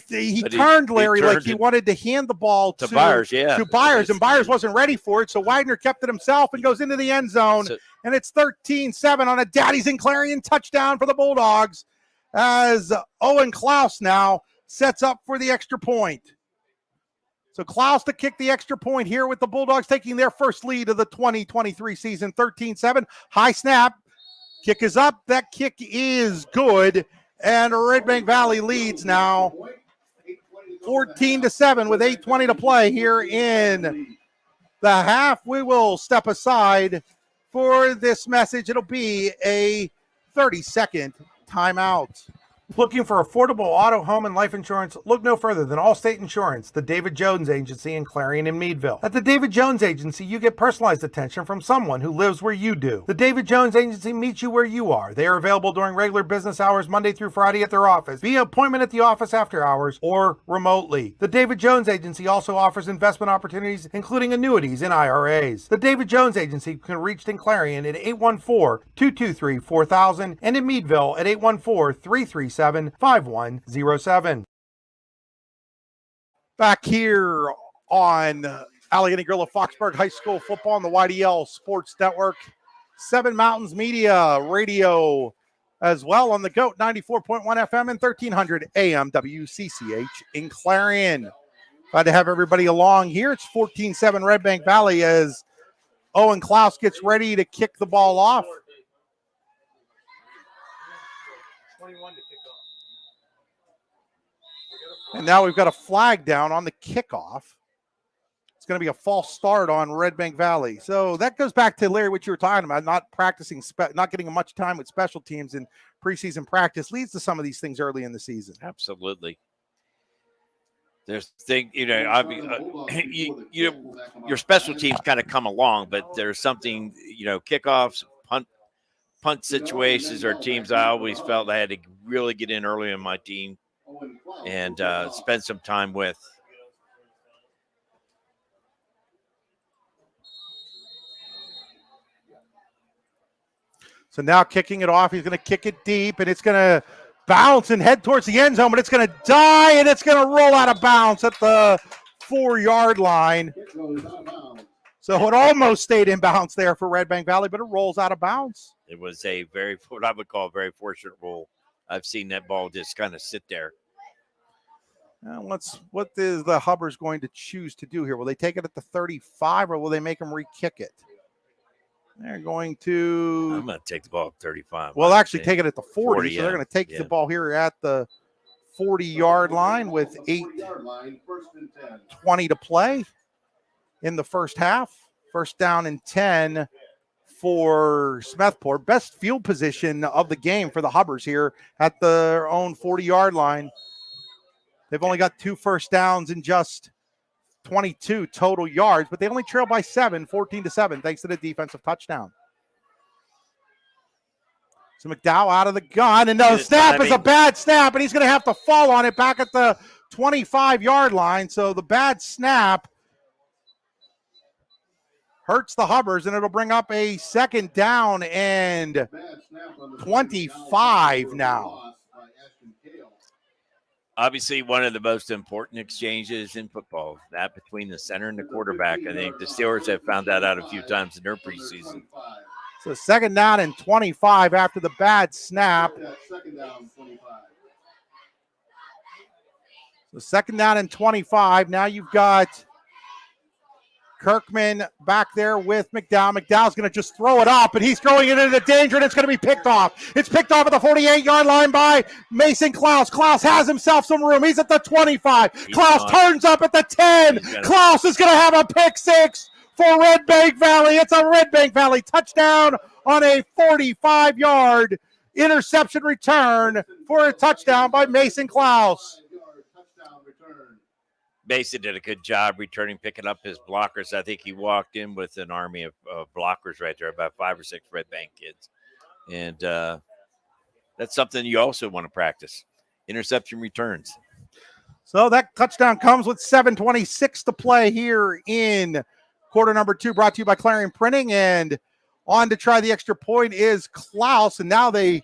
He turned, Larry, like he wanted to hand the ball to Byers, to Byers, and Byers wasn't ready for it, so Wagner kept it himself and goes into the end zone, and it's 13-7 on a Daddy's and Clarion touchdown for the Bulldogs as Owen Klaus now sets up for the extra point. So Klaus to kick the extra point here with the Bulldogs taking their first lead of the 2023 season, 13-7. High snap. Kick is up. That kick is good. And Redbank Valley leads now 14-7 with 8:20 to play here in the half. We will step aside for this message. It'll be a 30-second timeout. Looking for affordable auto, home, and life insurance? Look no further than Allstate Insurance, the David Jones Agency in Clarion and Meadville. At the David Jones Agency, you get personalized attention from someone who lives where you do. The David Jones Agency meets you where you are. They are available during regular business hours, Monday through Friday at their office, via appointment at the office after hours, or remotely. The David Jones Agency also offers investment opportunities, including annuities and IRAs. The David Jones Agency can be reached in Clarion at 814-223-4000 and in Meadville at 814-337-5107. Back here on Allegheny Grill of Foxburg High School football on the YDL Sports Network. 7 Mountains Media Radio as well on the GOAT 94.1 FM and 1300 AM WCCH in Clarion. Glad to have everybody along here. It's 14-7 Redbank Valley as Owen Klaus gets ready to kick the ball off. 21 to kick off. And now we've got a flag down on the kickoff. It's going to be a false start on Redbank Valley. So that goes back to, Larry, what you were talking about, not practicing, not getting much time with special teams in preseason practice leads to some of these things early in the season. Absolutely. There's thing, your special teams kind of come along, but there's something, kickoffs, punt situations or teams I always felt I had to really get in early in my team and spend some time with. So now kicking it off, he's going to kick it deep, and it's going to bounce and head towards the end zone, but it's going to die, and it's going to roll out of bounds at the 4-yard line. So it almost stayed in bounds there for Redbank Valley, but it rolls out of bounds. It was what I would call a very fortunate roll. I've seen that ball just kind of sit there. What is the Hubbers going to choose to do here? Will they take it at the 35, or will they make them re-kick it? They're going to... I'm going to take the ball at 35. Well, actually take it at the 40, so yeah. they're going to take the ball here at the 40-yard line with 8:20 to play in the first half. First down and 10 for Smethport. Best field position of the game for the Hubbers here at their own 40-yard line. They've only got 2 first downs in just 22 total yards, but they only trail by 7, 14-7, thanks to the defensive touchdown. So McDowell out of the gun, and the snap is a bad snap, and he's going to have to fall on it back at the 25-yard line. So the bad snap hurts the Hubbers, and it'll bring up a second down and 25 now. Obviously, one of the most important exchanges in football, that between the center and the quarterback. I think the Steelers have found that out a few times in their preseason. So second down and 25 after the bad snap. So second down and 25. Now you've got Kirkman back there with McDowell. McDowell's going to just throw it up, and he's throwing it into danger, and it's going to be picked off. It's picked off at the 48-yard line by Mason Klaus. Klaus has himself some room. He's at the 25. Klaus turns up at the 10. Klaus is going to have a pick six for Redbank Valley. It's a Redbank Valley touchdown on a 45-yard interception return for a touchdown by Mason Klaus. Mason did a good job returning, picking up his blockers. I think he walked in with an army of blockers right there, about 5 or 6 Redbank kids. And that's something you also want to practice, interception returns. So that touchdown comes with 7:26 to play here in quarter number 2, brought to you by Clarion Printing. And on to try the extra point is Klaus, and now they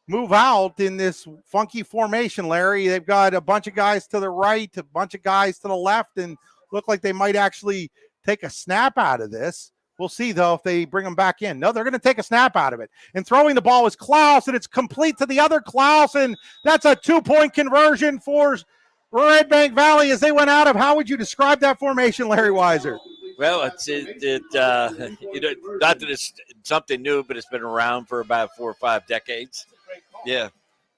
move out in this funky formation, Larry. They've got a bunch of guys to the right, a bunch of guys to the left, and look like they might actually take a snap out of this. We'll see, though, if they bring them back in. No, they're going to take a snap out of it. And throwing the ball is Klaus, and it's complete to the other Klaus, and that's a 2-point conversion for Redbank Valley as they went out of. How would you describe that formation, Larry Weiser? Well, not that it's something new, but it's been around for about 4 or 5 decades. Yeah,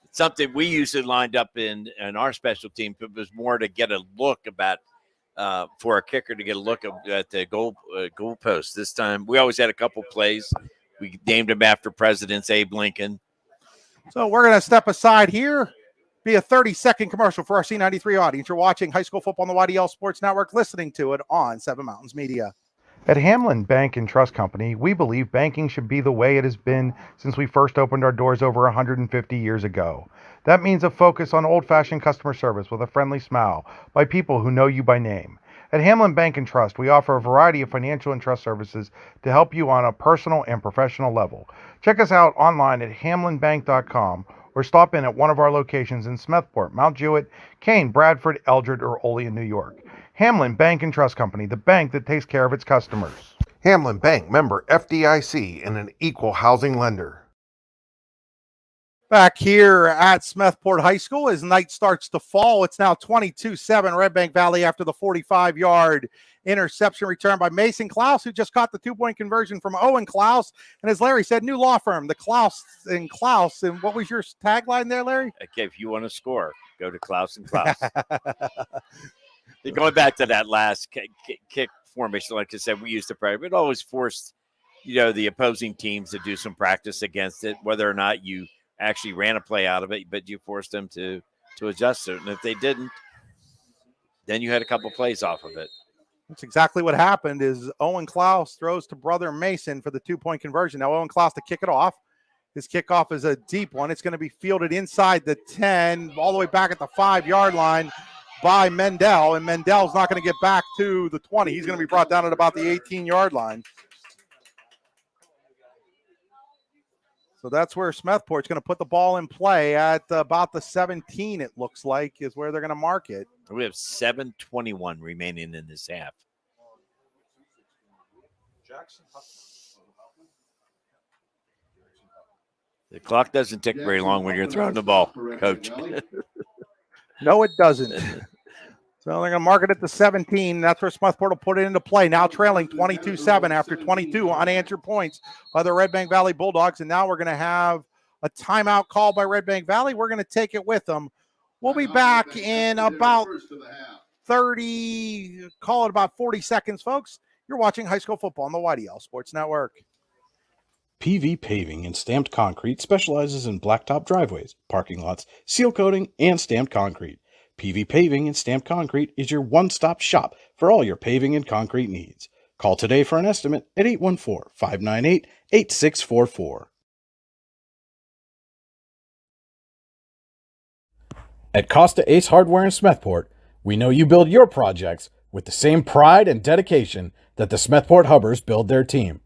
it's something we usually lined up in our special team. It was more to get a look about for a kicker to get a look at the goal post. This time, we always had a couple plays. We named them after Presidents Abe Lincoln. So we're going to step aside here. Be a 30-second commercial for our C93 audience. You're watching high school football on the YDL Sports Network, listening to it on Seven Mountains Media. At Hamlin Bank and Trust Company, we believe banking should be the way it has been since we first opened our doors over 150 years ago. That means a focus on old-fashioned customer service with a friendly smile by people who know you by name. At Hamlin Bank and Trust, we offer a variety of financial and trust services to help you on a personal and professional level. Check us out online at hamlinbank.com or stop in at one of our locations in Smethport, Mount Jewett, Kane, Bradford, Eldred, or Olean, New York. Hamlin Bank and Trust Company, the bank that takes care of its customers. Hamlin Bank, member FDIC, and an equal housing lender. Back here at Smethport High School as night starts to fall. It's now 22-7 Redbank Valley after the 45-yard interception return by Mason Klaus, who just caught the 2-point conversion from Owen Klaus. And as Larry said, new law firm, the Klaus and Klaus. And what was your tagline there, Larry? Okay, if you want to score, go to Klaus and Klaus. Going back to that last kick formation, like I said, we used to practice. It always forced, the opposing teams to do some practice against it, whether or not you actually ran a play out of it, but you forced them to adjust it. And if they didn't, then you had a couple plays off of it. That's exactly what happened. Is Owen Klaus throws to brother Mason for the 2-point conversion. Now Owen Klaus to kick it off. His kickoff is a deep one. It's going to be fielded inside the 10, all the way back at the 5-yard line by Mendel, and Mendel's not going to get back to the 20. He's going to be brought down at about the 18-yard line. So that's where Smethport's going to put the ball in play at about the 17, it looks like, is where they're going to mark it. We have 7:21 remaining in this half. The clock doesn't tick very long when you're throwing the ball, Coach. No, it doesn't. So they're going to mark it at the 17. That's where Smethport will put it into play. Now trailing 22-7 after 22 unanswered points by the Redbank Valley Bulldogs. And now we're going to have a timeout call by Redbank Valley. We're going to take it with them. We'll be back in about 30, call it about 40 seconds, folks. You're watching high school football on the YDL Sports Network. PV Paving and Stamped Concrete specializes in blacktop driveways, parking lots, seal coating, and stamped concrete. PV Paving and Stamped Concrete is your one-stop shop for all your paving and concrete needs. Call today for an estimate at 814-598-8644. At Costa Ace Hardware in Smethport, we know you build your projects with the same pride and dedication that the Smethport Hubbers build their team.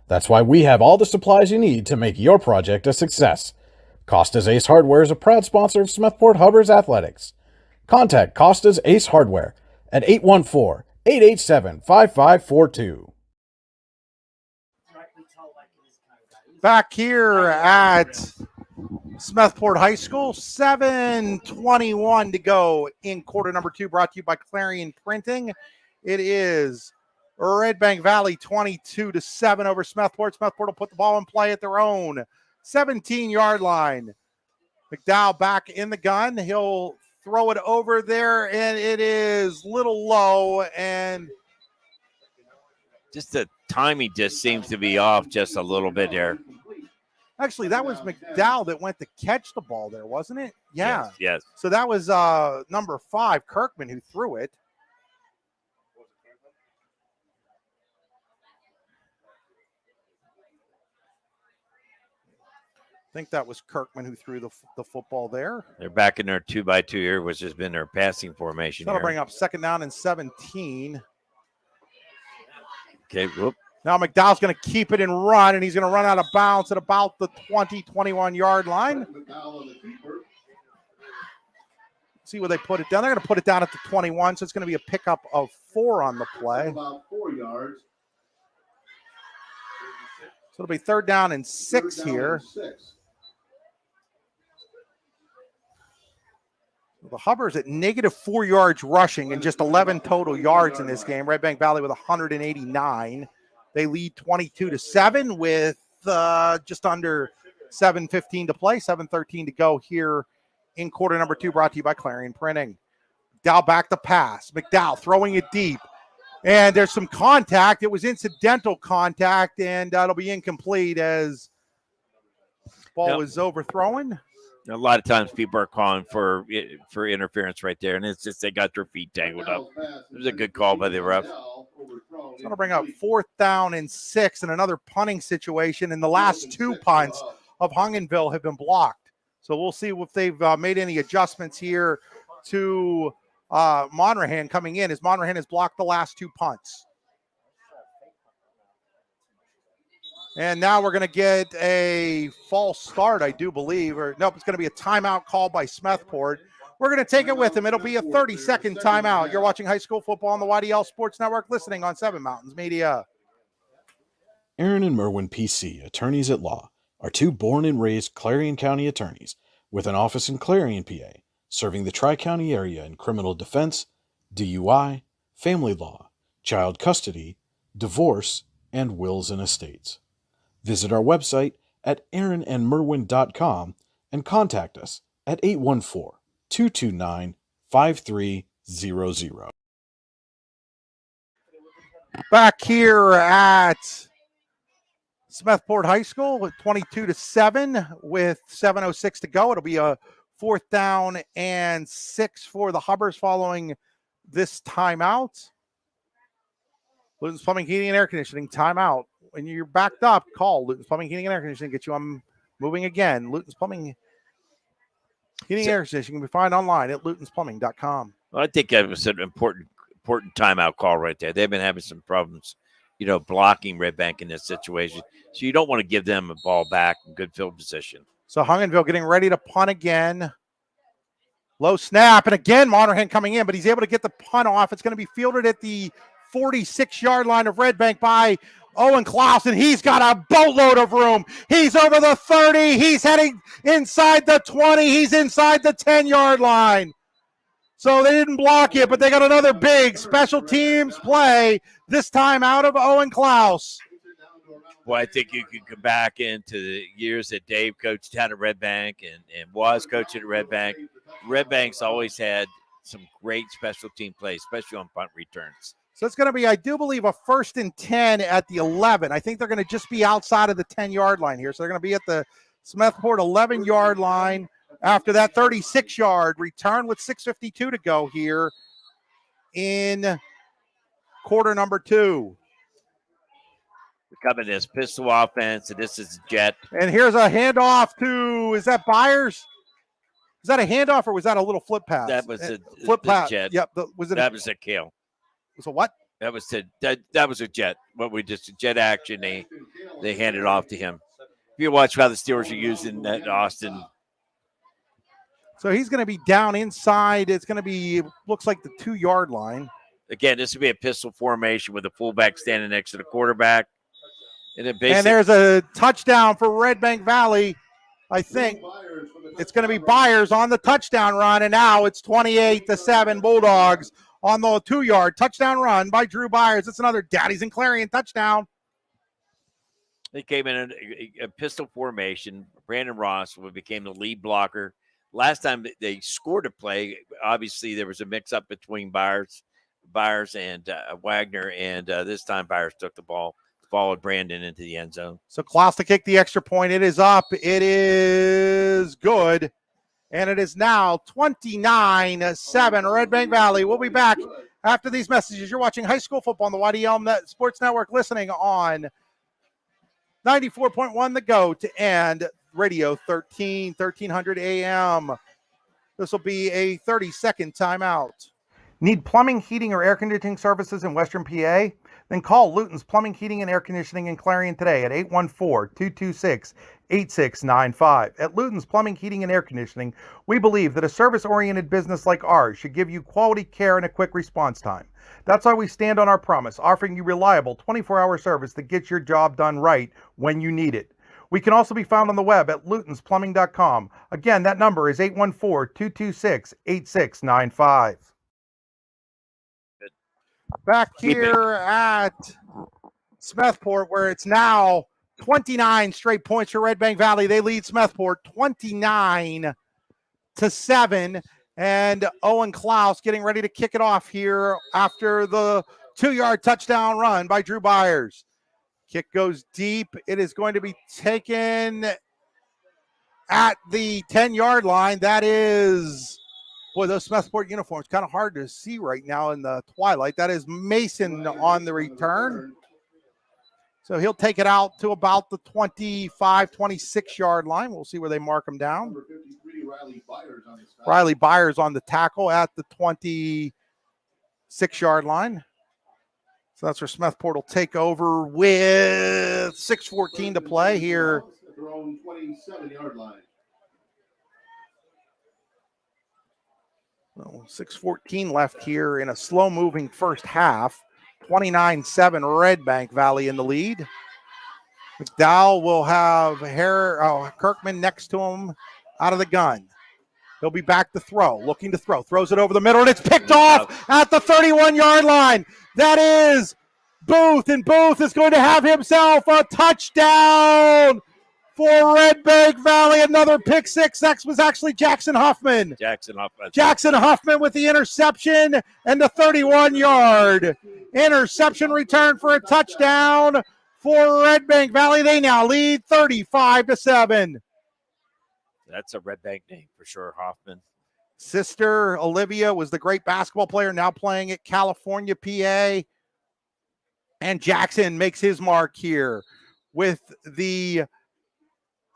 That's why we have all the supplies you need to make your project a success. Costa's Ace Hardware is a proud sponsor of Smethport Hubbers Athletics. Contact Costa's Ace Hardware at 814-887-5542. Back here at Smethport High School, 7:21 to go in quarter number 2, brought to you by Clarion Printing. It is Redbank Valley 22-7 over Smethport. Smethport will put the ball in play at their own 17-yard line. McDowell back in the gun. He'll throw it over there, and it is little low, and just the timing just seems to be off just a little bit there. Actually, that was McDowell that went to catch the ball there, wasn't it? Yeah. Yes. So that was number 5, Kirkman, who threw it. I think that was Kirkman who threw the football there. They're back in their 2x2 here, which has been their passing formation. That'll bring up 2nd down and 17. Okay, whoop. Now McDowell's going to keep it and run, and he's going to run out of bounds at about the 21-yard line. See where they put it down. They're going to put it down at the 21, so it's going to be a pickup of 4 on the play. About 4 yards. So it'll be 3rd down and 6 here. The Hubbers at -4 yards rushing and just 11 total yards in this game. Redbank Valley with 189. They lead 22-7 with just under 7:15 to play, 7:13 to go here in quarter number 2, brought to you by Clarion Printing. McDowell back to pass. McDowell throwing it deep. And there's some contact. It was incidental contact, and it'll be incomplete as ball was overthrown. A lot of times people are calling for interference right there, and it's just they got their feet tangled up. It was a good call by the ref. It's going to bring up 4th down and 6 and another punting situation, and the last 2 punts of Hungenville have been blocked. So we'll see if they've made any adjustments here to Monrahan coming in, as Monrahan has blocked the last 2 punts. And now we're going to get a false start, I do believe. Or nope, it's going to be a timeout call by Smethport. We're going to take it with them. It'll be a 30-second timeout. You're watching high school football on the YDL Sports Network, listening on 7 Mountains Media. Aaron and Merwin PC, attorneys at law, are 2 born and raised Clarion County attorneys with an office in Clarion, PA, serving the Tri-County area in criminal defense, DUI, family law, child custody, divorce, and wills and estates. Visit our website at aaronandmerwin.com and contact us at 814-229-5300. Back here at Smethport High School with 22-7 with 7:06 to go. It'll be a 4th down and 6 for the Hubbers following this timeout. Luton's Plumbing, Heating, and Air Conditioning timeout. When you're backed up, call Luton's Plumbing, Heating, and Air Conditioning. Get you on moving again. Luton's Plumbing, Heating, and Air Conditioning can be found online at lutonsplumbing.com. Well, I think that was an important timeout call right there. They've been having some problems blocking Redbank in this situation. So you don't want to give them a ball back in good field position. So Hungenville getting ready to punt again. Low snap, and again, Monahan coming in, but he's able to get the punt off. It's going to be fielded at the 46-yard line of Redbank by Owen Klaus, and he's got a boatload of room. He's over the 30. He's heading inside the 20. He's inside the 10-yard line. So they didn't block it, but they got another big special teams play, this time out of Owen Klaus. Well, I think you can come back into the years that Dave coached down at Redbank and was coaching at Redbank. Redbank's always had some great special team plays, especially on punt returns. So it's going to be, I do believe, a 1st and 10 at the 11. I think they're going to just be outside of the 10-yard line here. So they're going to be at the Smethport 11-yard line after that 36-yard return with 6:52 to go here in quarter number 2. Coming this pistol offense, and this is jet. And here's a handoff to, is that Byers? Is that a handoff or was that a little flip pass? That was a flip pass. Jet. Yep. Was a kill. So what? That was a jet. A jet action. They handed off to him. If you watch how the Steelers are using that Austin. So he's going to be down inside. It's going to be, looks like the 2-yard line. Again, this would be a pistol formation with the fullback standing next to the quarterback. And there's a touchdown for Redbank Valley. I think it's going to be Byers on the touchdown run, and now it's 28-7 Bulldogs on the 2-yard touchdown run by Drew Byers. It's another Daddies and Clarion touchdown. They came in a pistol formation. Brandon Ross became the lead blocker. Last time they scored a play, obviously there was a mix-up between Byers and Wagner, and this time Byers took the ball, followed Brandon into the end zone. So Klaus to kick the extra point. It is up. It is good. And it is now 29-7 Redbank Valley. We'll be back after these messages. You're watching high school football on the YDL Sports Network, listening on 94.1 The Goat and Radio 1300 AM. This will be a 30-second timeout. Need plumbing, heating, or air conditioning services in Western PA? Then call Luton's Plumbing, Heating, and Air Conditioning in Clarion today at 814-226-8695. At Luton's Plumbing, Heating, and Air Conditioning, we believe that a service-oriented business like ours should give you quality care and a quick response time. That's why we stand on our promise, offering you reliable 24-hour service that gets your job done right when you need it. We can also be found on the web at lutonsplumbing.com. Again, that number is 814-226-8695. Back here at Smethport, where it's now 29 straight points for Redbank Valley. They lead Smethport 29-7. And Owen Klaus getting ready to kick it off here after the 2-yard touchdown run by Drew Byers. Kick goes deep. It is going to be taken at the 10-yard line. That is, boy, those Smethport uniforms, kind of hard to see right now in the twilight. That is Mason on the return. So he'll take it out to about the 25, 26-yard line. We'll see where they mark him down. Riley Byers on the tackle at the 26-yard line. So that's where Smethport will take over with 6:14 to play here. 27-yard line. 6:14 left here in a slow-moving first half. 29-7 Redbank Valley in the lead. McDowell will have Kirkman next to him out of the gun. He'll be back to throw, looking to throw. Throws it over the middle, and it's picked off at the 31-yard line. That is Booth, and Booth is going to have himself a touchdown for Redbank Valley. Another pick six. That was actually Jackson Huffman. Jackson Huffman with the interception and the 31-yard interception return for a touchdown for Redbank Valley. They now lead 35-7. That's a Redbank name for sure, Hoffman. Sister Olivia was the great basketball player, now playing at California, PA. And Jackson makes his mark here with the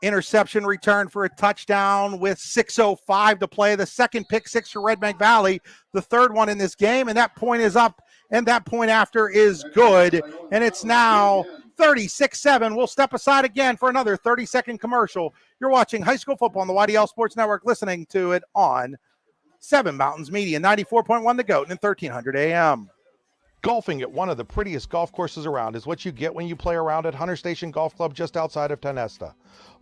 interception return for a touchdown with 6:05 to play. The second pick six for Redbank Valley, the third one in this game, and that point is up, and that point after is good, and it's now 36-7. We'll step aside again for another 30-second commercial. You're watching high school football on the YDL Sports Network, listening to it on 7 Mountains Media, 94.1 The Goat, and 1300 AM. Golfing at one of the prettiest golf courses around is what you get when you play around at Hunter Station Golf Club just outside of Tonesta.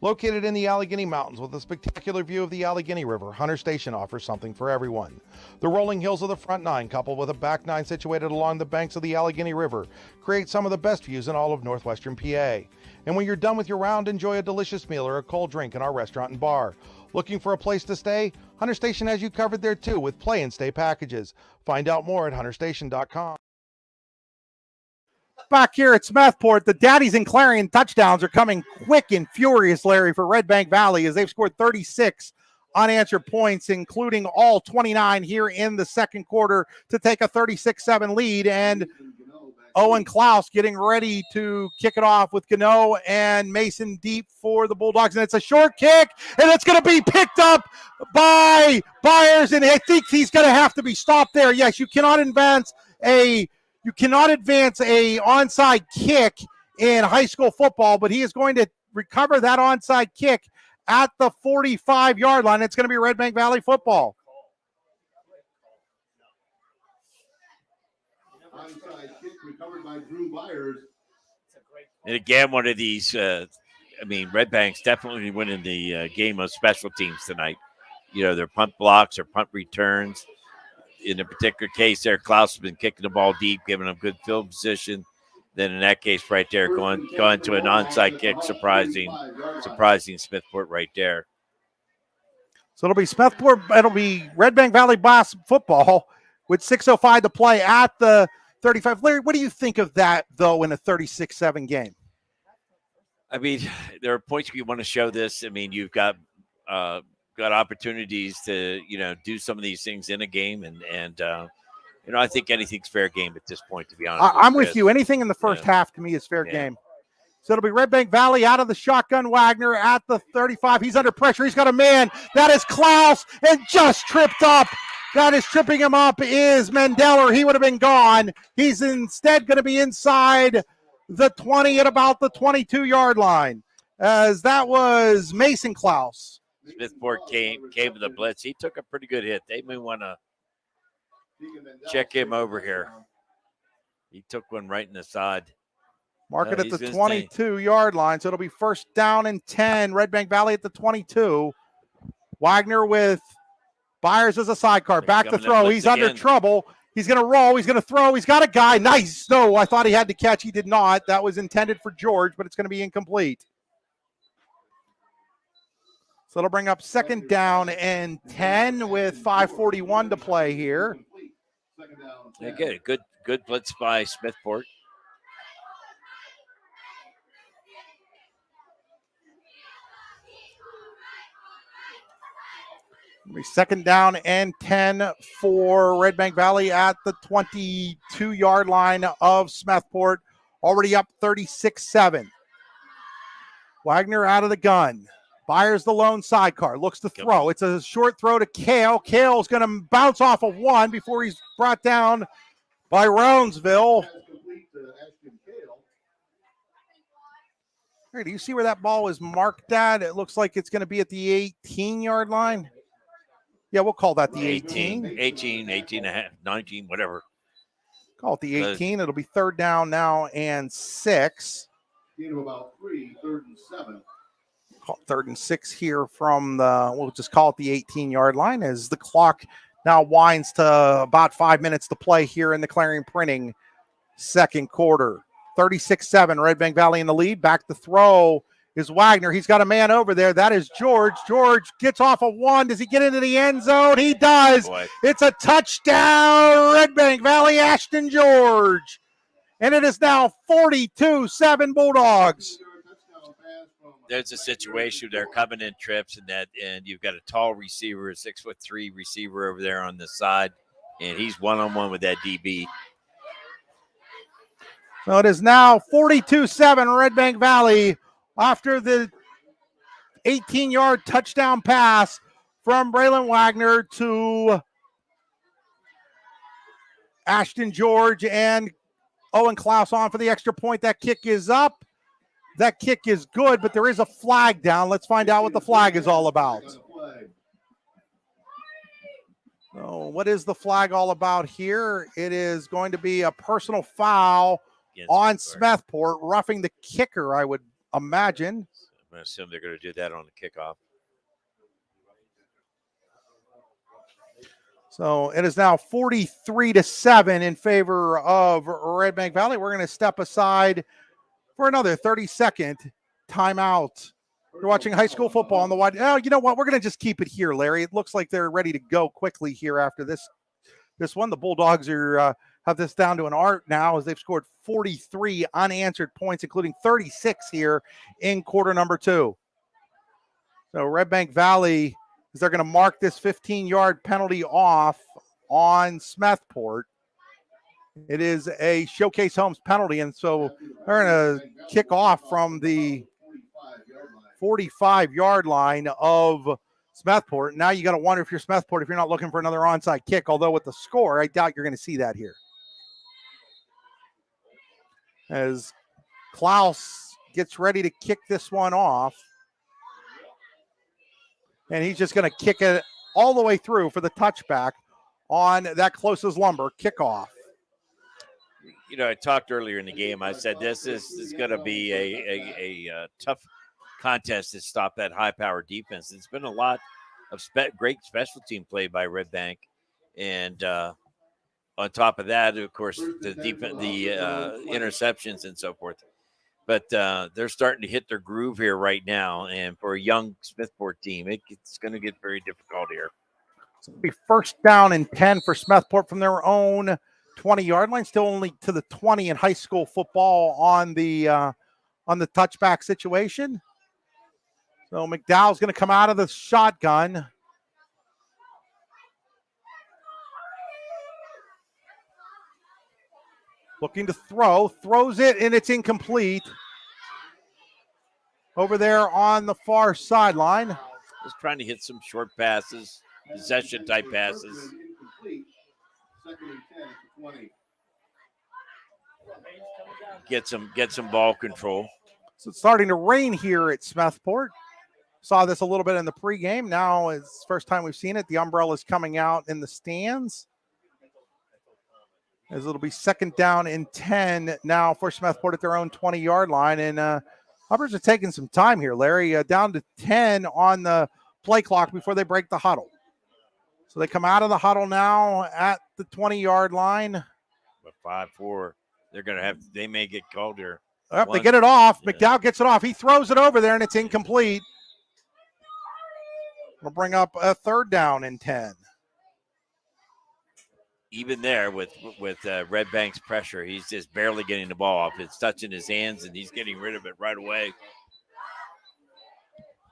Located in the Allegheny Mountains with a spectacular view of the Allegheny River, Hunter Station offers something for everyone. The rolling hills of the front nine, coupled with a back nine situated along the banks of the Allegheny River, create some of the best views in all of northwestern PA. And when you're done with your round, enjoy a delicious meal or a cold drink in our restaurant and bar. Looking for a place to stay? Hunter Station has you covered there too with play and stay packages. Find out more at hunterstation.com. Back here at Smethport, the Daddies and Clarion touchdowns are coming quick and furious, Larry, for Redbank Valley, as they've scored 36 unanswered points, including all 29 here in the second quarter, to take a 36-7 lead. And Owen Klaus getting ready to kick it off with Gano and Mason deep for the Bulldogs. And it's a short kick, and it's going to be picked up by Byers, and I think he's going to have to be stopped there. Yes, you cannot advance a onside kick in high school football, but he is going to recover that onside kick at the 45-yard line. It's going to be Redbank Valley football. Onside kick recovered by Drew Byers. And again, one of these, Redbank's definitely winning the game of special teams tonight. You know, their punt blocks or punt returns. In a particular case there, Klaus has been kicking the ball deep, giving them good field position. Then in that case right there, going to an onside kick, surprising Smethport right there. So it'll be Redbank Valley Boss football with 6:05 to play at the 35. Larry, what do you think of that, though, in a 36-7 game? I mean, there are points we want to show this. I mean, you've got opportunities to, do some of these things in a game. And I think anything's fair game at this point, to be honest. I'm with you. Anything in the first half to me is fair game. So it'll be Redbank Valley out of the shotgun. Wagner at the 35. He's under pressure. He's got a man. That is Klaus, and just tripped up. That is tripping him up is Mendeller. He would have been gone. He's instead going to be inside the 20 at about the 22-yard line, as that was Mason Klaus. Smethport came to the blitz. He took a pretty good hit. They may want to check him over here. He took one right in the side. Mark it at the 22-yard line, so it'll be first down and 10. Redbank Valley at the 22. Wagner with Byers as a sidecar. Back to throw. He's under trouble. He's going to roll. He's going to throw. He's got a guy. Nice. No, I thought he had to catch. He did not. That was intended for George, but it's going to be incomplete. So it'll bring up second down and 10 with 5:41 to play here. Okay, good blitz by Smethport. Second down and 10 for Redbank Valley at the 22-yard line of Smethport. Already up 36-7. Wagner out of the gun. Byers the lone sidecar. Looks to throw. It's a short throw to Kale. Kale's going to bounce off of one before he's brought down by Roundsville. Hey, do you see where that ball is marked at? It looks like it's going to be at the 18-yard line. Yeah, we'll call that the 18. 18 and a half, 19, whatever. Call it the 18. It'll be third down now and 6. Gain of about 3, third and 7. Call it third and 6 here from we'll just call it the 18-yard line as the clock now winds to about 5 minutes to play here in the Clarion Printing second quarter. 36-7, Redbank Valley in the lead. Back to throw is Wagner. He's got a man over there. That is George. George gets off of one. Does he get into the end zone? He does. Boy. It's a touchdown, Redbank Valley, Ashton George. And it is now 42-7 Bulldogs. There's a situation they're coming in trips, and you've got a tall receiver, a 6'3" receiver over there on the side, and he's one-on-one with that DB. So it is now 42-7 Redbank Valley after the 18-yard touchdown pass from Braylon Wagner to Ashton George, and Owen Klaus on for the extra point. That kick is up. That kick is good, but there is a flag down. Let's find out what the flag is all about. So what is the flag all about here? It is going to be a personal foul on Smethport, roughing the kicker, I would imagine. I'm going to assume they're going to do that on the kickoff. So it is now 43-7 in favor of Redbank Valley. We're going to step aside for another 30-second timeout. You're watching high school football on the wide. Oh, you know what? We're going to just keep it here, Larry. It looks like they're ready to go quickly here after this one. The Bulldogs are have this down to an art now as they've scored 43 unanswered points, including 36 here in quarter number 2. So Redbank Valley, is they're going to mark this 15-yard penalty off on Smethport. It is a Showcase Homes penalty, and so they're going to kick off from the 45-yard line of Smethport. Now you got to wonder if you're Smethport, if you're not looking for another onside kick, although with the score, I doubt you're going to see that here. As Klaus gets ready to kick this one off, and he's just going to kick it all the way through for the touchback on that closest lumber kickoff. You know, I talked earlier in the game. I said this is going to be a tough contest to stop that high-powered defense. It's been a lot of great special team play by Redbank, and on top of that, of course, the interceptions and so forth. But they're starting to hit their groove here right now, and for a young Smethport team, it's going to get very difficult here. So it'll be first down and 10 for Smethport from their own 20-yard line, still only to the 20 in high school football on the touchback situation. So McDowell's going to come out of the shotgun. Looking to throws it, and it's incomplete. Over there on the far sideline. Just trying to hit some short passes, possession-type passes. Get some ball control. So it's starting to rain here at Smethport. Saw this a little bit in the pregame. Now it's the first time we've seen it. The umbrellas coming out in the stands. As it'll be second down and 10 now for Smethport at their own 20-yard line. And Hubbard's are taking some time here, Larry. Down to 10 on the play clock before they break the huddle. So they come out of the huddle now at the 20-yard line. But 5-4, they may get called here. They get it off. Yeah. McDowell gets it off. He throws it over there, and it's incomplete. We'll bring up a third down and 10. Even there with Redbank's pressure, he's just barely getting the ball off. It's touching his hands, and he's getting rid of it right away.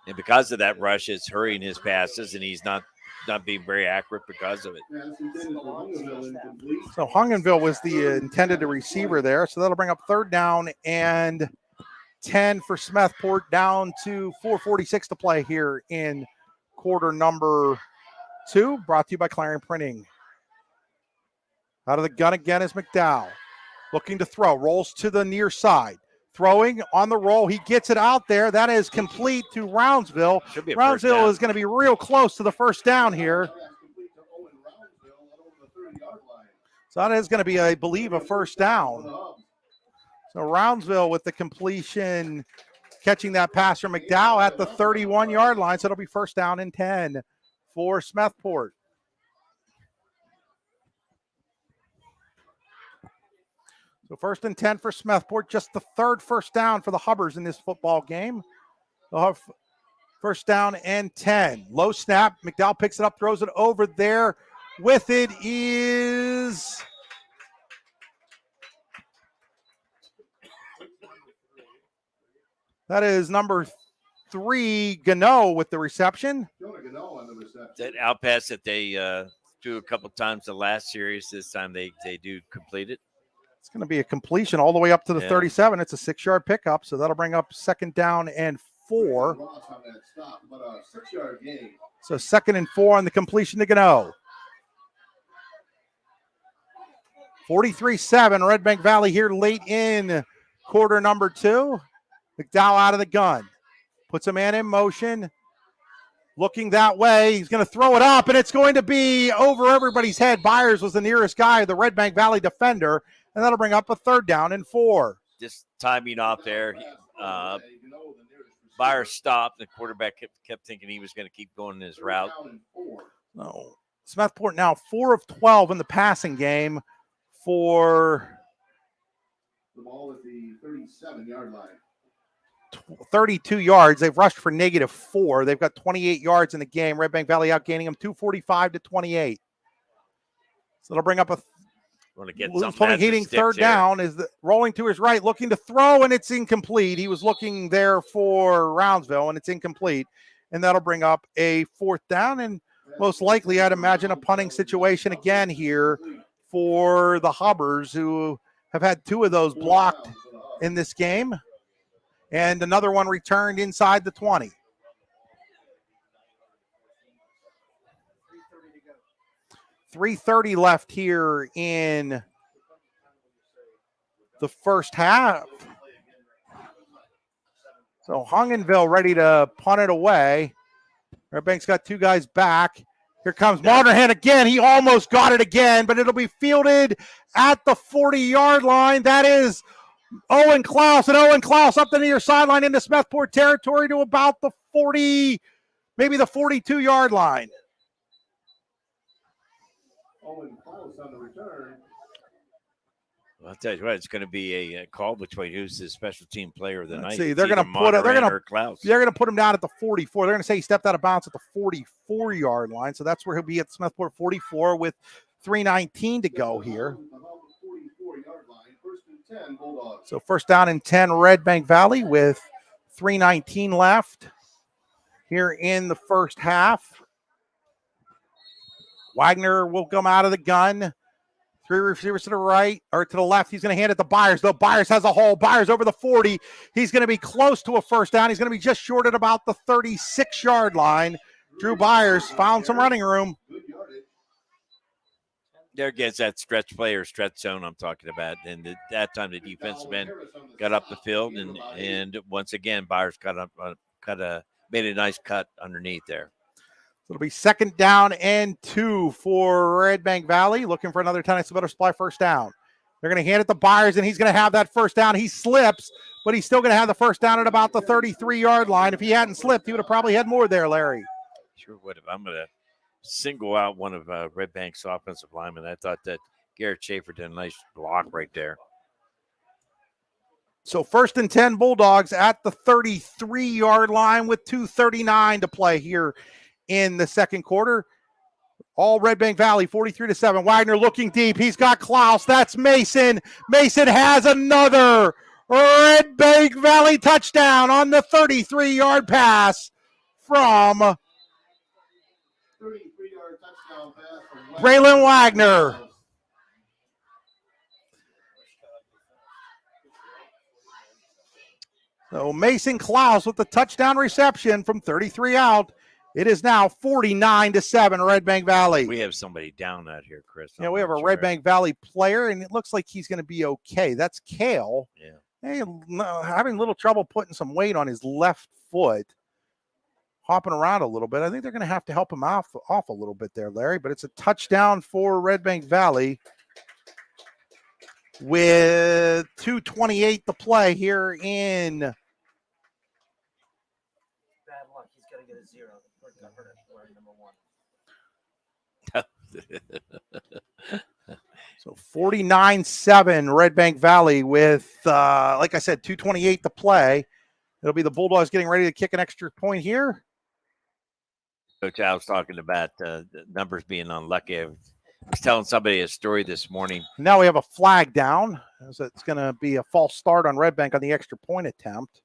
And because of that rush, it's hurrying his passes, and he's not being very accurate because of it. So Hungenville was the intended receiver there. So that'll bring up third down and 10 for Smethport, down to 4:46 to play here in quarter number 2. Brought to you by Clarion Printing. Out of the gun again is McDowell. Looking to throw. Rolls to the near side. Throwing on the roll. He gets it out there. That is complete to Roundsville. Roundsville is going to be real close to the first down here. So that is going to be, I believe, a first down. So Roundsville with the completion, catching that pass from McDowell at the 31-yard line. So it'll be first down and 10 for Smethport. So first and 10 for Smethport, just the third first down for the Hubbers in this football game. They'll have first down and 10. Low snap. McDowell picks it up, throws it over there. With it is number 3, Gano with the reception. That out pass that they threw a couple times the last series, this time they do complete it. It's going to be a completion all the way up to the 37. It's a 6-yard pickup, so that'll bring up second down and 4. Ross on that stop, but a 6-yard gain. So 2nd and 4 on the completion to Gano. 43-7, Redbank Valley here late in quarter number 2. McDowell out of the gun. Puts a man in motion. Looking that way. He's going to throw it up, and it's going to be over everybody's head. Byers was the nearest guy, the Redbank Valley defender, and that'll bring up a 3rd down and 4. Just timing off there. Byers stopped. The quarterback kept thinking he was going to keep going his route. No. Smethport now 4 of 12 in the passing game for The ball at the 37-yard line. 32 yards. They've rushed for -4. They've got 28 yards in the game. Redbank Valley outgaining them 245-28. So it'll bring up a Want to get something hitting 3rd down. Is rolling to his right, looking to throw, and it's incomplete. He was looking there for Roundsville, and it's incomplete. And that'll bring up a 4th down, and most likely, I'd imagine, a punting situation again here for the Hubbers, who have had 2 of those blocked in this game. And another one returned inside the 20. 3:30 left here in the first half. So Hungenville ready to punt it away. Redbank's got 2 guys back. Here comes Monahan again. He almost got it again, but it'll be fielded at the 40-yard line. That is Owen Klaus, and Owen Klaus up the near sideline into Smethport territory to about the 40, maybe the 42-yard line. Owen Klaus on the return. Well, I'll tell you what, it's going to be a call between who's the special team player of the night. See, they're going to put it. They're going to put him down at the 44. They're going to say he stepped out of bounds at the 44-yard line, so that's where he'll be at Smethport 44 with 3:19 to go here. So 1st down and 10, Redbank Valley with 3:19 left here in the first half. Wagner will come out of the gun. 3 receivers to the right or to the left. He's going to hand it to Byers, though. Byers has a hole. Byers over the 40. He's going to be close to a 1st down. He's going to be just short at about the 36-yard line. Drew Byers found some running room. There gets that stretch play or stretch zone I'm talking about. And at that time, the defensive end got up the field. And once again, Byers made a nice cut underneath there. So it'll be 2nd down and 2 for Redbank Valley. Looking for another Tennessee Better Supply 1st down. They're going to hand it to Byers, and he's going to have that 1st down. He slips, but he's still going to have the 1st down at about the 33-yard line. If he hadn't slipped, he would have probably had more there, Larry. Sure would have. I'm going to single out one of Redbank's offensive linemen. I thought that Garrett Schaefer did a nice block right there. So 1st and 10 Bulldogs at the 33-yard line with 2:39 to play here in the 2nd quarter. All Redbank Valley, 43-7. Wagner looking deep. He's got Klaus. That's Mason. Mason has another Redbank Valley touchdown on the 33-yard pass from 33-yard touchdown pass from Braylon Wagner. So Mason Klaus with the touchdown reception from 33 out. It is now 49-7, Redbank Valley. We have somebody down out here, Chris. Yeah, we have a Redbank Valley player, and it looks like he's going to be okay. That's Kale. Yeah. Hey, having a little trouble putting some weight on his left foot, hopping around a little bit. I think they're going to have to help him off a little bit there, Larry. But it's a touchdown for Redbank Valley with 2:28 to play here in. Bad luck. He's got to get a 0. So 49-7 Redbank Valley with, like I said, 2:28 to play. It'll be the Bulldogs getting ready to kick an extra point here. Coach, I was talking about the numbers being unlucky. I was telling somebody a story this morning. Now we have a flag down. So it's going to be a false start on Redbank on the extra point attempt.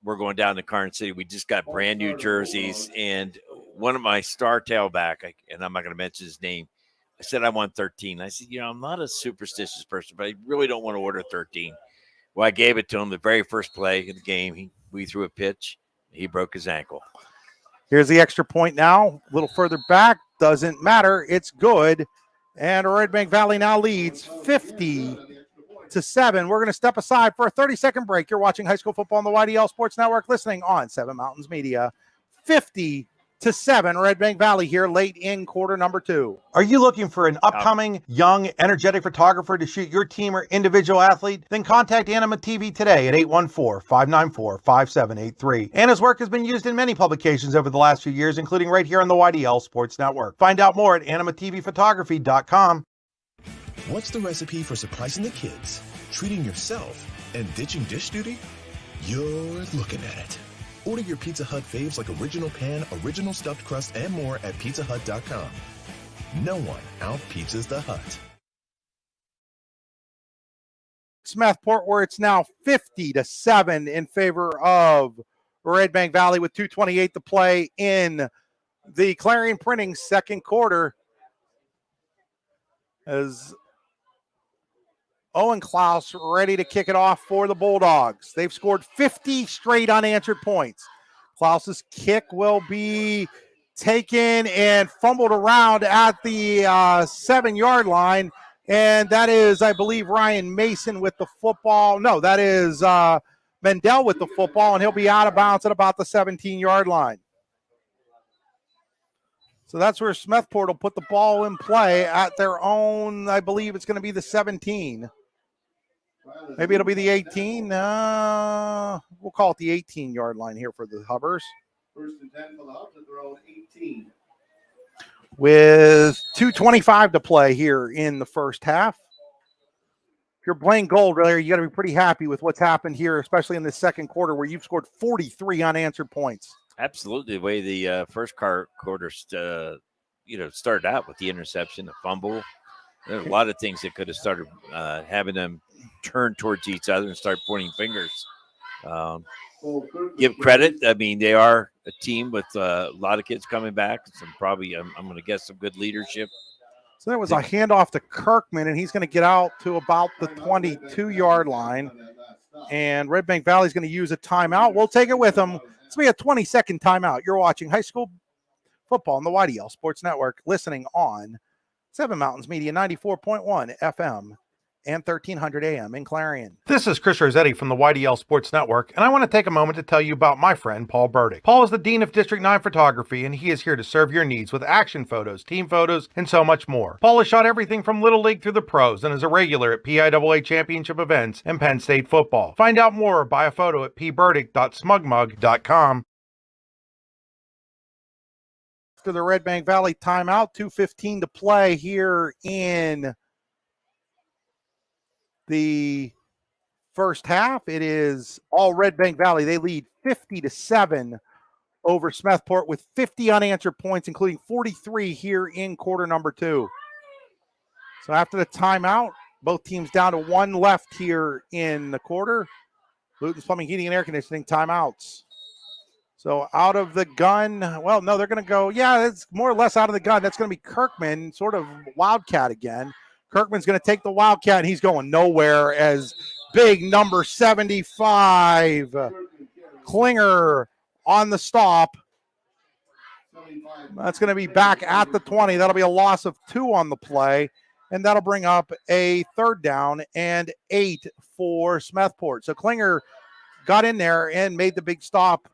We're going down to Carson City. We just got brand new jerseys, and one of my star tailback, and I'm not going to mention his name, I said I want 13. I said, I'm not a superstitious person, but I really don't want to order 13. Well, I gave it to him the very first play of the game. We threw a pitch. He broke his ankle. Here's the extra point now. A little further back. Doesn't matter. It's good. And Redbank Valley now leads 50-7. We're going to step aside for a 30-second break. You're watching high school football on the YDL Sports Network, listening on Seven Mountains Media. 50-7, Redbank Valley here late in quarter number 2. Are you looking for an upcoming, young, energetic photographer to shoot your team or individual athlete? Then contact Anima TV today at 814-594-5783. Anna's work has been used in many publications over the last few years, including right here on the YDL Sports Network. Find out more at animatvphotography.com. What's the recipe for surprising the kids, treating yourself, and ditching dish duty? You're looking at it. Order your Pizza Hut faves like original pan, original stuffed crust, and more at pizzahut.com. No one out-pizzas the Hut. Smethport, where it's now 50-7 in favor of Redbank Valley with 2:28 to play in the Clarion Printing second quarter. As Owen Klaus ready to kick it off for the Bulldogs. They've scored 50 straight unanswered points. Klaus's kick will be taken and fumbled around at the 7-yard line. And that is, I believe, Ryan Mason with the football. No, that is Mendel with the football, and he'll be out of bounds at about the 17-yard line. So that's where Smethport will put the ball in play at their own, I believe it's going to be the 17. Maybe it'll be the 18. We'll call it the 18-yard line here for the Hubbers. First and 10 for the Hubs at their own 18. With 2:25 to play here in the first half. If you're playing gold, really, you got to be pretty happy with what's happened here, especially in the second quarter where you've scored 43 unanswered points. Absolutely. The way the first quarter started out with the interception, the fumble. There are a lot of things that could have started having them turn towards each other and start pointing fingers. Give credit. I mean, they are a team with a lot of kids coming back. Some probably, I'm going to guess, some good leadership. So there was a handoff to Kirkman, and he's going to get out to about the 22-yard line. And Redbank Valley is going to use a timeout. We'll take it with them. It's going to be a 20-second timeout. You're watching high school football on the YDL Sports Network, listening on Seven Mountains Media, 94.1 FM and 1300 AM in Clarion. This is Chris Rossetti from the YDL Sports Network, and I want to take a moment to tell you about my friend Paul Burdick. Paul is the Dean of District 9 Photography, and he is here to serve your needs with action photos, team photos, and so much more. Paul has shot everything from Little League through the pros and is a regular at PIAA championship events and Penn State football. Find out more or buy a photo at pburdick.smugmug.com. After the Redbank Valley timeout, 2:15 to play here in the first half. It is all Redbank Valley. They lead 50-7 over Smethport with 50 unanswered points, including 43 here in quarter number 2. So after the timeout, both teams down to one left here in the quarter. Luton's Plumbing, Heating, and Air Conditioning timeouts. So out of the gun, well, no, they're going to go, it's more or less out of the gun. That's going to be Kirkman, sort of Wildcat again. Kirkman's going to take the Wildcat, and he's going nowhere as big number 75. Klinger on the stop. That's going to be back at the 20. That'll be a loss of 2 on the play, and that'll bring up a 3rd down and 8 for Smethport. So Klinger got in there and made the big stop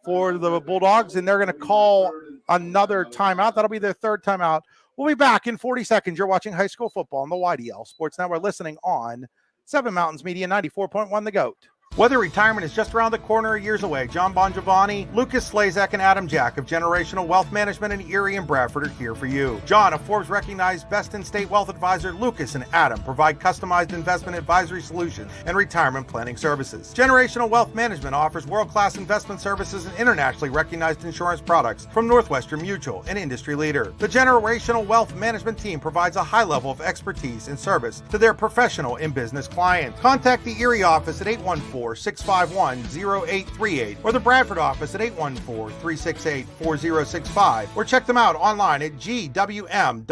for the Bulldogs, and they're going to call another timeout. That'll be their 3rd timeout. We'll be back in 40 seconds. You're watching high school football on the YDL Sports Network, listening on Seven Mountains Media, 94.1 The Goat. Whether retirement is just around the corner or years away, John Bongiovanni, Lucas Slazak, and Adam Jack of Generational Wealth Management in Erie and Bradford are here for you. John, a Forbes-recognized best-in-state wealth advisor, Lucas and Adam provide customized investment advisory solutions and retirement planning services. Generational Wealth Management offers world-class investment services and internationally recognized insurance products from Northwestern Mutual, an industry leader. The Generational Wealth Management team provides a high level of expertise and service to their professional and business clients. Contact the Erie office at 814-651-0838 or the Bradford office at 814-368-4065 or check them out online at gwm.nm.com.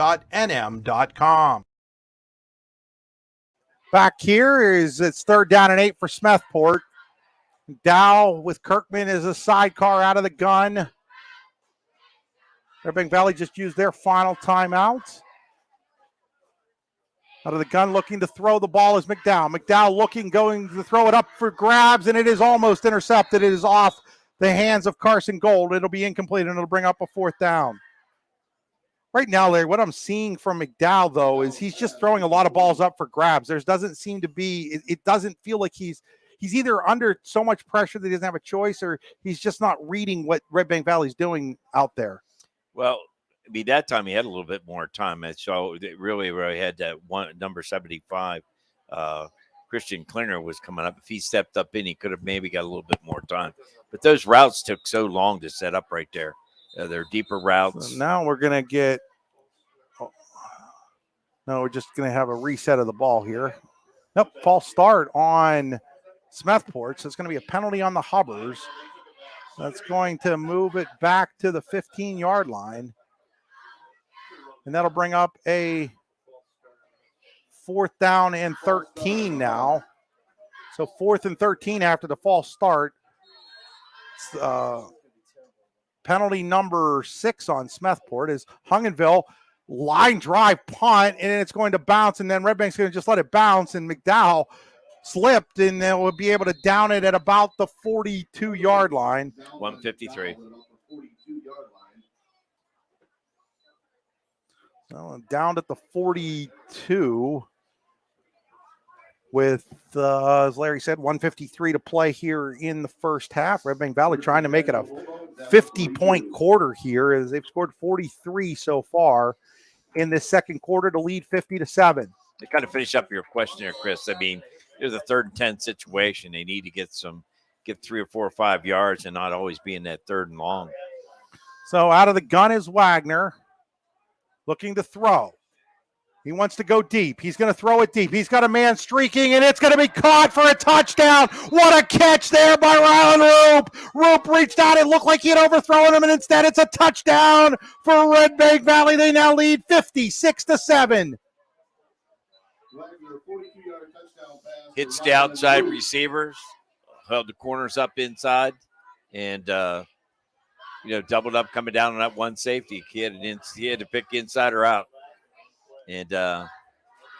Back here is it's 3rd down and 8 for Smethport. Dow with Kirkman as a sidecar out of the gun. Redbank Valley just used their final timeout. Out of the gun, looking to throw the ball is McDowell. McDowell looking, going to throw it up for grabs, and it is almost intercepted. It is off the hands of Carson Gold. It'll be incomplete, and it'll bring up a 4th down. Right now, Larry, what I'm seeing from McDowell, though, is he's just throwing a lot of balls up for grabs. There doesn't seem to be, it doesn't feel like he's either under so much pressure that he doesn't have a choice, or he's just not reading what Redbank Valley's doing out there. Well, I mean, that time he had a little bit more time. And so it really had that one, number 75. Christian Klinger was coming up. If he stepped up in, he could have maybe got a little bit more time. But those routes took so long to set up right there. They're deeper routes. So now we're going to get no, we're just going to have a reset of the ball here. Nope, false start on Smethport. So it's going to be a penalty on the Hubbers. That's going to move it back to the 15-yard line. And that'll bring up a 4th down and 13 now. So 4th and 13 after the false start. Penalty number 6 on Smethport is Hungenville. Line drive punt, and it's going to bounce, and then Redbank's going to just let it bounce, and McDowell slipped, and they will be able to down it at about the 42-yard line. 153. So down at the 42 with, as Larry said, 153 to play here in the first half. Redbank Valley trying to make it a 50-point quarter here as they've scored 43 so far in this second quarter to lead 50-7. To kind of finish up your question there, Chris, I mean, there's a 3rd and 10 situation. They need to get 3 or 4 or 5 yards and not always be in that 3rd and long. So out of the gun is Wagner looking to throw. He wants to go deep. He's going to throw it deep. He's got a man streaking, and it's going to be caught for a touchdown. What a catch there by Rylan Roop. Roop reached out. It looked like he had overthrown him, and instead it's a touchdown for Redbank Valley. They now lead 56-7. Hits the outside receivers, held the corners up inside, and doubled up coming down on that one safety. He had to pick inside or out. And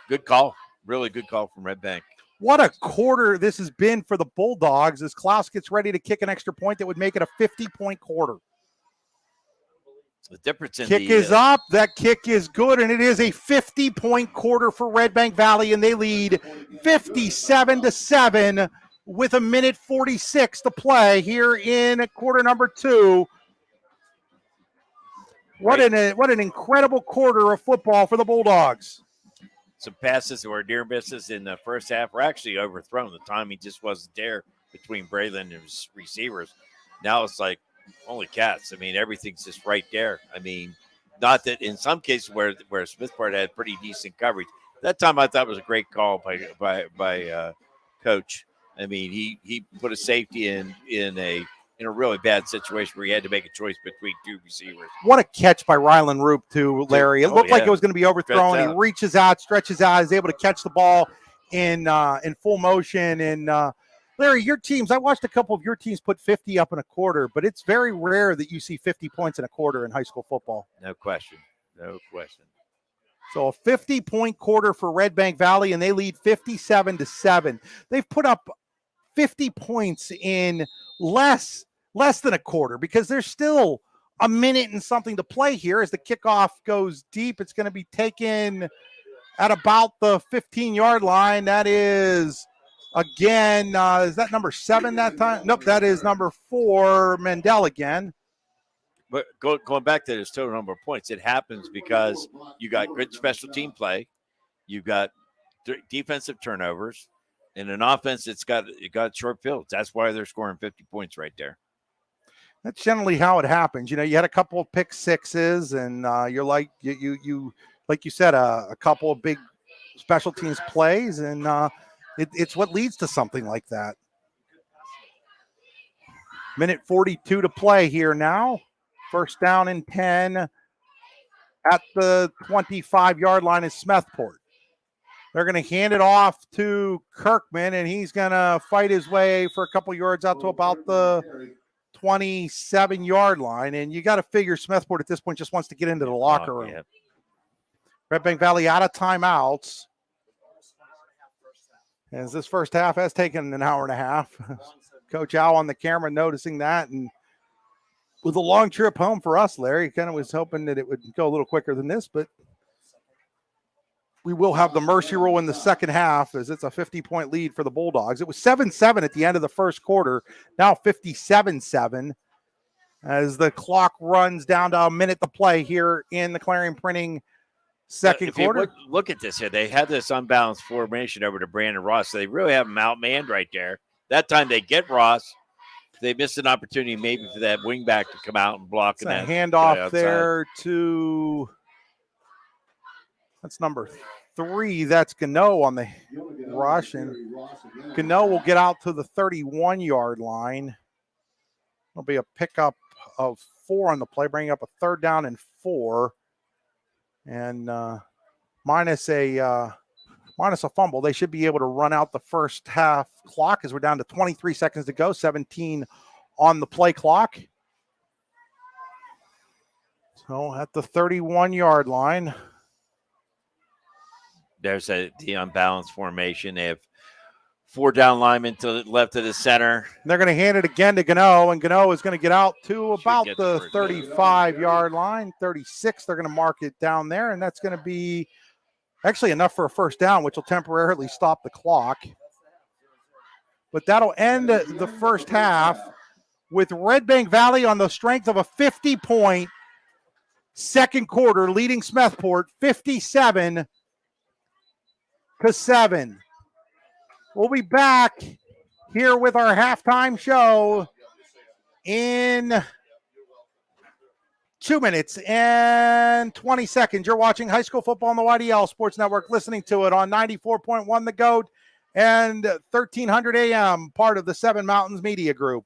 good call, really good call from Redbank. What a quarter this has been for the Bulldogs as Klaus gets ready to kick an extra point that would make it a 50-point quarter. The difference in kick is up. That kick is good, and it is a 50-point quarter for Redbank Valley, and they lead 57-7 with 1:46 to play here in quarter number 2. What an incredible quarter of football for the Bulldogs. Some passes that were near misses in the first half were actually overthrown. The timing just wasn't there between Braylon and his receivers. Now it's like, holy cats. I mean, everything's just right there. I mean, not that in some cases where Smethport had pretty decent coverage. That time I thought was a great call by Coach. I mean, he put a safety in a really bad situation where he had to make a choice between 2 receivers. What a catch by Rylan Roop, too, Larry. It looked like it was going to be overthrown. He reaches out, stretches out, is able to catch the ball in full motion. And, Larry, your teams, I watched a couple of your teams put 50 up in a quarter, but it's very rare that you see 50 points in a quarter in high school football. No question. No question. So a 50-point quarter for Redbank Valley, and they lead 57-7. They've put up 50 points in less than a quarter because there's still a minute and something to play here as the kickoff goes deep. It's going to be taken at about the 15-yard line. That is, again, is that number 7 that time? Nope, that is number 4, Mendel again. But going back to this total number of points, it happens because you got good special team play, you've got defensive turnovers, and an offense that's got short fields. That's why they're scoring 50 points right there. That's generally how it happens. You know, you had a couple of pick sixes, and you're like you like you said, a couple of big special teams plays, and it's what leads to something like that. Minute 42 to play here now. First down and 10 at the 25-yard line is Smethport. They're going to hand it off to Kirkman, and he's going to fight his way for a couple yards out to about the 27-yard line. And you got to figure Smethport at this point just wants to get into the locker room. Yep. Redbank Valley out of timeouts. As this first half has taken an hour and a half. Coach Al on the camera noticing that. And with a long trip home for us, Larry, kind of was hoping that it would go a little quicker than this, but we will have the mercy rule in the second half as it's a 50-point lead for the Bulldogs. It was 7-7 at the end of the first quarter, now 57-7 as the clock runs down to a minute to play here in the Clarion Printing second quarter. Look at this here. They had this unbalanced formation over to Brandon Ross, so they really have him outmanned right there. That time they get Ross. They missed an opportunity maybe for that wingback to come out and block. It's a handoff there to – that's number 3. That's Gano on the rush. And Gano will get out to the 31-yard line. It'll be a pickup of 4 on the play, bringing up a 3rd down and 4. And minus a fumble, they should be able to run out the first half clock as we're down to 23 seconds to go, 17 on the play clock. So at the 31-yard line. There's the unbalanced formation. They have 4 down linemen to the left of the center. They're going to hand it again to Gano, and Gano is going to get out to about the 35-yard line, 36. They're going to mark it down there, and that's going to be actually enough for a first down, which will temporarily stop the clock. But that'll end the first half with Redbank Valley on the strength of a 50-point second quarter, leading Smethport 57-7. We'll be back here with our halftime show in 2 minutes and 20 seconds. You're watching high school football on the YDL Sports Network, listening to it on 94.1 The GOAT and 1300 AM, part of the Seven Mountains Media Group.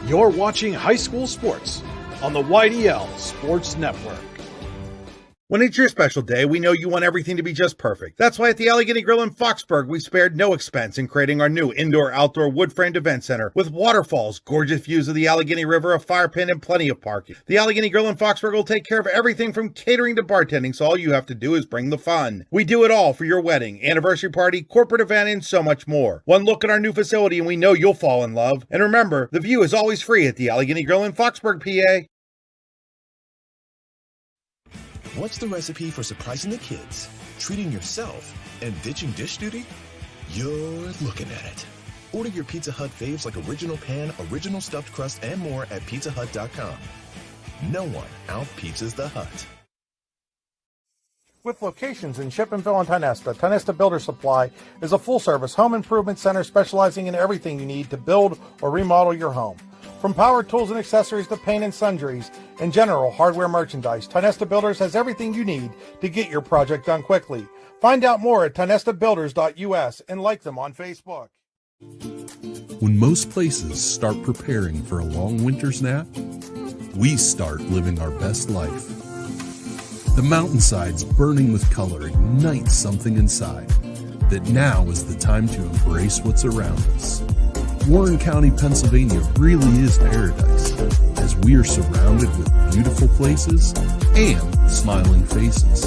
You're watching high school sports on the YDL Sports Network. When it's your special day, we know you want everything to be just perfect. That's why at the Allegheny Grill in Foxburg, we spared no expense in creating our new indoor-outdoor wood-framed event center with waterfalls, gorgeous views of the Allegheny River, a fire pit, and plenty of parking. The Allegheny Grill in Foxburg will take care of everything from catering to bartending, so all you have to do is bring the fun. We do it all for your wedding, anniversary party, corporate event, and so much more. One look at our new facility and we know you'll fall in love. And remember, the view is always free at the Allegheny Grill in Foxburg, PA. What's the recipe for surprising the kids, treating yourself, and ditching dish duty? You're looking at it. Order your Pizza Hut faves like original pan, original stuffed crust, and more at pizzahut.com. No one out-pizzas the Hut. With locations in Shippenville and Tionesta, Tionesta Builder Supply is a full-service home improvement center specializing in everything you need to build or remodel your home. From power tools and accessories to paint and sundries and general hardware merchandise, Tionesta Builders has everything you need to get your project done quickly. Find out more at tionestabuilders.us and like them on Facebook. When most places start preparing for a long winter's nap, we start living our best life. The mountainsides burning with color ignite something inside that now is the time to embrace what's around us. Warren County, Pennsylvania really is paradise, as we are surrounded with beautiful places and smiling faces.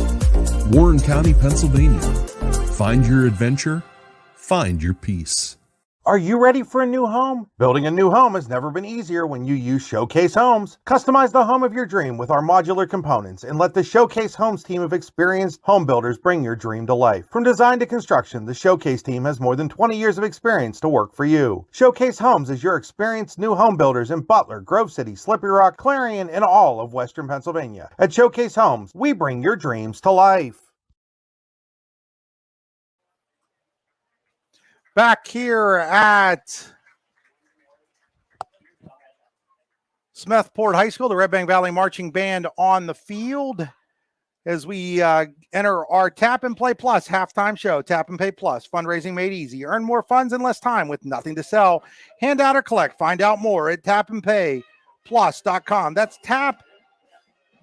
Warren County, Pennsylvania. Find your adventure, find your peace. Are you ready for a new home? Building a new home has never been easier when you use Showcase Homes. Customize the home of your dream with our modular components and let the Showcase Homes team of experienced home builders bring your dream to life. From design to construction, the Showcase team has more than 20 years of experience to work for you. Showcase Homes is your experienced new home builders in Butler, Grove City, Slippery Rock, Clarion, and all of Western Pennsylvania. At Showcase Homes, we bring your dreams to life. Back here at Smethport High School, the Redbank Valley Marching Band on the field. as we enter our Tap and Play Plus halftime show. Tap and Pay Plus, fundraising made easy. Earn more funds in less time with nothing to sell, hand out or collect. Find out more at tapandpayplus.com. That's tap,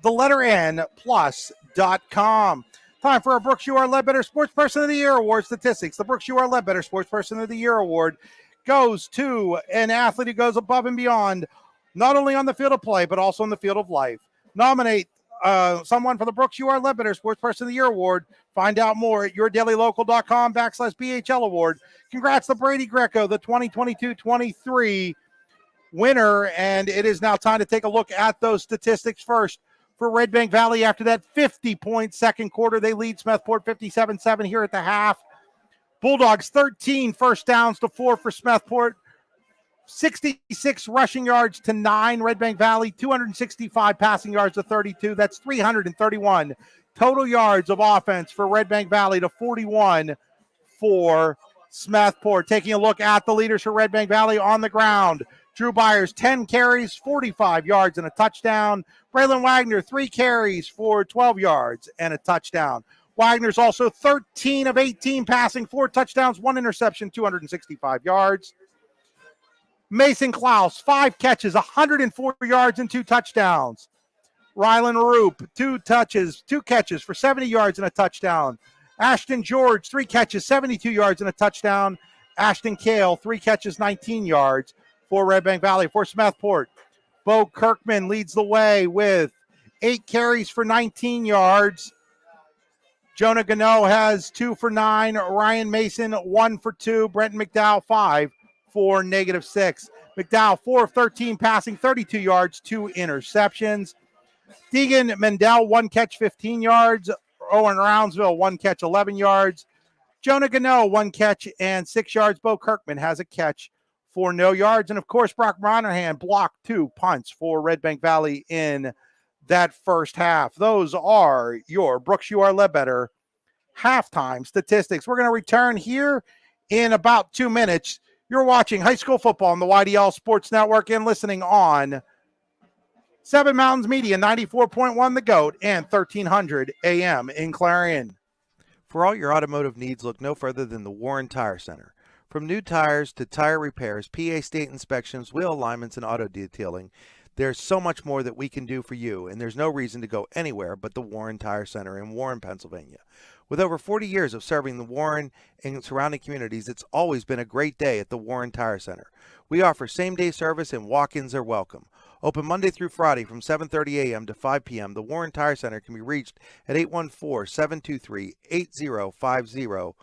the letter N, plus.com. Time for our Brooks U.R. Ledbetter Sports Person of the Year Award statistics. The Brooks U.R. Ledbetter Sports Person of the Year Award goes to an athlete who goes above and beyond, not only on the field of play, but also in the field of life. Nominate someone for the Brooks U.R. Ledbetter Sports Person of the Year Award. Find out more at yourdailylocal.com/BHL Award. Congrats to Brady Greco, the 2022-23 winner. And it is now time to take a look at those statistics first. For Redbank Valley, after that 50-point second quarter, they lead Smethport 57-7 here at the half. Bulldogs 13 first downs to 4 for Smethport. 66 rushing yards to 9. Redbank Valley 265 passing yards to 32. That's 331 total yards of offense for Redbank Valley to 41 for Smethport. Taking a look at the leaders for Redbank Valley on the ground. Drew Byers, 10 carries, 45 yards and a touchdown. Braylon Wagner, 3 carries for 12 yards and a touchdown. Wagner's also 13 of 18 passing, 4 touchdowns, 1 interception, 265 yards. Mason Klaus, 5 catches, 104 yards and 2 touchdowns. Rylan Roop, 2 catches for 70 yards and a touchdown. Ashton George, 3 catches, 72 yards and a touchdown. Ashton Kale, 3 catches, 19 yards for Redbank Valley. For Smethport, Bo Kirkman leads the way with 8 carries for 19 yards. Jonah Gano has 2 for 9. Ryan Mason, 1 for 2. Brenton McDowell, 5 for -6. McDowell, 4 of 13 passing, 32 yards, 2 interceptions. Deegan Mendel, 1 catch, 15 yards. Owen Roundsville, 1 catch, 11 yards. Jonah Gano, 1 catch and 6 yards. Bo Kirkman has a catch for no yards. And of course, Brock Monahan blocked 2 punts for Redbank Valley in that first half. Those are your Brooks U.R. Ledbetter halftime statistics. We're going to return here in about 2 minutes. You're watching high school football on the YDL Sports Network and listening on 7 Mountains Media, 94.1 The Goat, and 1300 AM in Clarion. For all your automotive needs, look no further than the Warren Tire Center. From new tires to tire repairs, PA state inspections, wheel alignments, and auto detailing, there's so much more that we can do for you, and there's no reason to go anywhere but the Warren Tire Center in Warren, Pennsylvania. With over 40 years of serving the Warren and surrounding communities, it's always been a great day at the Warren Tire Center. We offer same-day service and walk-ins are welcome. Open Monday through Friday from 7:30 a.m. to 5 p.m., the Warren Tire Center can be reached at 814-723-8050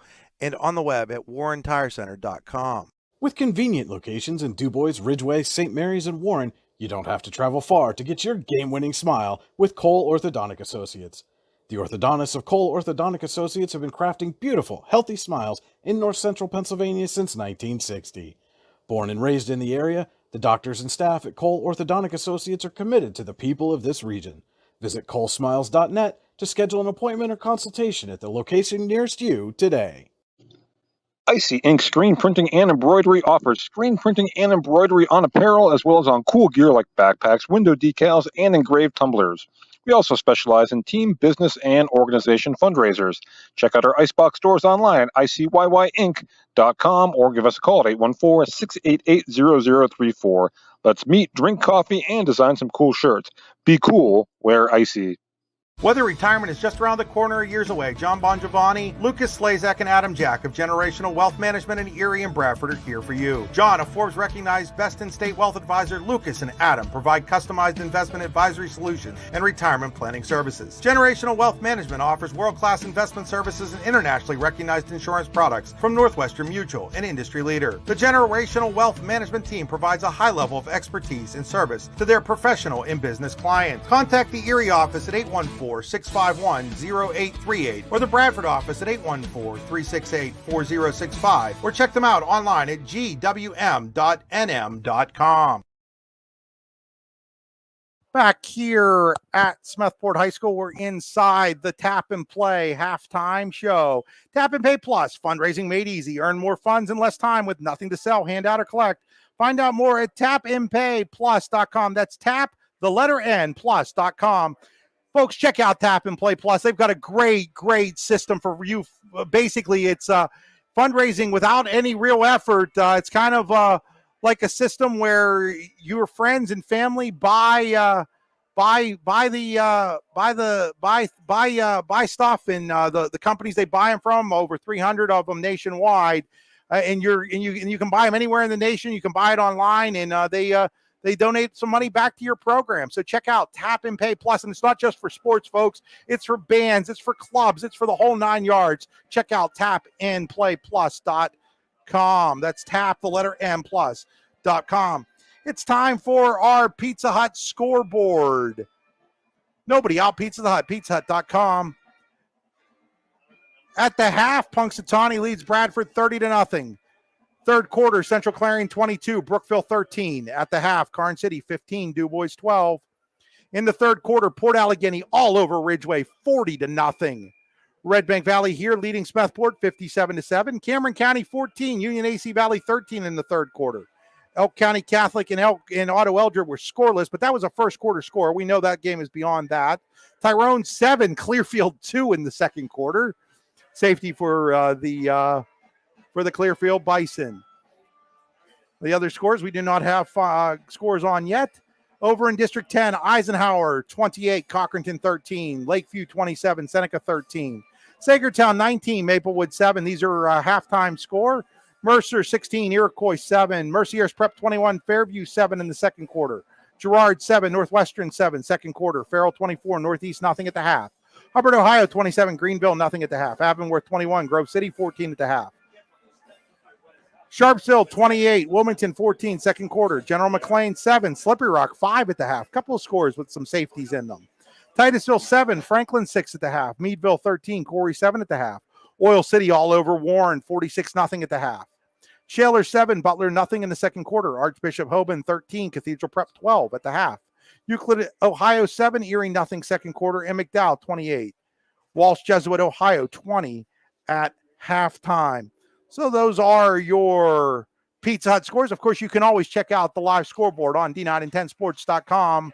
and on the web at warrentirecenter.com. With convenient locations in DuBois, Ridgeway, St. Mary's, and Warren, you don't have to travel far to get your game-winning smile with Cole Orthodontic Associates. The orthodontists of Cole Orthodontic Associates have been crafting beautiful, healthy smiles in north central Pennsylvania since 1960. Born and raised in the area, the doctors and staff at Cole Orthodontic Associates are committed to the people of this region. Visit colesmiles.net to schedule an appointment or consultation at the location nearest you today. Icy Ink Screen Printing and Embroidery offers screen printing and embroidery on apparel as well as on cool gear like backpacks, window decals, and engraved tumblers. We also specialize in team, business, and organization fundraisers. Check out our Icebox stores online at icyinc.com or give us a call at 814-688-0034. Let's meet, drink coffee, and design some cool shirts. Be cool, wear Icy. Whether retirement is just around the corner or years away, John Bongiovanni, Lucas Slazak, and Adam Jack of Generational Wealth Management in Erie and Bradford are here for you. John, a Forbes-recognized best-in-state wealth advisor, Lucas and Adam provide customized investment advisory solutions and retirement planning services. Generational Wealth Management offers world-class investment services and internationally recognized insurance products from Northwestern Mutual, an industry leader. The Generational Wealth Management team provides a high level of expertise and service to their professional and business clients. Contact the Erie office at 814-651-0838 or the Bradford office at 814-368-4065 or check them out online at gwm.nm.com. Back here at Smethport High School, we're inside the Tap and Play halftime show. Tap and Pay Plus, fundraising made easy. Earn more funds in less time with nothing to sell, hand out, or collect. Find out more at tapandpayplus.com. That's tap, the letter N, plus.com. Folks, check out Tap and Play Plus. They've got a great system for you. Basically, it's fundraising without any real effort. It's kind of like a system where your friends and family buy stuff, and the companies they buy them from, over 300 of them nationwide, and you can buy them anywhere in the nation. You can buy it online, and they donate some money back to your program. So check out Tap and Pay Plus. And it's not just for sports, folks. It's for bands. It's for clubs. It's for the whole 9 yards. Check out tapandplayplus.com. That's tap, the letter M, plus.com. It's time for our Pizza Hut scoreboard. Nobody out, Pizza Hut, pizzahut.com. At the half, Punxsutawney leads Bradford 30-0. Third quarter, Central Clarion 22, Brookville 13. At the half, Carn City 15, DuBois 12. In the third quarter, Port Allegany all over Ridgeway 40-0. Redbank Valley here leading Smethport 57-7. Cameron County 14, Union AC Valley 13 in the third quarter. Elk County Catholic and Otto Eldred were scoreless, but that was a first quarter score. We know that game is beyond that. Tyrone 7, Clearfield 2 in the second quarter. Safety for the Clearfield Bison. The other scores, we do not have scores on yet. Over in District 10, Eisenhower 28, Cochranton 13, Lakeview 27, Seneca 13, Sagertown 19, Maplewood 7. These are halftime score. Mercer 16, Iroquois 7, Mercier's Prep 21, Fairview 7 in the second quarter. Girard 7, Northwestern 7, second quarter. Farrell 24, Northeast nothing at the half. Hubbard, Ohio 27, Greenville nothing at the half. Avonworth 21, Grove City 14 at the half. Sharpsville 28, Wilmington 14, second quarter. General McLean 7, Slippery Rock 5 at the half. Couple of scores with some safeties in them. Titusville 7, Franklin 6 at the half. Meadville 13, Corey 7 at the half. Oil City all over Warren 46-0 at the half. Shaler 7, Butler nothing in the second quarter. Archbishop Hoban 13, Cathedral Prep 12 at the half. Euclid, Ohio 7, Erie nothing second quarter. And McDowell 28. Walsh Jesuit, Ohio 20 at halftime. So those are your Pizza Hut scores. Of course, you can always check out the live scoreboard on D9and10sports.com.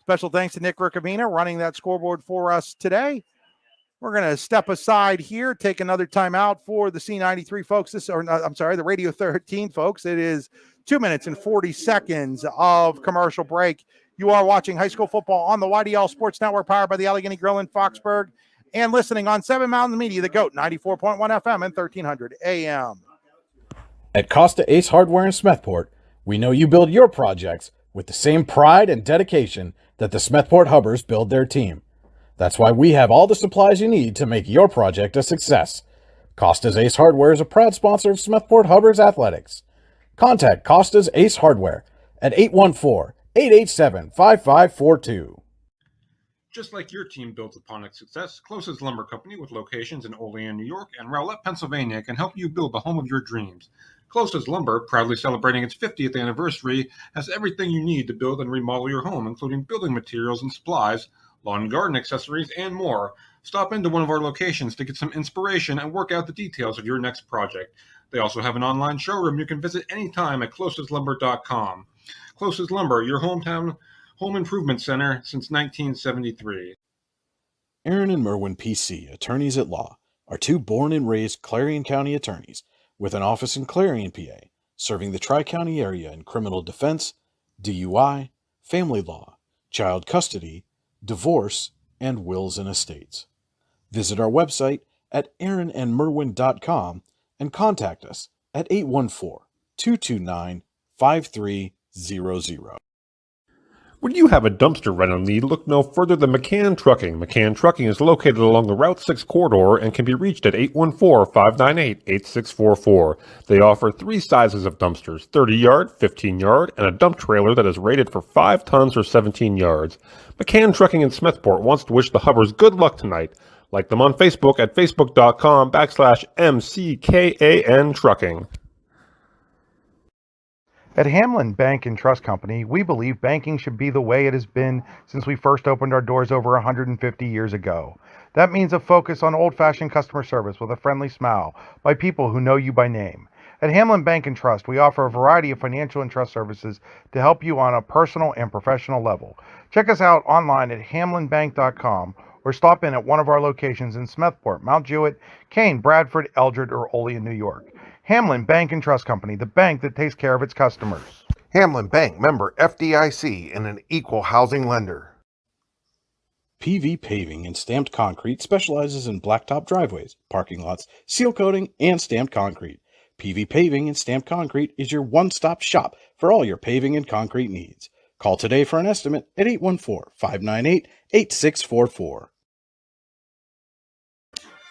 Special thanks to Nick Ricavina running that scoreboard for us today. We're going to step aside here, take another time out for the C93 folks. The Radio 13 folks. It is 2 minutes and 40 seconds of commercial break. You are watching high school football on the YDL Sports Network, powered by the Allegheny Grill in Foxburg, and listening on 7 Mountain Media, the GOAT, 94.1 FM and 1300 AM. At Costa Ace Hardware in Smethport, we know you build your projects with the same pride and dedication that the Smethport Hubbers build their team. That's why we have all the supplies you need to make your project a success. Costa's Ace Hardware is a proud sponsor of Smethport Hubbers Athletics. Contact Costa's Ace Hardware at 814-887-5542. Just like your team builds upon its success, Closest Lumber Company with locations in Olean, New York and Rowlett, Pennsylvania can help you build the home of your dreams. Closest Lumber, proudly celebrating its 50th anniversary, has everything you need to build and remodel your home, including building materials and supplies, lawn and garden accessories, and more. Stop into one of our locations to get some inspiration and work out the details of your next project. They also have an online showroom you can visit anytime at closeslumber.com. Closest Lumber, your hometown home improvement center since 1973. Aaron and Merwin PC, attorneys at law, are two born and raised Clarion County attorneys with an office in Clarion, PA, serving the Tri-County area in criminal defense, DUI, family law, child custody, divorce, and wills and estates. Visit our website at aaronandmerwin.com and contact us at 814-229-5300. When you have a dumpster rental need, look no further than McCann Trucking. McCann Trucking is located along the Route 6 corridor and can be reached at 814-598-8644. They offer 3 sizes of dumpsters, 30-yard, 15-yard, and a dump trailer that is rated for 5 tons or 17 yards. McCann Trucking in Smethport wants to wish the Hubbers good luck tonight. Like them on Facebook at facebook.com/MCKAN Trucking. At Hamlin Bank and Trust Company, we believe banking should be the way it has been since we first opened our doors over 150 years ago. That means a focus on old-fashioned customer service with a friendly smile by people who know you by name. At Hamlin Bank and Trust, we offer a variety of financial and trust services to help you on a personal and professional level. Check us out online at hamlinbank.com or stop in at one of our locations in Smethport, Mount Jewett, Kane, Bradford, Eldred, or Olean, New York. Hamlin Bank and Trust Company, the bank that takes care of its customers. Hamlin Bank, member FDIC, and an equal housing lender. PV Paving and Stamped Concrete specializes in blacktop driveways, parking lots, seal coating, and stamped concrete. PV Paving and Stamped Concrete is your one-stop shop for all your paving and concrete needs. Call today for an estimate at 814-598-8644.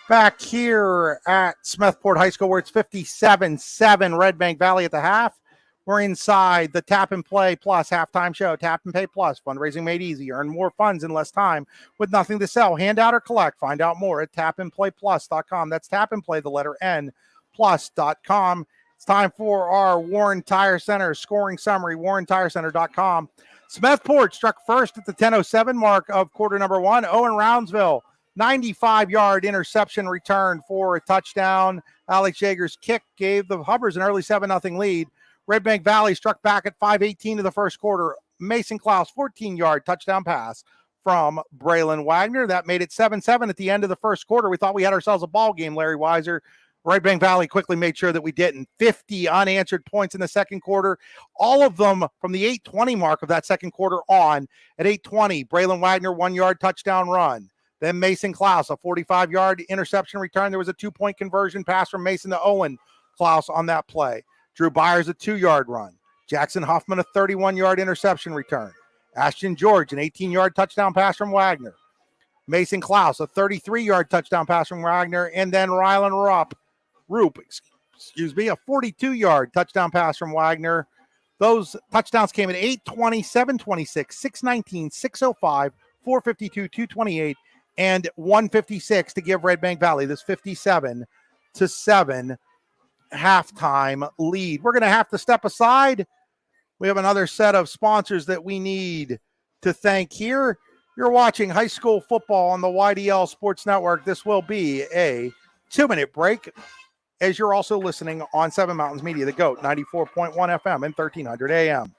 Back here at Smethport High School, where it's 57-7 Redbank Valley at the half. We're inside the Tap and Play Plus halftime show. Tap and Pay Plus, fundraising made easy. Earn more funds in less time with nothing to sell. Hand out or collect. Find out more at tapandplayplus.com. That's tap and play, the letter N, plus.com. It's time for our Warren Tire Center scoring summary, warrentirecenter.com. Smethport struck first at the 10:07 mark of quarter number one. Owen Roundsville, 95-yard interception return for a touchdown. Alex Jaeger's kick gave the Hubbers an early 7-0 lead. Redbank Valley struck back at 5:18 of the first quarter. Mason Klaus, 14-yard touchdown pass from Braylon Wagner. That made it 7-7 at the end of the first quarter. We thought we had ourselves a ball game, Larry Weiser. Redbank Valley quickly made sure that we didn't. 50 unanswered points in the second quarter, all of them from the 8:20 mark of that second quarter on. At 8:20, Braylon Wagner, 1-yard touchdown run. Then Mason Klaus, a 45-yard interception return. There was a 2-point conversion pass from Mason to Owen Klaus on that play. Drew Byers, a 2-yard run. Jackson Huffman, a 31-yard interception return. Ashton George, an 18-yard touchdown pass from Wagner. Mason Klaus, a 33-yard touchdown pass from Wagner. And then Rylan Roop, a 42-yard touchdown pass from Wagner. Those touchdowns came at 8:20, 7:26, 6:19, 6:05, 4:52, 2:28, and 1:56 to give Redbank Valley this 57-7 halftime lead. We're going to have to step aside. We have another set of sponsors that we need to thank here. You're watching high school football on the YDL Sports Network. This will be a 2-minute break, as you're also listening on Seven Mountains Media, the GOAT, 94.1 FM and 1300 AM.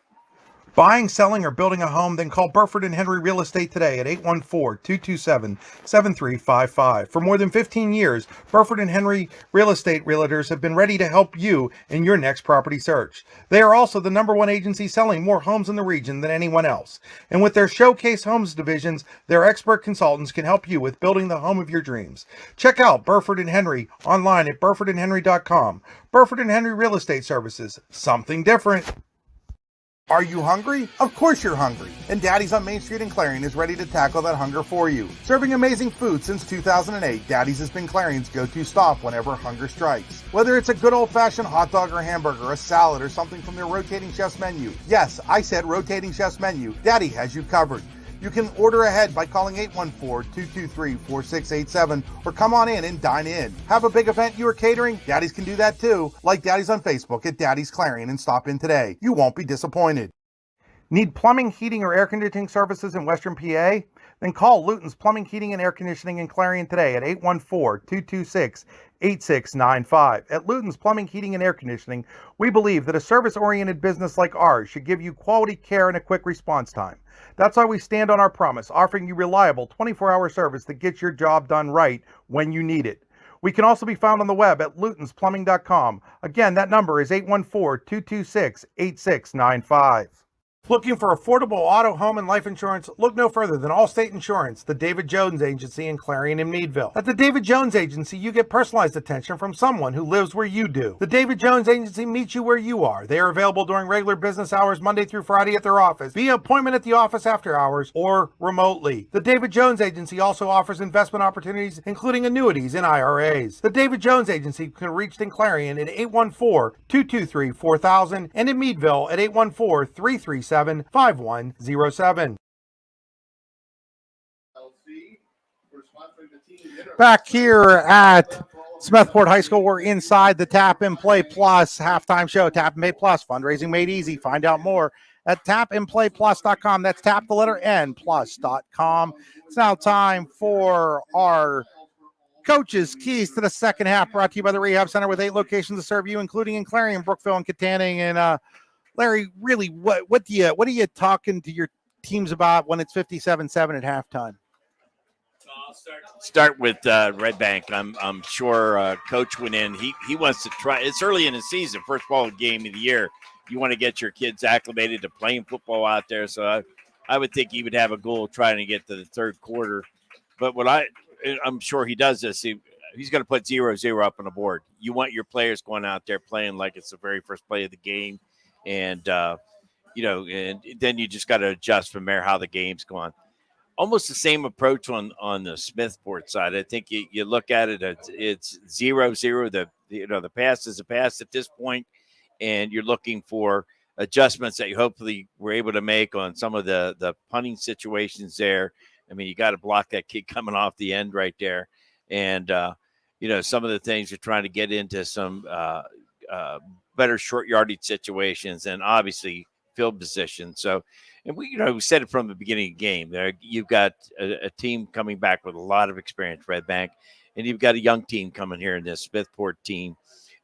Buying, selling, or building a home? Then call Burford & Henry Real Estate today at 814-227-7355. For more than 15 years, Burford & Henry Real Estate Realtors have been ready to help you in your next property search. They are also the #1 agency selling more homes in the region than anyone else. And with their Showcase Homes divisions, their expert consultants can help you with building the home of your dreams. Check out Burford & Henry online at burfordandhenry.com. Burford & Henry Real Estate Services, something different. Are you hungry? Of course you're hungry. And Daddy's on Main Street in Clarion is ready to tackle that hunger for you. Serving amazing food since 2008, Daddy's has been Clarion's go-to stop whenever hunger strikes. Whether it's a good old-fashioned hot dog or hamburger, a salad, or something from their rotating chef's menu. Yes, I said rotating chef's menu. Daddy has you covered. You can order ahead by calling 814-223-4687 or come on in and dine in. Have a big event you are catering? Daddy's can do that too. Like Daddy's on Facebook at Daddy's Clarion and stop in today. You won't be disappointed. Need plumbing, heating, or air conditioning services in Western PA? Then call Luton's Plumbing, Heating, and Air Conditioning in Clarion today at 814-226-8695. At Luton's Plumbing, Heating, and Air Conditioning, we believe that a service-oriented business like ours should give you quality care and a quick response time. That's why we stand on our promise, offering you reliable 24-hour service that gets your job done right when you need it. We can also be found on the web at lutonsplumbing.com. Again, that number is 814-226-8695. Looking for affordable auto, home, and life insurance? Look no further than Allstate Insurance, the David Jones Agency in Clarion and Meadville. At the David Jones Agency, you get personalized attention from someone who lives where you do. The David Jones Agency meets you where you are. They are available during regular business hours, Monday through Friday at their office, via appointment at the office after hours, or remotely. The David Jones Agency also offers investment opportunities, including annuities and IRAs. The David Jones Agency can be reached in Clarion at 814-223-4000 and in Meadville at 814-337-5107. Back here at Smethport High School, we're inside the Tap and Play Plus halftime show. Tap and Pay Plus, fundraising made easy. Find out more at tapandplayplus.com. That's tap the letter N plus.com. It's now time for our Coaches, keys to the second half brought to you by the Rehab Center with 8 locations to serve you, including in Clarion, Brookville, and Katanning. And Larry, really, what are you talking to your teams about when it's 57-7 at halftime? Start with Redbank. I'm sure Coach went in. He wants to try. It's early in the season, first ball game of the year. You want to get your kids acclimated to playing football out there. So I would think he would have a goal trying to get to the third quarter. But I'm sure he does this. He's going to put 0-0 up on the board. You want your players going out there playing like it's the very first play of the game, and and then you just got to adjust from there how the game's going. Almost the same approach on the Smethport side. I think you look at it, it's 0-0. The pass is a pass at this point, and you're looking for adjustments that you hopefully were able to make on some of the punting situations there. I mean, you got to block that kid coming off the end right there. And, some of the things you're trying to get into some better short yardage situations and obviously field position. So, and we said it from the beginning of the game. You've got a team coming back with a lot of experience, Redbank, and you've got a young team coming here in this Smethport team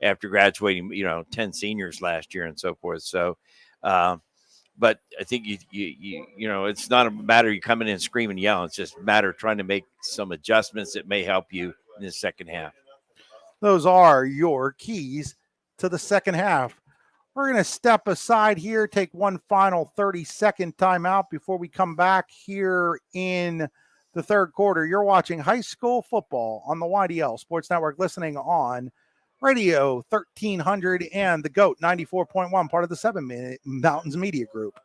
after graduating, 10 seniors last year and so forth. So, but I think it's not a matter you coming in and screaming and yelling. It's just a matter of trying to make some adjustments that may help you in the second half. Those are your keys to the second half. We're going to step aside here, take one final 30-second timeout before we come back here in the third quarter. You're watching high school football on the YDL Sports Network, listening on Radio 1300 and the GOAT 94.1, part of the 7 Mountains Media Group.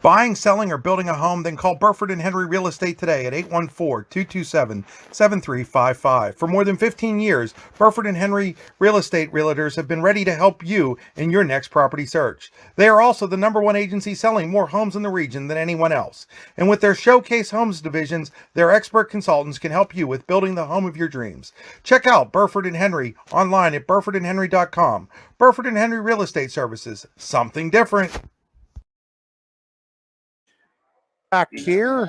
Buying, selling, or building a home? Then call Burford and Henry Real Estate today at 814-227-7355. For more than 15 years, Burford and Henry Real Estate Realtors have been ready to help you in your next property search. They are also the #1 agency selling more homes in the region than anyone else. And with their Showcase Homes divisions, their expert consultants can help you with building the home of your dreams. Check out Burford and Henry online at burfordandhenry.com. Burford and Henry Real Estate Services, something different. Back here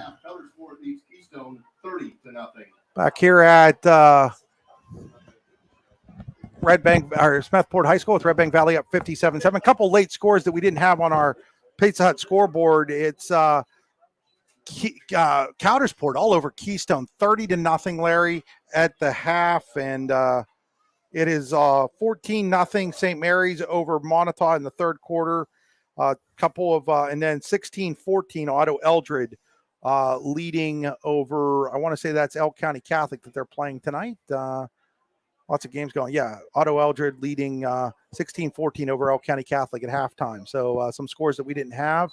at Redbank or Smethport High School with Redbank Valley up 57-7. A couple late scores that we didn't have on our Pizza Hut scoreboard. It's Coudersport all over Keystone, 30-0, Larry, at the half, and it is 14-0 St. Mary's over Montauk in the third quarter. Couple of and then 16-14 Otto Eldred leading over, I want to say that's Elk County Catholic that they're playing tonight. Lots of games going. Yeah, Otto Eldred leading 16-14 over Elk County Catholic at halftime. So some scores that we didn't have.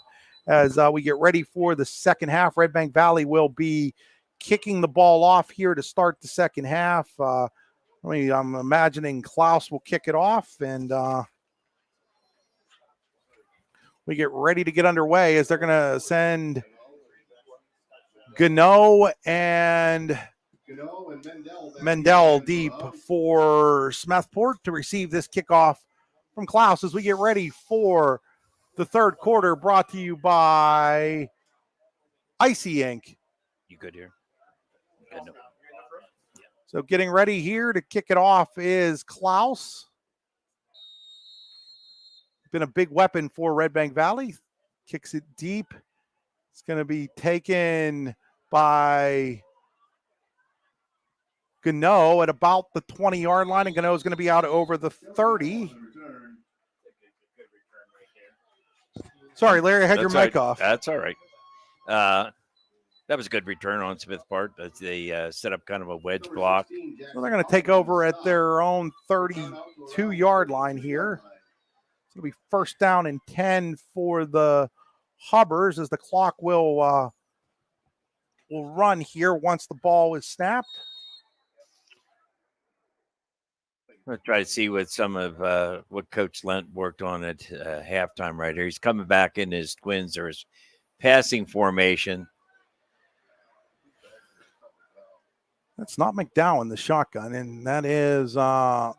As we get ready for the second half, Redbank Valley will be kicking the ball off here to start the second half. I'm imagining Klaus will kick it off, and we get ready to get underway as they're going to send Gano and Mendel deep for Smethport to receive this kickoff from Klaus as we get ready for the third quarter, brought to you by Icy Inc. You good here? Good. No. So getting ready here to kick it off is Klaus. Been a big weapon for Redbank Valley. Kicks it deep. It's going to be taken by Gano at about the 20-yard line, and Gano is going to be out over the 30. Sorry, Larry, I had your mic off. That's all right. That was a good return on Smethport. They set up kind of a wedge block. Well, they're going to take over at their own 32-yard line here. It's going to be first down and 10 for the Hubbers as the clock will run here once the ball is snapped. I'm going to try to see what some of what Coach Lent worked on at halftime right here. He's coming back in his twins or his passing formation. That's not McDowell, the shotgun, and that is Gano.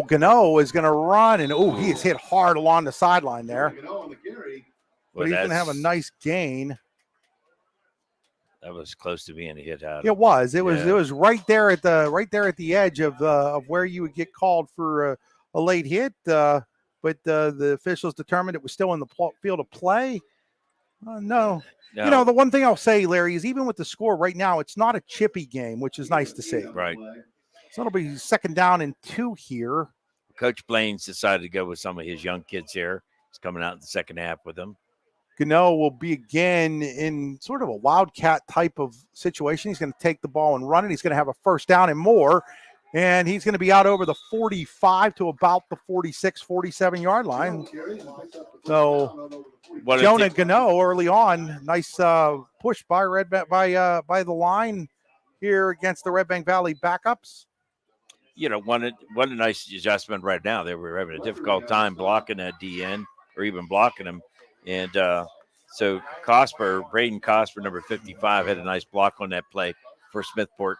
Gano is going to run, and he is hit hard along the sideline there. But he's going to have a nice gain. That was close to being a hit out. It was. It was right there at the edge of where you would get called for a late hit. But the officials determined it was still in the field of play. No. You know, the one thing I'll say, Larry, is even with the score right now, it's not a chippy game, which is nice to see. Right. So it'll be 2nd down and 2 here. Coach Blaine's decided to go with some of his young kids here. He's coming out in the second half with them. Gano will be again in sort of a wildcat type of situation. He's going to take the ball and run it. He's going to have a 1st down and more. And he's going to be out over the 45 to about the 46, 47-yard line. So Jonah Gano early on, nice push by by the line here against the Redbank Valley backups. You know, one a nice adjustment right now. They were having a difficult time blocking that DN or even blocking him. And so Braden Cosper, number 55, had a nice block on that play for Smethport.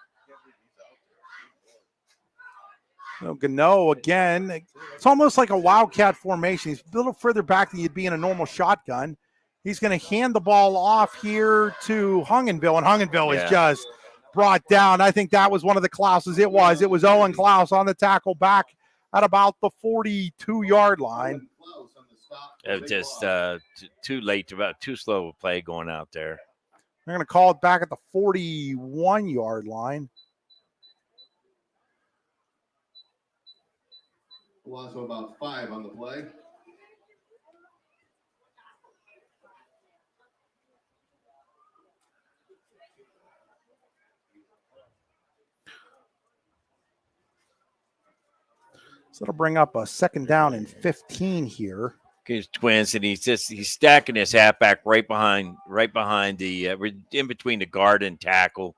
So Gano again, it's almost like a wildcat formation. He's a little further back than you'd be in a normal shotgun. He's going to hand the ball off here to Hungenville, and Hungenville is just brought down. I think that was one of the Klauses. It was Owen Klaus on the tackle back at about the 42-yard line. It was just too late, about too slow a play going out there. They're going to call it back at the 41-yard line. Loss of about 5 on the play. So it'll bring up a 2nd down and 15 here. His Twins, and he's stacking his halfback right behind the in between the guard and tackle,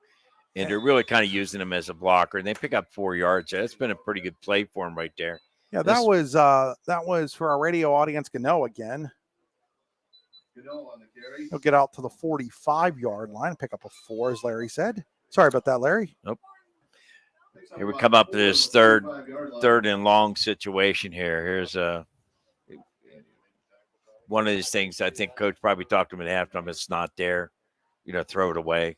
and they're really kind of using him as a blocker. And they pick up 4 yards. That's been a pretty good play for him right there. Yeah, that was for our radio audience. Gano again. Gano on the carry. He'll get out to the 45-yard line, pick up a 4, as Larry said. Sorry about that, Larry. Nope. Here we come up to this third and long situation here. Here's one of these things I think Coach probably talked to him at halftime. It's not there. Throw it away.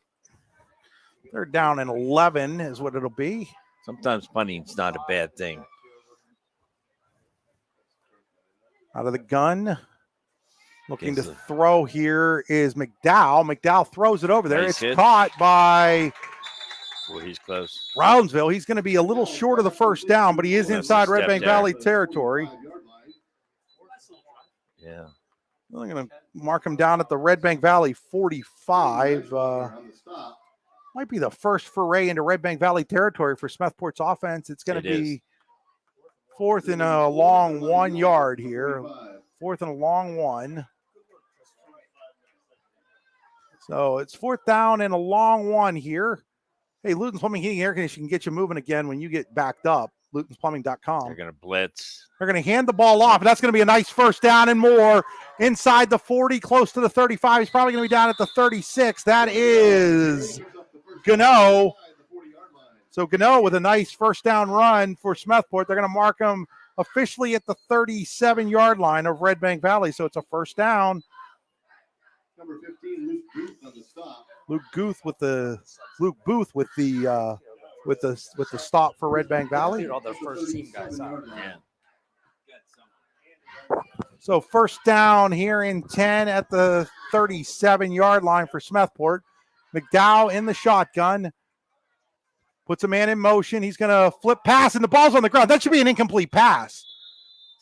They're down in 11 is what it'll be. Sometimes punting's not a bad thing. Out of the gun. Looking to throw here is McDowell. McDowell throws it over there. Nice it's hit. caught by He's close. Brownsville. He's going to be a little short of the 1st down, but he is inside Redbank Valley territory. Yeah. They're going to mark him down at the Redbank Valley 45. Might be the first foray into Redbank Valley territory for Smethport's offense. It's going to be 4th and a long 1 yard here. 4th and a long 1. So it's 4th down and a long 1 here. Hey, Luton's Plumbing, Heating, Air Conditioning can get you moving again when you get backed up. LutonsPlumbing.com. They're going to blitz. They're going to hand the ball off, and that's going to be a nice 1st down and more inside the 40, close to the 35. He's probably going to be down at the 36. That is Gano. So Gano with a nice 1st down run for Smethport. They're going to mark him officially at the 37-yard line of Redbank Valley. So it's a 1st down. Number 15, Luke Booth on the stop. Luke Booth with the stop for Redbank Valley. All their first team guys out. Yeah. So 1st down here in 10 at the 37-yard line for Smethport. McDowell in the shotgun. Puts a man in motion. He's going to flip pass, and the ball's on the ground. That should be an incomplete pass.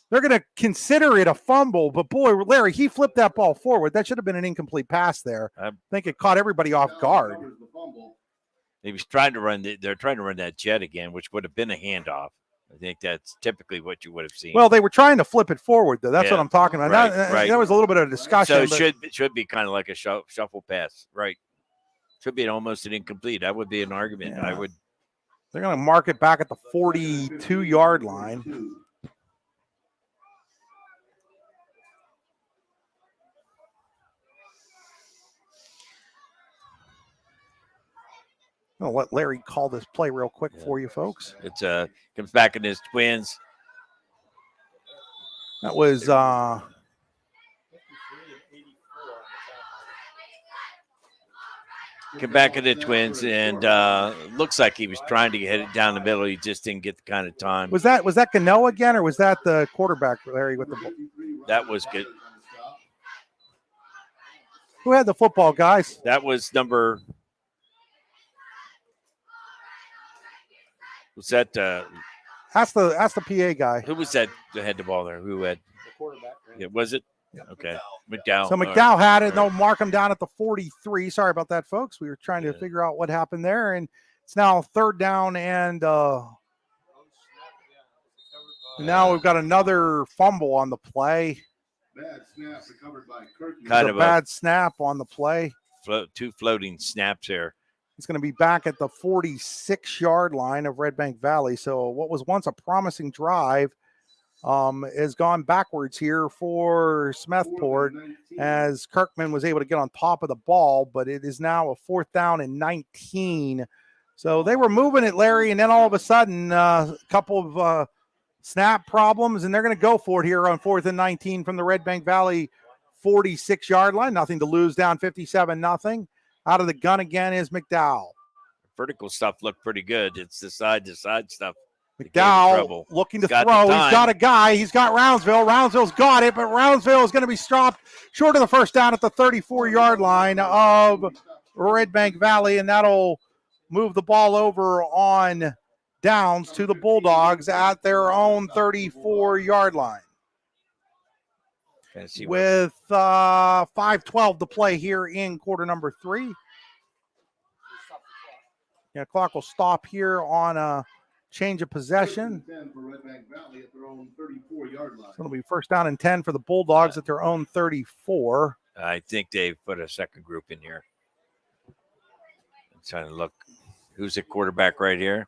They're going to consider it a fumble, but boy, Larry, he flipped that ball forward. That should have been an incomplete pass there. I think it caught everybody off guard. They're trying to run that jet again, which would have been a handoff. I think that's typically what you would have seen. Well, they were trying to flip it forward, though. That's what I'm talking about. Right. That was a little bit of discussion. So it should be kind of like a shuffle pass, right? Should be almost an incomplete. That would be an argument. Yeah. They're going to mark it back at the 42-yard line. I'll let Larry call this play real quick for you folks. It's comes back in his Twins. That was Come back at the Twins, and looks like he was trying to get it down the middle. He just didn't get the kind of time. Was that Cano again, or was that the quarterback, Larry, with the ball? That was good. Who had the football, guys? That was number. Was that? Ask the PA guy. Who was that that had the ball there? Who had? The quarterback. Right? Yeah, was it? Yeah. Okay, McDowell. So McDowell had it. They'll mark him down at the 43. Sorry about that, folks. We were trying to figure out what happened there, and it's now third down, and now we've got another fumble on the play. Bad snap recovered by Kirkman. Kind of a bad snap on the play. Two floating snaps there. It's going to be back at the 46-yard line of Redbank Valley. So what was once a promising drive has gone backwards here for Smethport as Kirkman was able to get on top of the ball, but it is now a 4th down and 19. So they were moving it, Larry, and then all of a sudden a couple of snap problems, and they're going to go for it here on 4th and 19 from the Redbank Valley 46-yard line. Nothing to lose, down 57-0. Out of the gun again is McDowell. Vertical stuff looked pretty good. It's the side-to-side stuff. McDowell looking to throw. He's got a guy. He's got Roundsville. Roundsville's got it, but Roundsville is going to be stopped short of the first down at the 34-yard line of Redbank Valley, and that'll move the ball over on downs to the Bulldogs at their own 34-yard line. With 5:12 to play here in quarter number 3. Yeah, clock will stop here on a change of possession. So it'll be first down and 10 for the Bulldogs at their own 34. I think they've put a second group in here. I'm trying to look. Who's the quarterback right here?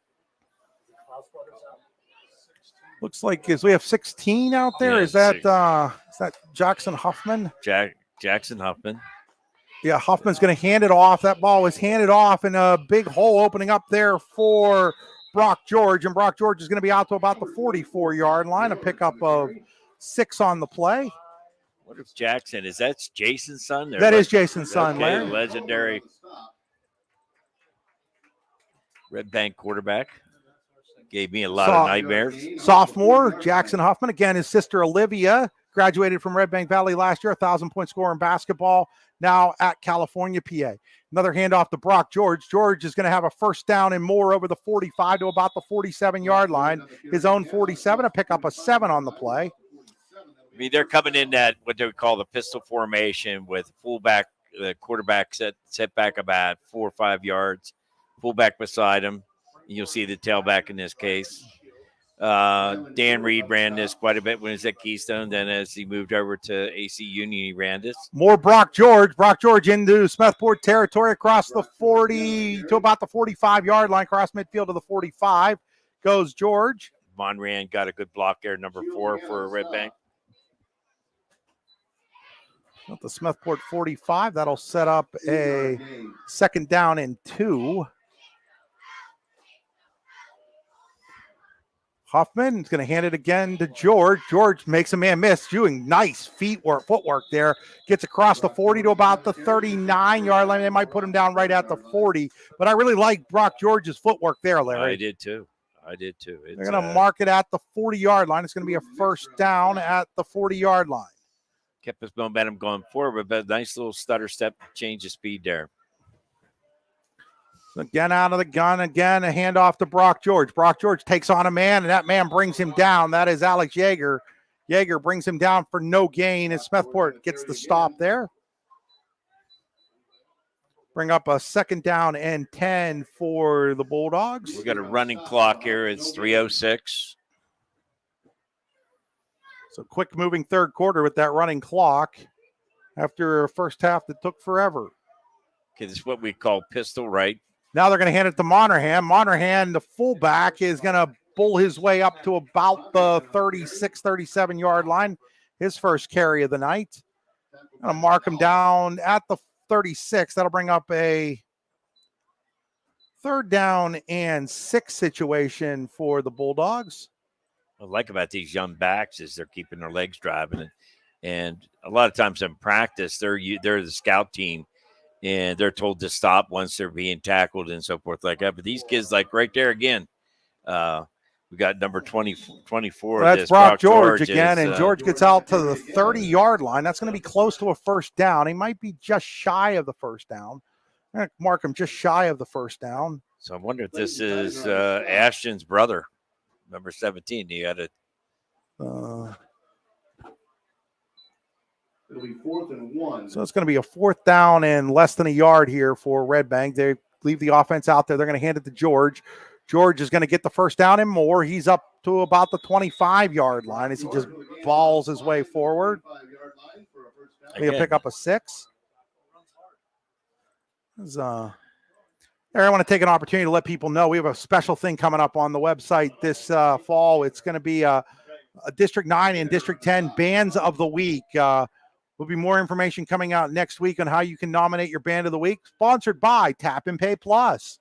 Looks like we have 16 out there. Yeah, is that Jackson Huffman? Jackson Huffman. Yeah, Huffman's going to hand it off. That ball was handed off, and a big hole opening up there for Brock George, and Brock George is going to be out to about the 44-yard line, a pickup of 6 on the play. What if Jackson, is that Jason's son? That is Jason's son, okay, Larry. Legendary Redbank quarterback. Gave me a lot of nightmares. Sophomore, Jackson Huffman. Again, his sister Olivia graduated from Redbank Valley last year, 1,000-point scorer in basketball, now at California, PA. Another handoff to Brock George. George is going to have a first down and more over the 45 to about the 47-yard line. His own 47, a pickup of 7 on the play. I mean, they're coming in that what they would call the pistol formation with fullback, the quarterback set back about 4 or 5 yards, fullback beside him. You'll see the tailback in this case. Dan Reed ran this quite a bit when he was at Keystone. Then as he moved over to AC Union, he ran this. More Brock George. Brock George into Smethport territory across the 40 to about the 45-yard line, across midfield to the 45. Goes George. Monran got a good block there, number 4 for Redbank. At the Smethport 45, that'll set up a second down and 2. Huffman is going to hand it again to George. George makes a man miss, doing nice footwork there. Gets across the 40 to about the 39-yard line. They might put him down right at the 40. But I really like Brock George's footwork there, Larry. I did too. They're going to mark it at the 40-yard line. It's going to be a first down at the 40-yard line. Kept his momentum going forward, but a nice little stutter step, change of speed there. Again, out of the gun, again, a handoff to Brock George. Brock George takes on a man, and that man brings him down. That is Alex Yeager. Yeager brings him down for no gain as Smethport gets the stop there. Bring up a second down and 10 for the Bulldogs. We got a running clock here. It's 3:06. So quick moving third quarter with that running clock after a first half that took forever. Okay, this is what we call pistol, right? Now they're going to hand it to Monaghan. Monaghan, the fullback, is going to bull his way up to about the 36, 37-yard line. His first carry of the night. Going to mark him down at the 36. That'll bring up a third down and 6 situation for the Bulldogs. What I like about these young backs is they're keeping their legs driving. And a lot of times in practice, they're the scout team. and they're told to stop once they're being tackled and so forth like that. But these kids, like right there again, we got number 24. Well, that's this Brock George again, is, and George gets out to the 30-yard line. That's going to be close to a first down. He might be just shy of the first down. I'm going to mark him just shy of the first down. So I wonder if this is Ashton's brother, number 17. He had a It'll be 4th and 1. So it's going to be a 4th down and less than a yard here for Redbank. They leave the offense out there. They're going to hand it to George. George is going to get the first down and more. He's up to about the 25-yard line as he just balls his way forward. He'll pick up a 6. I want to take an opportunity to let people know we have a special thing coming up on the website this fall. It's going to be a District 9 and District 10 Bands of the Week. There'll be more information coming out next week on how you can nominate your Band of the Week, sponsored by Tap and Pay Plus.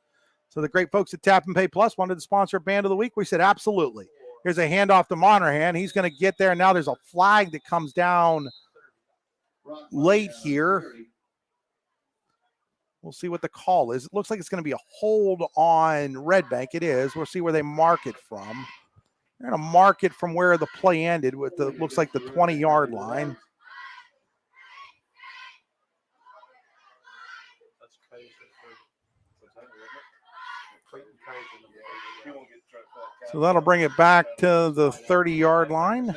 So the great folks at Tap and Pay Plus wanted to sponsor Band of the Week. We said, absolutely. Here's a handoff to Monaghan. He's going to get there. Now there's a flag that comes down late here. We'll see what the call is. It looks like it's going to be a hold on Redbank. It is. We'll see where they mark it from. They're going to mark it from where the play ended with the looks like the 20-yard line. So that'll bring it back to the 30-yard line.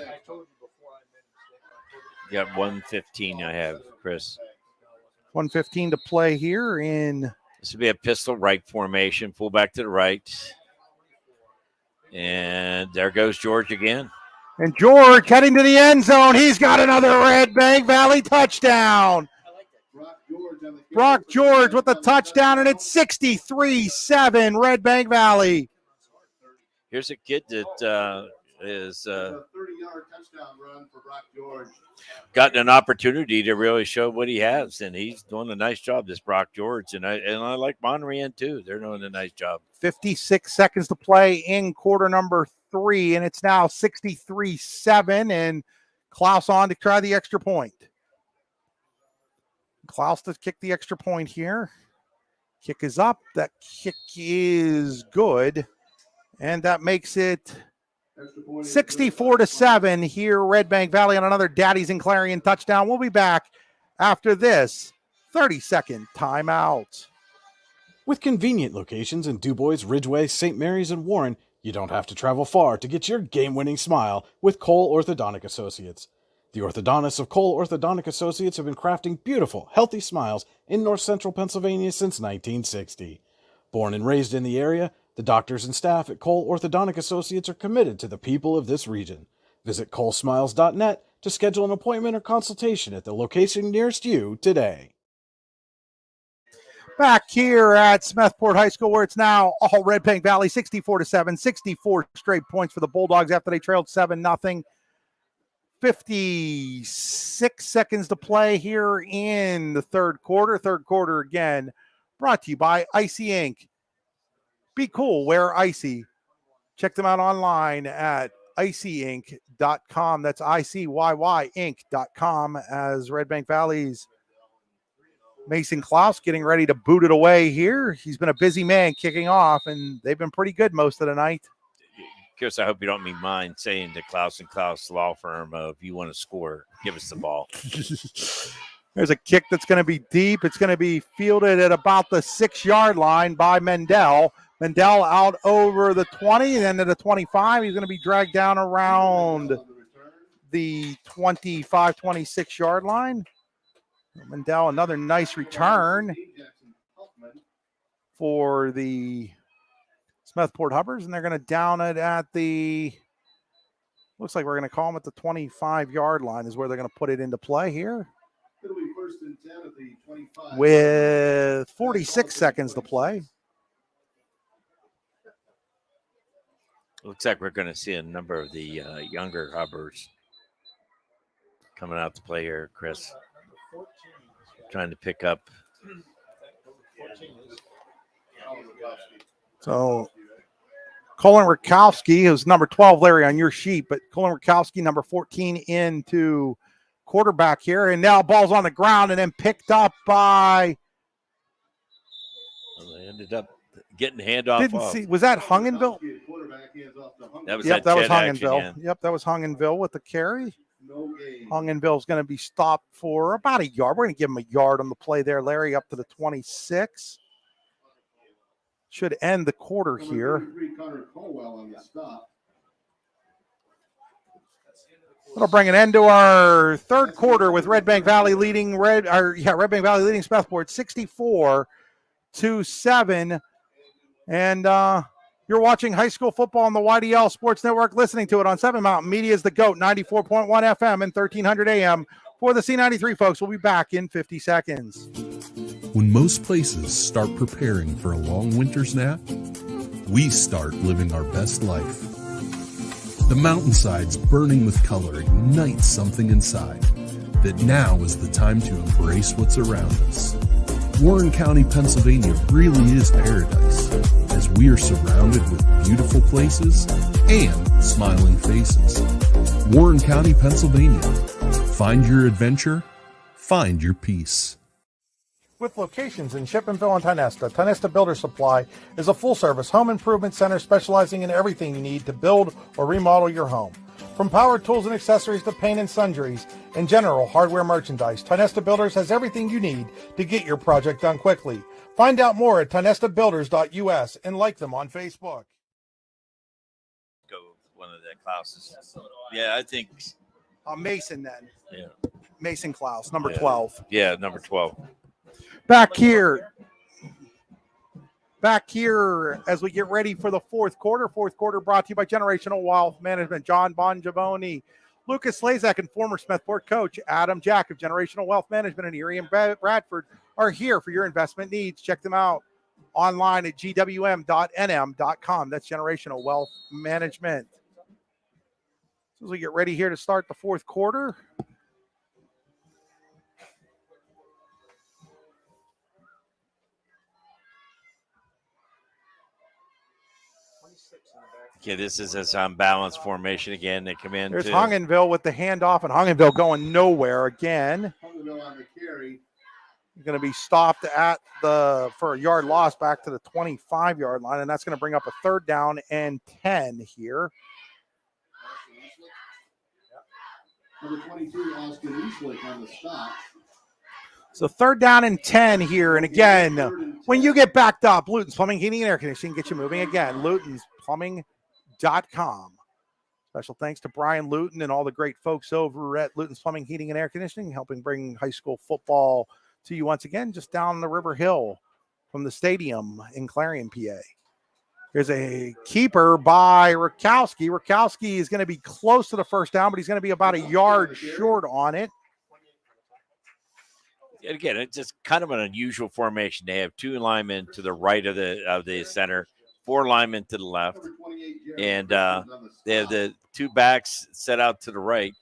You got 1:15 I have, Chris. 1:15 to play here in. This will be a pistol right formation, full back to the right. And there goes George again. And George heading to the end zone. He's got another Redbank Valley touchdown. Brock George with the touchdown, and it's 63-7 Redbank Valley. Here's a kid that is 30-yard touchdown run for Brock George. Gotten an opportunity to really show what he has, and he's doing a nice job, this Brock George. And I like Monterey too. They're doing a nice job. 56 seconds to play in quarter number 3, and it's now 63-7, and Klaus on to try the extra point. Klaus to kick the extra point here. Kick is up. That kick is good, and that makes it 64-7 here, Redbank Valley on another Daddies and Clarion touchdown. We'll be back after this 30-second timeout. With convenient locations in DuBois, Ridgeway, St. Mary's, and Warren, you don't have to travel far to get your game-winning smile with Cole Orthodontic Associates. The orthodontists of Cole Orthodontic Associates have been crafting beautiful, healthy smiles in north central Pennsylvania since 1960. Born and raised in the area, the doctors and staff at Cole Orthodontic Associates are committed to the people of this region. Visit colesmiles.net to schedule an appointment or consultation at the location nearest you today. Back here at Smethport High School, where it's now all Redbank Valley, 64-7, 64 straight points for the Bulldogs after they trailed 7-0. 56 seconds to play here in the third quarter. Third quarter again, brought to you by Icy Ink. Be cool, wear icy. Check them out online at icyink.com. That's ICYY Inc.com as Redbank Valley's Mason Klaus getting ready to boot it away here. He's been a busy man kicking off, and they've been pretty good most of the night. Chris, I hope you don't mind saying to Klaus & Klaus Law Firm, if you want to score, give us the ball. There's a kick that's going to be deep. It's going to be fielded at about the 6-yard line by Mendel. Mendel out over the 20, then to the 25. He's going to be dragged down around the 25, 26-yard line. Mendel, another nice return for the Smethport Hubbers, and they're going to down it at the, looks like we're going to call them at the 25-yard line is where they're going to put it into play here. It'll be 1st and 10 at the 25. With 46 seconds to play. Looks like we're going to see a number of the younger Hubbers coming out to play here, Chris. Trying to pick up. So Colin Rakowski, who's number 12, Larry, on your sheet, but Colin Rakowski, number 14, into quarterback here. And now ball's on the ground and then picked up by Ended up getting handoff Didn't off. see. Was that Hungenville? That was Yep, that was jet action, Hungenville. yeah. Yep, that was Hungenville with the carry. Hungenville's going to be stopped for about a yard. We're going to give him a yard on the play there, Larry, up to the 26. Should end the quarter here. That'll bring an end to our third quarter with Redbank Valley leading Redbank Valley leading Smethport 64-7. And you're watching high school football on the YDL Sports Network, listening to it on 7 Mountain Media's The GOAT, 94.1 FM and 1300 AM. For the C93 folks, we'll be back in 50 seconds. When most places start preparing for a long winter's nap, we start living our best life. The mountainsides burning with color ignite something inside that now is the time to embrace what's around us. Warren County, Pennsylvania really is paradise, as we are surrounded with beautiful places and smiling faces. Warren County, Pennsylvania. Find your adventure, find your peace. With locations in Shippenville and Tionesta, Tionesta Builder Supply is a full-service home improvement center specializing in everything you need to build or remodel your home. From power tools and accessories to paint and sundries and general hardware merchandise, Tionesta Builders has everything you need to get your project done quickly. Find out more at tionestabuilders.us and like them on Facebook. Go with one of the Klauses. Yeah, I think. Mason then. Yeah. Mason Klaus, number 12. Yeah, number 12. Back here as we get ready for the fourth quarter. Fourth quarter brought to you by Generational Wealth Management. John Bongiovanni, Lucas Slazak, and former Smethport coach Adam Jack of Generational Wealth Management in Erie and Bradford are here for your investment needs. Check them out online at gwm.nm.com. That's Generational Wealth Management. So as we get ready here to start the fourth quarter, Okay, this is this unbalanced formation again. They come in. There's Hungenville with the handoff, and Hungenville going nowhere again. Hungenville on the carry. Going to be stopped for a yard loss back to the 25-yard line, and that's going to bring up a 3rd down and 10 here. Number 22, Austin Eastlick on the stop. So 3rd down and 10 here. And again, when you get backed up, Luton's Plumbing, Heating, and Air Conditioning get you moving again. LutonsPlumbing.com. Special thanks to Brian Luton and all the great folks over at Luton's Plumbing, Heating, and Air Conditioning, helping bring high school football to you once again, just down the River Hill from the stadium in Clarion, PA. There's a keeper by Rakowski. Rakowski is going to be close to the 1st down, but he's going to be about a yard short on it. Again, it's just kind of an unusual formation. They have 2 linemen to the right of the center, 4 linemen to the left, and they have the 2 backs set out to the right,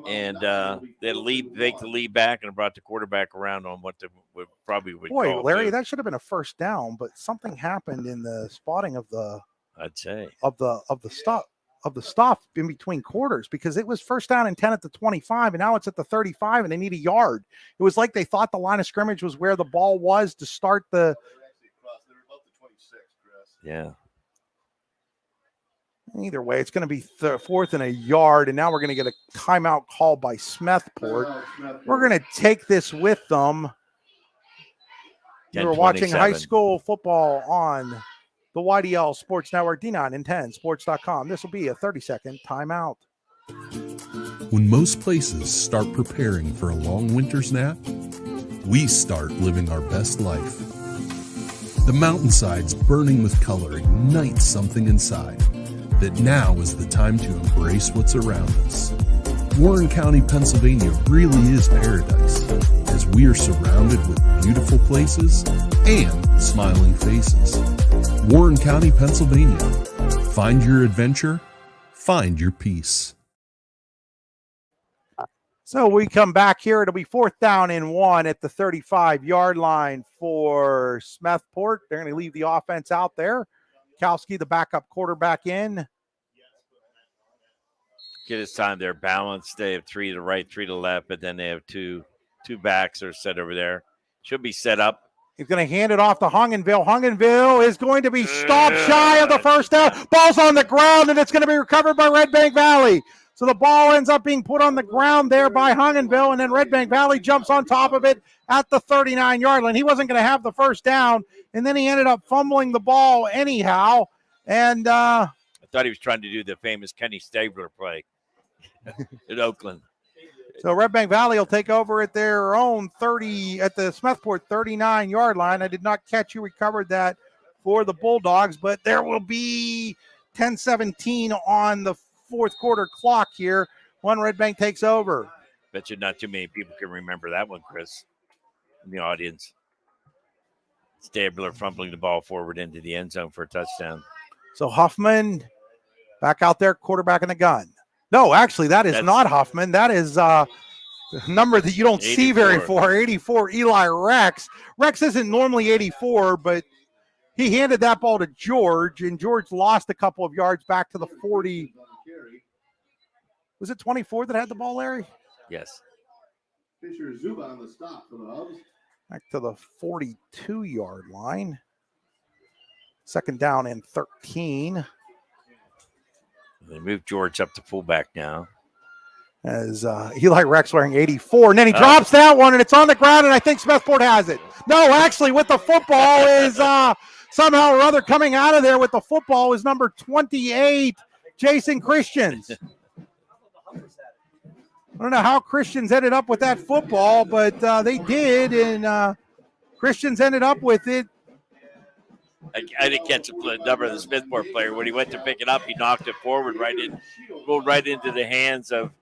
and they make the lead back and brought the quarterback around on what would Boy, call Larry, too. that should have been a 1st down, but something happened in the spotting of the stop in between quarters, because it was 1st down and 10 at the 25, and now it's at the 35, and they need a yard. It was like they thought the line of scrimmage was where the ball was to start the. Yeah. Either way, it's going to be 4th and a yard, and now we're going to get a timeout called by Smethport. We're going to take this with them. You're watching high school football on the YDL Sports Network, D9 and 10 sports.com. This will be a 30-second timeout. When most places start preparing for a long winter's nap, we start living our best life. The mountainsides burning with color ignite something inside that now is the time to embrace what's around us. Warren County, Pennsylvania really is paradise, as we are surrounded with beautiful places and smiling faces. Warren County, Pennsylvania. Find your adventure, find your peace. So we come back here. It'll be 4th down and 1 at the 35-yard line for Smethport. They're going to leave the offense out there. Kowski, the backup quarterback, in. Get this time they're balanced. They have 3 to the right, 3 to the left, but then they have two backs are set over there. Should be set up. He's going to hand it off to Hungenville. Hungenville is going to be stopped shy of the first down. Ball's on the ground, and it's going to be recovered by Redbank Valley. So the ball ends up being put on the ground there by Hungenville, and then Redbank Valley jumps on top of it at the 39-yard line. He wasn't going to have the first down, and then he ended up fumbling the ball anyhow. And I thought he was trying to do the famous Kenny Stabler play in Oakland. So Redbank Valley will take over at their own 30, at the Smethport 39-yard line. I did not catch you recovered that for the Bulldogs, but there will be 10-17 on the fourth quarter clock here when Redbank takes over. Bet you not too many people can remember that one, Chris, in the audience. Stabler fumbling the ball forward into the end zone for a touchdown. So Huffman back out there, quarterback in the gun. No, actually, that's not Huffman. That is a number that you don't 84. see very far. 84, Eli Rex. Rex isn't normally 84, but he handed that ball to George, and George lost a couple of yards back to the 40. Was it 24 that had the ball, Larry? Yes. Fisher Zuba on the stop for the Hubs. Back to the 42-yard line. Second down and 13. They move George up to fullback now. As Eli Rex wearing 84. And then he drops that one, and it's on the ground, and I think Smethport has it. No, actually, with the football is somehow or other coming out of there with the football is number 28, Jason Christians. I don't know how Christians ended up with that football, but they did, and Christians ended up with it. I didn't catch the number of the Smethport player. When he went to pick it up, he knocked it forward rolled right into the hands of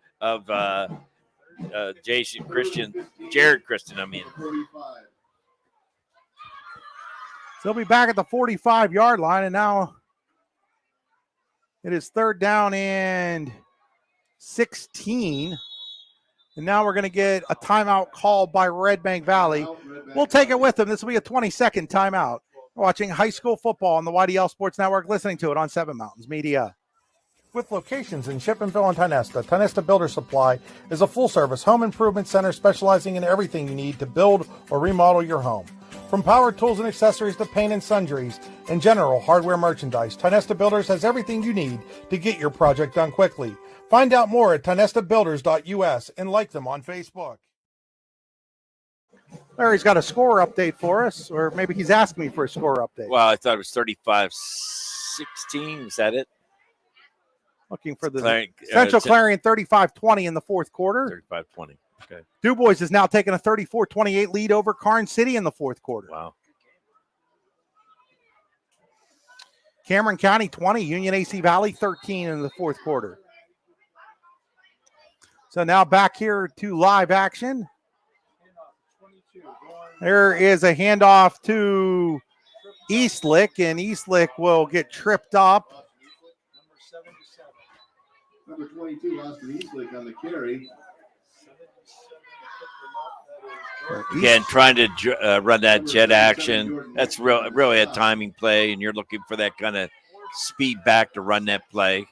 Jared Christian, I mean. $45. So they'll be back at the 45-yard line, and now it is third down and 16. And now we're going to get a timeout called by Redbank Valley. We'll take it with them. This will be a 20-second timeout. We're watching high school football on the YDL Sports Network, listening to it on Seven Mountains Media. With locations in Shippenville and Tionesta, Tionesta Builder Supply is a full-service home improvement center specializing in everything you need to build or remodel your home. From power tools and accessories to paint and sundries and general hardware merchandise, Tionesta Builders has everything you need to get your project done quickly. Find out more at tionestabuilders.us and like them on Facebook. Larry's got a score update for us, or maybe he's asking me for a score update. Well, I thought it was 35-16. Is that it? Looking for the Central Clarion 35-20 in the fourth quarter. 35-20. Okay. DuBois is now taking a 34-28 lead over Karn City in the fourth quarter. Wow. Cameron County 20, Union AC Valley 13 in the fourth quarter. So now back here to live action. There is a handoff to Eastlick, and Eastlick will get tripped up. Number 22, Austin Eastlick on the carry. Again, trying to run that jet action. That's really a timing play, and you're looking for that kind of speed back to run that play.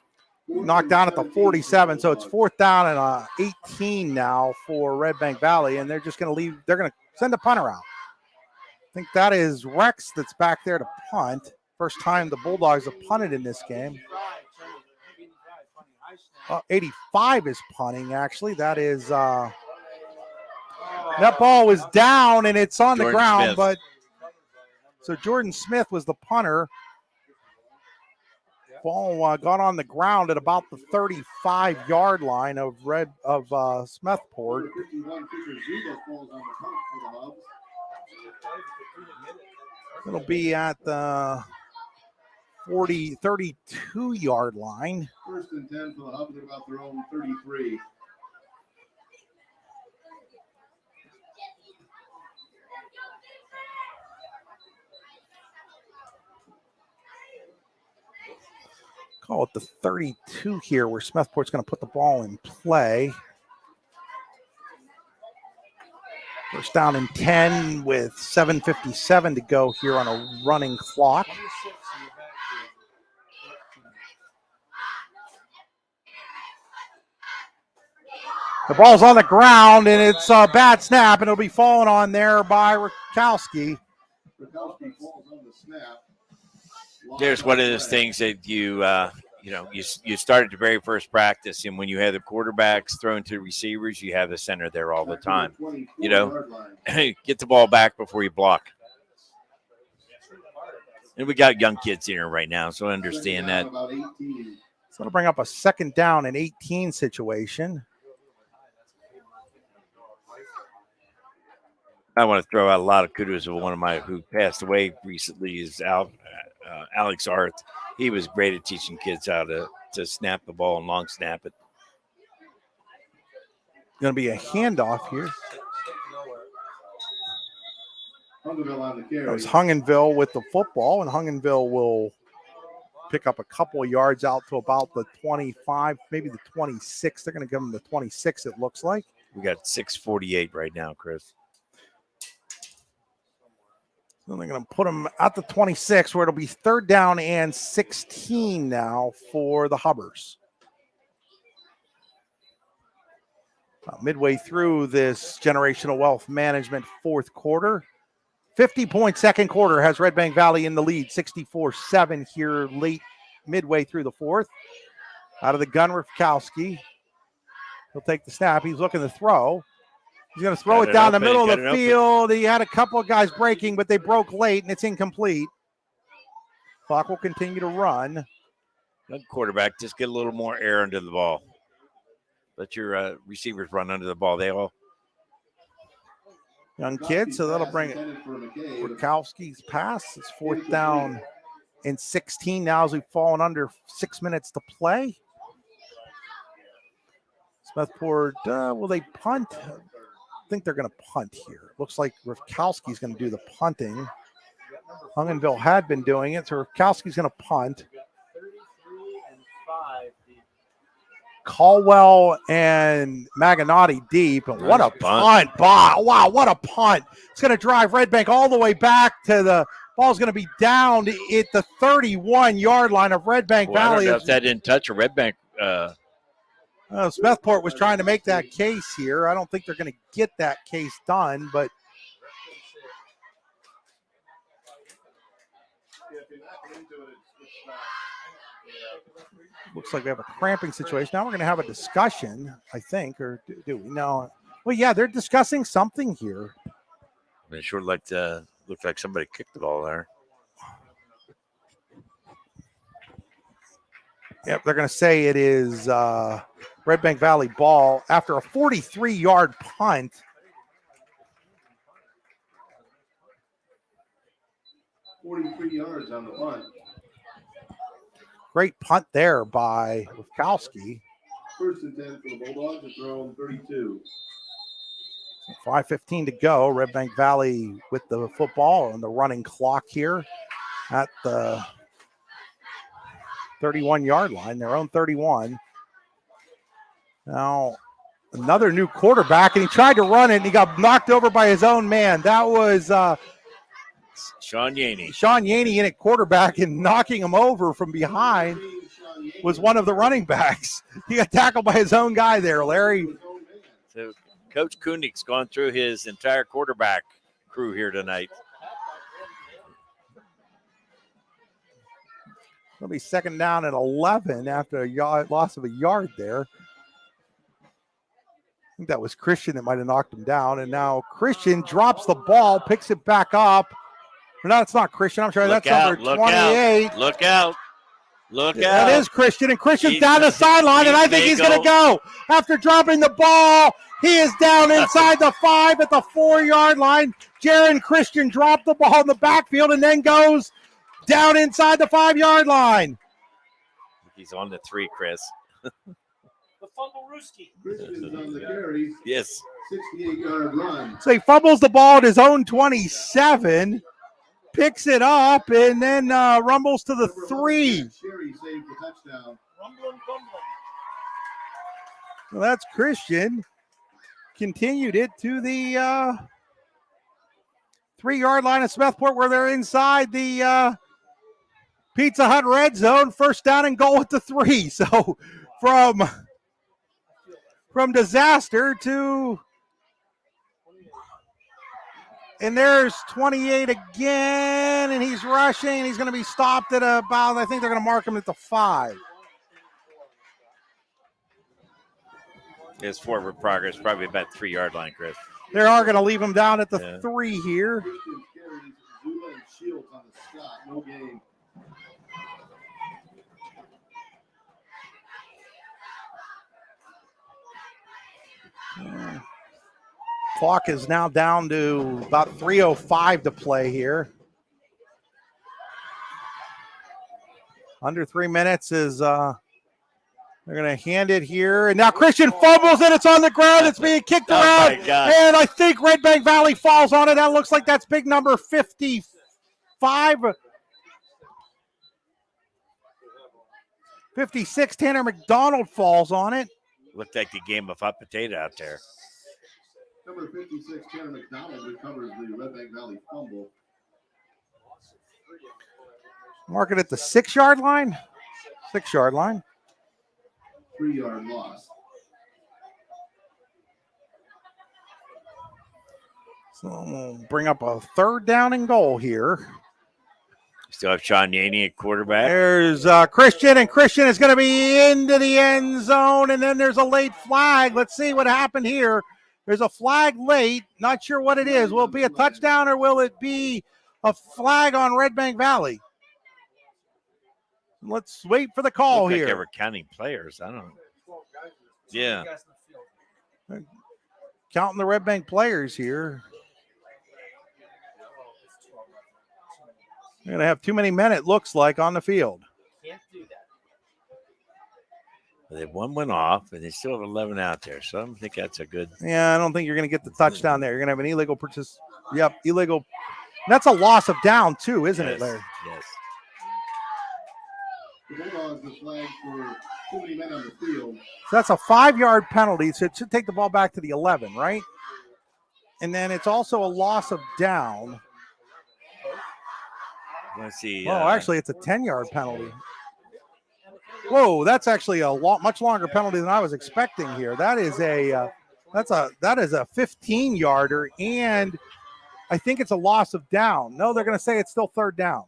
Knocked down at the 47, so it's fourth down and 18 now for Redbank Valley, and they're just going to leave. They're going to send a punter out. I think that is Rex that's back there to punt. First time the Bulldogs have punted in this game. 85 is punting, actually. That is that ball was down, and it's on the ground, Smith. but so Jordan Smith was the punter. Ball got on the ground at about the 35-yard line of Smethport. It'll be at the 32-yard line. First and 10 for the Hubs at about their own 33. Call it the 32 here, where Smethport's going to put the ball in play. First down and 10 with 7:57 to go here on a running clock. The ball's on the ground, and it's a bad snap, and it'll be falling on there by Rakowski. Krakowski falls on the snap. There's one of those things that you start at the very first practice, and when you have the quarterbacks thrown to receivers, you have the center there all the time. Get the ball back before you block. And we got young kids here right now, so I understand that. So it'll bring up a 2nd down and 18 situation. I want to throw out a lot of kudos to one of my who passed away recently is Alex Arth. He was great at teaching kids how to snap the ball and long snap it. Going to be a handoff here. That was Hungenville with the football, and Hungenville will pick up a couple of yards out to about the 25, maybe the 26. They're going to give them the 26, it looks like. We got 6:48 right now, Chris. So they're going to put them at the 26, where it'll be 3rd down and 16 now for the Hubbers. Midway through this generational wealth management 4th quarter. 50-point 2nd quarter has Redbank Valley in the lead, 64-7 here midway through the 4th. Out of the gun, Rafkowski. He'll take the snap. He's looking to throw. He's going to throw it down the middle of the field. He had a couple of guys breaking, but they broke late, and it's incomplete. Clock will continue to run. Young quarterback, just get a little more air under the ball. Let your receivers run under the ball. They all young kid, so that'll bring it. Rukowski's pass. It's 4th down and 16 now as we've fallen under 6 minutes to play. Smethport, will they punt? I think they're going to punt here. Looks like Rukowski's going to do the punting. Hungenville had been doing it, so Rukowski's going to punt. Caldwell and Maganotti deep. And what a punt. Wow, what a punt. It's going to drive Redbank all the way back to the ball's going to be down at the 31-yard line of Redbank Valley. I don't know if that didn't touch a Redbank. Smethport was trying to make that case here. I don't think they're going to get that case done, but looks like we have a cramping situation. Now we're going to have a discussion, I think, or do we? No. Well, yeah, they're discussing something here. It sure looked like somebody kicked the ball there. Yep, they're going to say it is Redbank Valley ball after a 43-yard punt. $43 yards on the punt. Great punt there by Rukowski. 1st and 10 for the Bulldogs to throw on 32. 5:15 to go. Redbank Valley with the football and the running clock here at the 31-yard line, their own 31. Now, another new quarterback, and he tried to run it, and he got knocked over by his own man. That was Sean Yaney. Sean Yaney in at quarterback, and knocking him over from behind was one of the running backs. He got tackled by his own guy there, Larry. So Coach Kunig's gone through his entire quarterback crew here tonight. It'll be 2nd down and 11 after a loss of a yard there. I think that was Christian that might have knocked him down. And now Christian drops the ball, picks it back up. No, it's not Christian. I'm sorry. That's number 28. Look out. That is Christian. And Christian's down the sideline, and I think he's going to go. After dropping the ball, he is down inside the 5 at the 4-yard line. Jaron Christian dropped the ball in the backfield and then goes down inside the 5-yard line. He's on the 3, Chris. The fumble Rooski. Christian's on the carry. Yes. 68-yard run. So he fumbles the ball at his own 27, picks it up, and then rumbles to the 3. Sherry saved the touchdown. Well, that's Christian. Continued it to the 3-yard line of Smethport, where they're inside the Pizza Hut red zone. 1st down and goal at the 3. So from disaster to And there's 28 again, and he's rushing. He's going to be stopped at about, I think they're going to mark him at the 5. His forward progress probably about 3-yard line, Chris. They are going to leave him down at the 3 here. Clock is now down to about 3:05 to play here. Under 3 minutes is they're going to hand it here. And now Christian fumbles it. It's on the ground. It's being kicked around. And I think Redbank Valley falls on it. That looks like that's big number 55. 56, Tanner McDonald falls on it. Looked like the game of hot potato out there. Number 56, Tanner McDonald, recovers the Redbank Valley fumble. Mark it at the 6-yard line. 6-yard line. 3-yard loss. So we'll bring up a 3rd down and goal here. Still have Sean Yaney at quarterback. There's Christian, and Christian is going to be into the end zone, and then there's a late flag. Let's see what happened here. There's a flag late. Not sure what it is. Will it be a touchdown or will it be a flag on Redbank Valley? Let's wait for the call here. Like they were counting players. I don't know. Yeah. Counting the Redbank players here. They're going to have too many men, it looks like, on the field. One went off, and they still have 11 out there. So I don't think that's a good. Yeah, I don't think you're going to get the touchdown there. You're going to have an illegal Yep, illegal. That's a loss of down, too, isn't it, Larry? Yes. The Bulldogs are flagged for too many men on the field. So that's a 5-yard penalty. So it should take the ball back to the 11, right? And then it's also a loss of down. Let's see. Oh, actually, it's a 10-yard penalty. Whoa, that's actually a much longer penalty than I was expecting here. That is a 15-yarder, and I think it's a loss of down. No, they're going to say it's still 3rd down.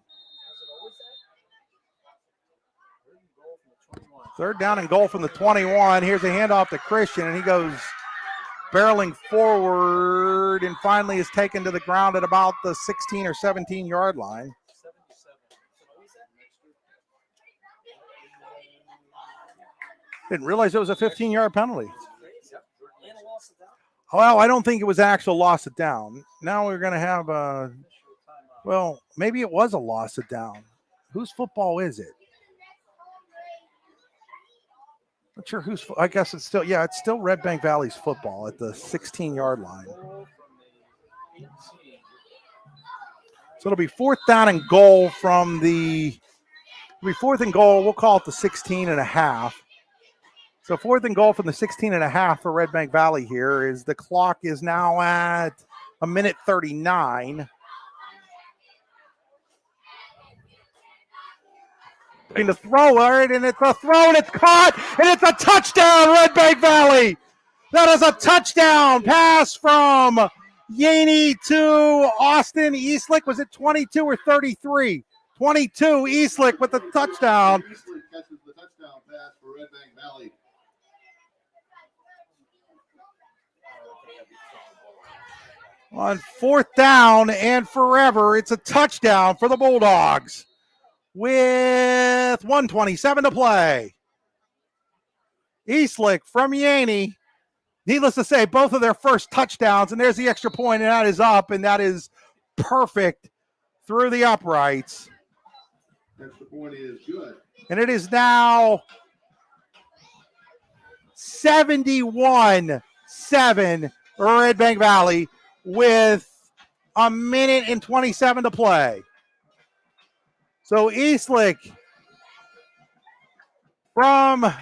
3rd down and goal from the 21. Here's a handoff to Christian, and he goes barreling forward and finally is taken to the ground at about the 16 or 17-yard line. Didn't realize it was a 15-yard penalty. Well, I don't think it was an actual loss of down. Now we're going to have well, maybe it was a loss of down. Whose football is it? Not sure who's. I guess it's still Redbank Valley's football at the 16-yard line. So it'll be 4th down and goal from the. It'll be 4th and goal. We'll call it the 16.5. So 4th and goal from the 16.5 for Redbank Valley here is the clock is now at 1:39. Looking to throw it, and it's a throw, and it's caught, and it's a touchdown, Redbank Valley. That is a touchdown pass from Yaney to Austin Eastlick. Was it 22 or 33? 22, Eastlick with the touchdown. Eastlick catches the touchdown pass for Redbank Valley. On 4th down and forever, it's a touchdown for the Bulldogs with 1:27 to play. Eastlick from Yaney. Needless to say, both of their first touchdowns, and there's the extra point, and that is up, and that is perfect through the uprights. Extra point is good. And it is now 71-7 Redbank Valley with 1:27 to play. So Eastlick from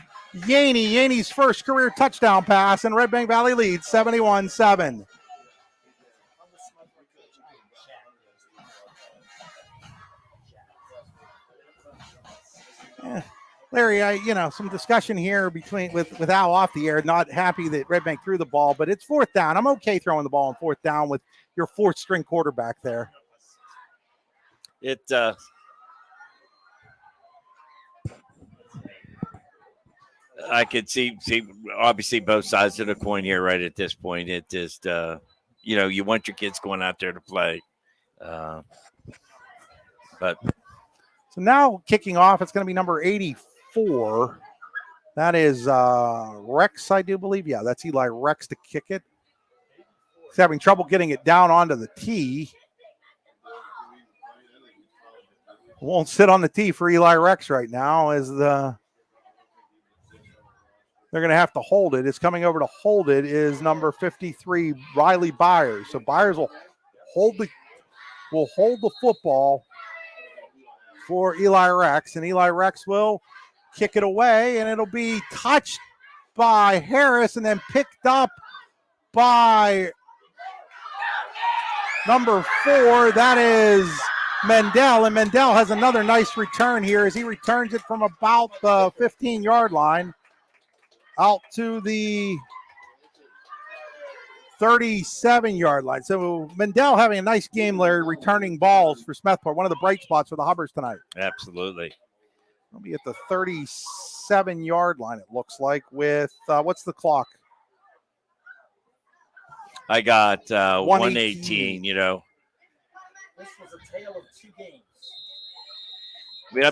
Yaney's first career touchdown pass, and Redbank Valley leads 71-7. Larry, some discussion here with Al off the air. Not happy that Redbank threw the ball, but it's fourth down. I'm okay throwing the ball on fourth down with your fourth string quarterback there. I could see obviously both sides of the coin here right at this point. It just you want your kids going out there to play, but so now kicking off, it's going to be number 84. That is Rex, I do believe. Yeah, that's Eli Rex to kick it. He's having trouble getting it down onto the tee. Won't sit on the tee for Eli Rex right now as they're going to have to hold it. It's coming over to hold it is number 53, Riley Byers. So Byers will hold the football for Eli Rex, and Eli Rex will kick it away, and it'll be touched by Harris and then picked up by number 4. That is Mendel, and Mendel has another nice return here as he returns it from about the 15-yard line out to the 37-yard line. So Mendel having a nice game, Larry, returning balls for Smethport. One of the bright spots for the Hubbers tonight. Absolutely. We'll be at the 37-yard line, it looks like, with what's the clock? I got 118, This was a tale of two games. I mean,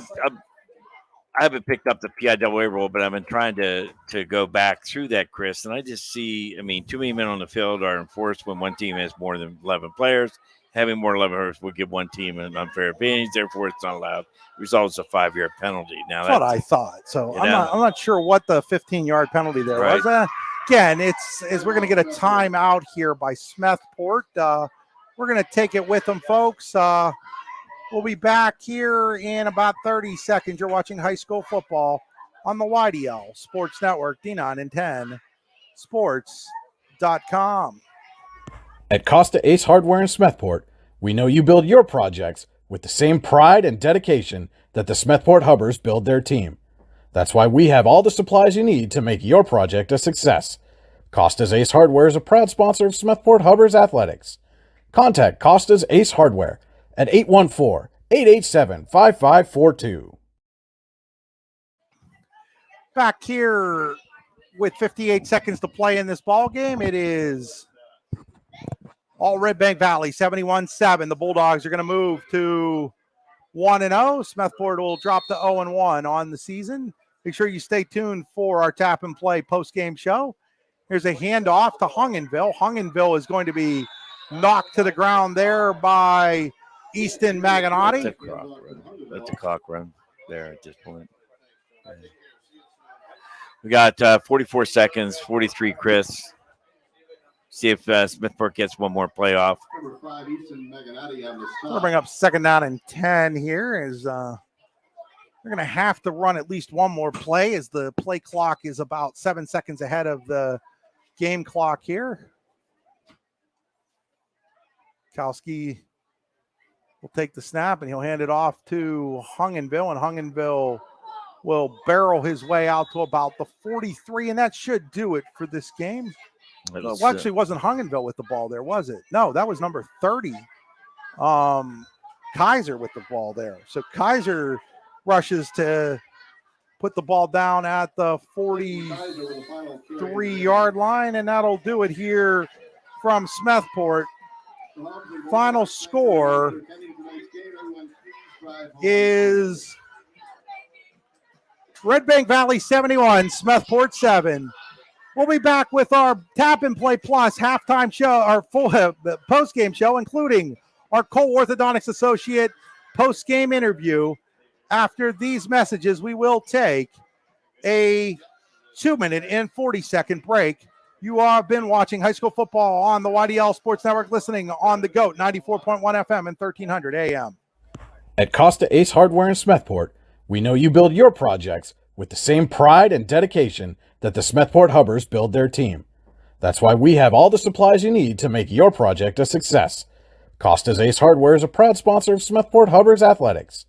I haven't picked up the PIAA rule, but I've been trying to go back through that, Chris, and I just see, too many men on the field are enforced when one team has more than 11 players. Having more than 11 players will give one team an unfair advantage, therefore it's not allowed. Results a 5-year penalty. Now that's what I thought. So I'm not sure what the 15-yard penalty there was. Again, we're going to get a timeout here by Smethport. We're going to take it with them, folks. We'll be back here in about 30 seconds. You're watching high school football on the YDL Sports Network, D9 and 10 Sports.com. At Costa Ace Hardware in Smethport, we know you build your projects with the same pride and dedication that the Smethport Hubbers build their team. That's why we have all the supplies you need to make your project a success. Costa's Ace Hardware is a proud sponsor of Smethport Hubbers Athletics. Contact Costa's Ace Hardware at 814-887-5542. Back here with 58 seconds to play in this ball game. It is all Redbank Valley, 71-7. The Bulldogs are going to move to 1-0. Smethport will drop to 0-1 on the season. Make sure you stay tuned for our tap and play post-game show. Here's a handoff to Hungenville. Hungenville is going to be knocked to the ground there by Easton Maganotti. That's a clock run there at this point. We got 44 seconds, 43, Chris. See if Smethport gets one more playoff. Number 5, Easton Maganotti on the We'll bring up 2nd down and 10 here as they're going to have to run at least one more play as the play clock is about 7 seconds ahead of the game clock here. Kowski will take the snap and he'll hand it off to Hungenville, and Hungenville will barrel his way out to about the 43, and that should do it for this game. Well, actually, wasn't Hungenville with the ball there, was it? No, that was number 30. Kaiser with the ball there. So Kaiser rushes to put the ball down at the 43-yard line, and that'll do it here from Smethport. Final score is Redbank Valley 71, Smethport 7. We'll be back with our Tap and Play Plus halftime show, our full post-game show, including our Cole Orthodontics Associate post-game interview. After these messages, we will take a 2-minute and 40-second break. You have been watching high school football on the YDL Sports Network, listening on the GOAT 94.1 FM and 1300 AM. At Costa Ace Hardware in Smethport, we know you build your projects with the same pride and dedication that the Smethport Hubbers build their team. That's why we have all the supplies you need to make your project a success. Costa's Ace Hardware is a proud sponsor of Smethport Hubbers Athletics.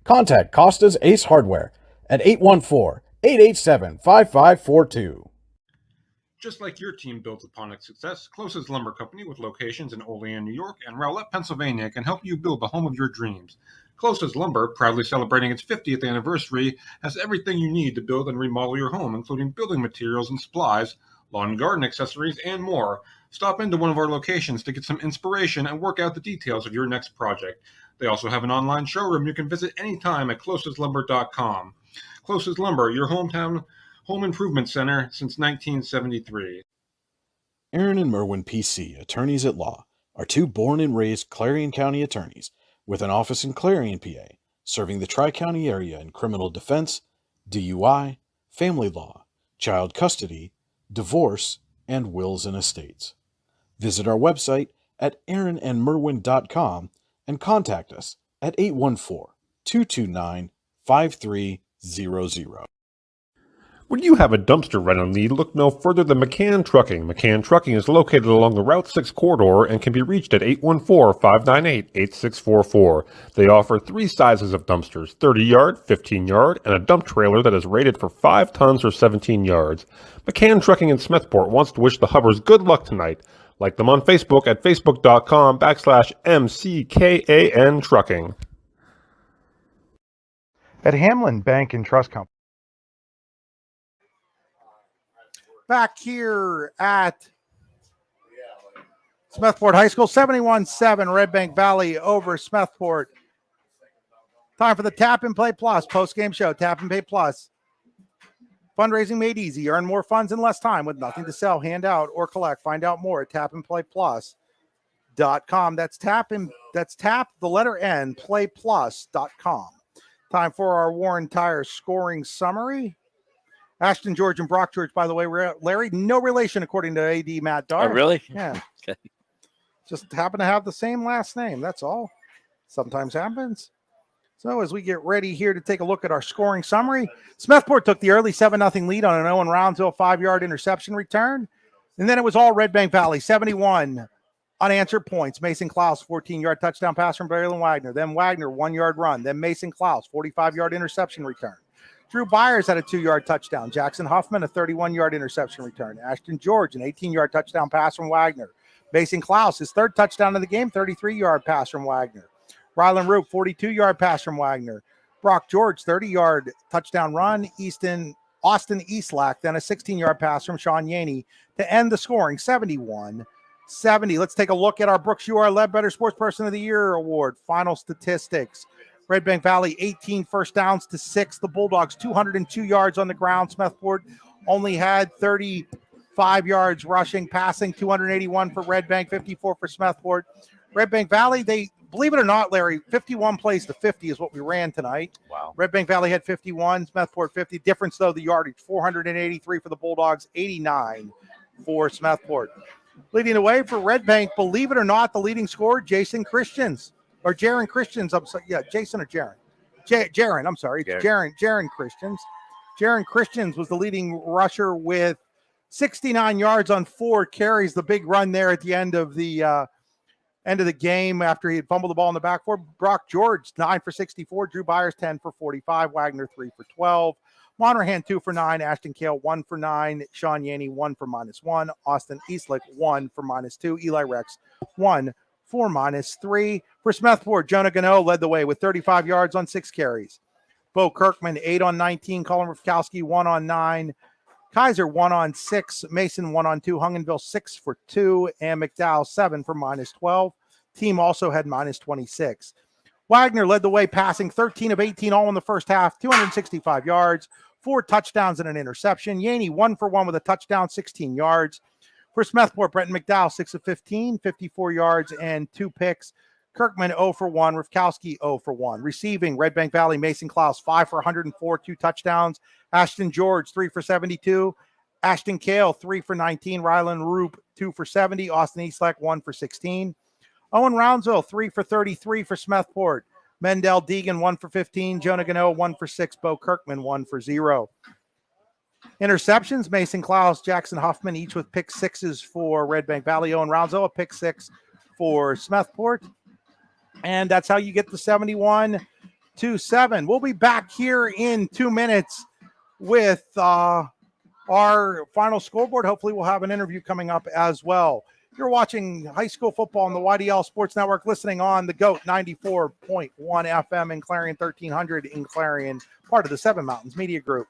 Contact Costa's Ace Hardware at 814-887-5542. Just like your team builds upon its success, Closest Lumber Company, with locations in Olean, New York, and Rowlett, Pennsylvania, can help you build the home of your dreams. Closest Lumber, proudly celebrating its 50th anniversary, has everything you need to build and remodel your home, including building materials and supplies, lawn and garden accessories, and more. Stop into one of our locations to get some inspiration and work out the details of your next project. They also have an online showroom you can visit anytime at closestlumber.com. Closest Lumber, your hometown home improvement center since 1973. Aaron and Merwin PC, attorneys at law, are two born and raised Clarion County attorneys with an office in Clarion, PA, serving the Tri-County area in criminal defense, DUI, family law, child custody, divorce, and wills and estates. Visit our website at aaronandmerwin.com and contact us at 814-229-5300. When you have a dumpster rental need, look no further than McCann Trucking. McCann Trucking is located along the Route 6 corridor and can be reached at 814-598-8644. They offer three sizes of dumpsters, 30-yard, 15-yard, and a dump trailer that is rated for 5 tons or 17 yards. McCann Trucking in Smethport wants to wish the Hubbers good luck tonight. Like them on Facebook at facebook.com/MCKAN Trucking. At Hamlin Bank and Trust Company. Back here at Smethport High School, 71-7, Redbank Valley over Smethport. Time for the Tap and Play Plus post-game show. Tap and Pay Plus. Fundraising made easy. Earn more funds in less time with nothing to sell, hand out, or collect. Find out more at tapandplayplus.com. That's tap, the letter N, playplus.com. Time for our Warren Tire scoring summary. Ashton George and Brock George, by the way, Larry, no relation according to AD Matt Dar. Oh, really? Yeah. Okay. Just happen to have the same last name. That's all. Sometimes happens. So as we get ready here to take a look at our scoring summary, Smethport took the early 7-0 lead on an Owen Roundsville 5-yard interception return. And then it was all Redbank Valley, 71 unanswered points. Mason Klaus, 14-yard touchdown pass from Braylon Wagner. Then Wagner, 1-yard run. Then Mason Klaus, 45-yard interception return. Drew Byers had a 2-yard touchdown. Jackson Huffman, a 31-yard interception return. Ashton George, an 18-yard touchdown pass from Wagner. Mason Klaus, his third touchdown of the game, 33-yard pass from Wagner. Rylan Roop, 42-yard pass from Wagner. Brock George, 30-yard touchdown run. Austin Eastlack, then a 16-yard pass from Sean Yaney to end the scoring, 71-70. Let's take a look at our Brooks U.R. Ledbetter Sports Person of the Year Award. Final statistics. Redbank Valley, 18 first downs to 6. The Bulldogs, 202 yards on the ground. Smethport only had 35 yards rushing, passing, 281 for Redbank, 54 for Smethport. Redbank Valley, they, believe it or not, Larry, 51 plays to 50 is what we ran tonight. Wow. Redbank Valley had 51, Smethport 50. Difference, though, the yardage, 483 for the Bulldogs, 89 for Smethport. Leading the way for Redbank, believe it or not, the leading scorer, Jason Christians. Or Jaron Christians, Jason or Jaron? Jaron, I'm sorry. It's Jaron Christians. Jaron Christians was the leading rusher with 69 yards on 4 carries. The big run there at the end of the game after he had fumbled the ball in the backfield. Brock George, 9 for 64. Drew Byers, 10 for 45. Wagner, 3 for 12. Monrahan, 2 for 9. Ashton Kale, 1 for 9. Sean Yaney, 1 for -1. Austin Eastlick, 1 for -2. Eli Rex, 1 for -3. For Smethport, Jonah Gano led the way with 35 yards on 6 carries. Bo Kirkman, 8 on 19. Colin Rafkowski, 1 on 9. Kaiser, 1 on 6. Mason, 1 on 2. Hungenville, 6 for 2. And McDowell, 7 for -12. Team also had -26. Wagner led the way, passing 13 of 18, all in the first half, 265 yards, 4 touchdowns and an interception. Yaney, 1 for 1 with a touchdown, 16 yards. For Smethport, Brenton McDowell, 6 of 15, 54 yards and 2 picks. Kirkman, 0 for 1. Rafkowski, 0 for 1. Receiving, Redbank Valley, Mason Klaus, 5 for 104, 2 touchdowns. Ashton George, 3 for 72. Ashton Kale, 3 for 19. Rylan Roop, 2 for 70. Austin Eastlack, 1 for 16. Owen Roundsville, 3 for 33 for Smethport. Mendel Deegan, 1 for 15. Jonah Gano, 1 for 6. Bo Kirkman, 1 for 0. Interceptions, Mason Klaus, Jackson Huffman, each with pick 6s for Redbank Valley. Owen Roundsville, a pick 6 for Smethport. And that's how you get the 71 888-267. We'll be back here in 2 minutes with our final scoreboard. Hopefully we'll have an interview coming up as well. You're watching high school football on the YDL Sports Network, listening on the GOAT 94.1 FM in Clarion, 1300 in Clarion, part of the Seven Mountains Media Group.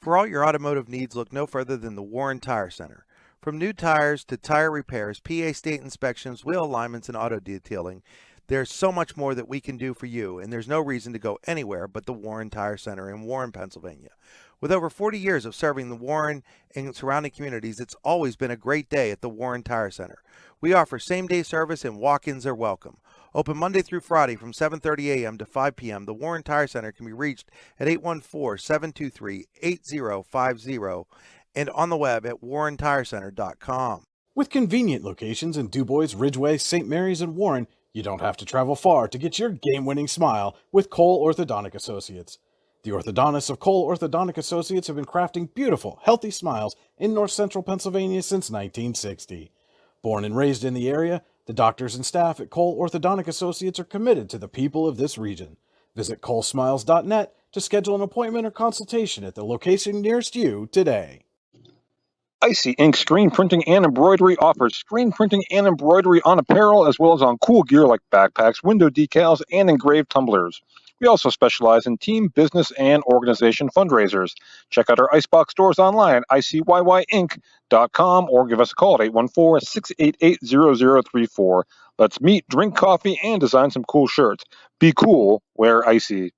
For all your automotive needs, look no further than the Warren Tire Center. From new tires to tire repairs, PA state inspections, wheel alignments, and auto detailing, there's so much more that we can do for you, and there's no reason to go anywhere but the Warren Tire Center in Warren, Pennsylvania. With over 40 years of serving the Warren and surrounding communities, it's always been a great day at the Warren Tire Center. We offer same-day service and walk-ins are welcome. Open Monday through Friday from 7:30 a.m. to 5 p.m., the Warren Tire Center can be reached at 814-723-8050 and on the web at warrentirecenter.com. With convenient locations in DuBois, Ridgeway, St. Mary's, and Warren, you don't have to travel far to get your game-winning smile with Cole Orthodontic Associates. The orthodontists of Cole Orthodontic Associates have been crafting beautiful, healthy smiles in north central Pennsylvania since 1960. Born and raised in the area, the doctors and staff at Cole Orthodontic Associates are committed to the people of this region. Visit colesmiles.net to schedule an appointment or consultation at the location nearest you today. Icy Ink Screen Printing and Embroidery offers screen printing and embroidery on apparel as well as on cool gear like backpacks, window decals, and engraved tumblers. We also specialize in team, business, and organization fundraisers. Check out our Icebox stores online at icyinc.com or give us a call at 814-688-0034. Let's meet, drink coffee, and design some cool shirts. Be cool, wear Icy.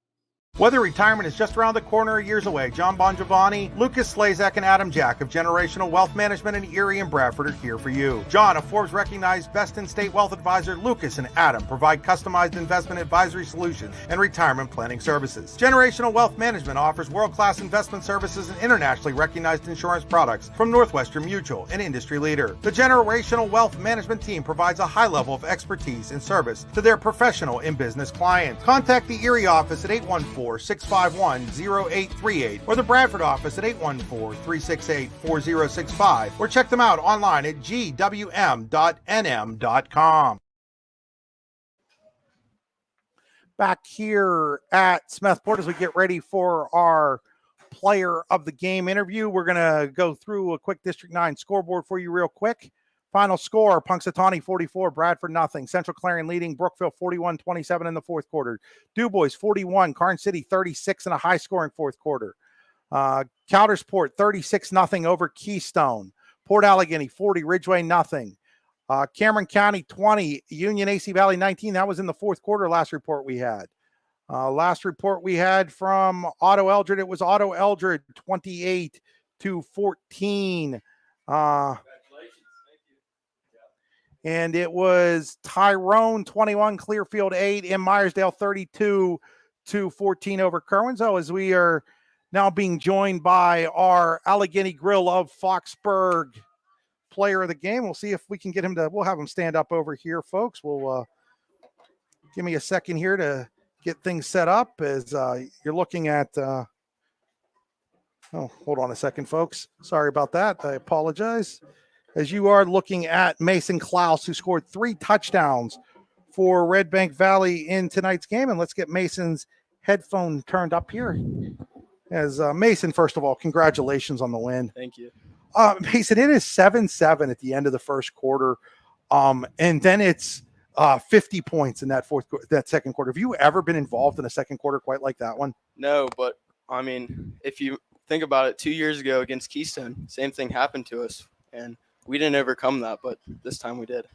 Whether retirement is just around the corner or years away, John Bongiovanni, Lucas Slazak, and Adam Jack of Generational Wealth Management in Erie and Bradford are here for you. John, a Forbes-recognized best-in-state wealth advisor, Lucas and Adam provide customized investment advisory solutions and retirement planning services. Generational Wealth Management offers world-class investment services and internationally recognized insurance products from Northwestern Mutual, an industry leader. The Generational Wealth Management team provides a high level of expertise and service to their professional and business clients. Contact the Erie office at 814-651-0838 or the Bradford office at 814-368-4065 or check them out online at gwm.nm.com. Back here at Smethport as we get ready for our player of the game interview, we're going to go through a quick District 9 scoreboard for you real quick. Final score, Punxsutawney 44, Bradford nothing. Central Clarion leading Brookville 41-27 in the fourth quarter. DuBois 41, Karn City 36 in a high-scoring fourth quarter. Coudersport 36-0 over Keystone. Port Allegheny 40, Ridgeway nothing. Cameron County 20, Union AC Valley 19. That was in the fourth quarter last report we had. Last report we had from Otto Eldred, it was Otto Eldred 28-14. And it was Tyrone 21, Clearfield 8, and Myersdale 32-14 over Kerwinsville, as we are now being joined by our Allegheny Grill of Foxburg player of the game. We'll see if we can get him to, we'll have him stand up over here, folks. We'll give me a second here to get things set up as you're looking at, oh, hold on a second, folks. Sorry about that. I apologize. As you are looking at Mason Klaus, who scored 3 touchdowns for Redbank Valley in tonight's game. And let's get Mason's headphone turned up here. As Mason, first of all, congratulations on the win. Thank you. Mason, it is 7-7 at the end of the first quarter. And then it's 50 points in that second quarter. Have you ever been involved in a second quarter quite like that one? No, but I mean, if you think about it, 2 years ago against Keystone, same thing happened to us. And we didn't overcome that, but this time we did.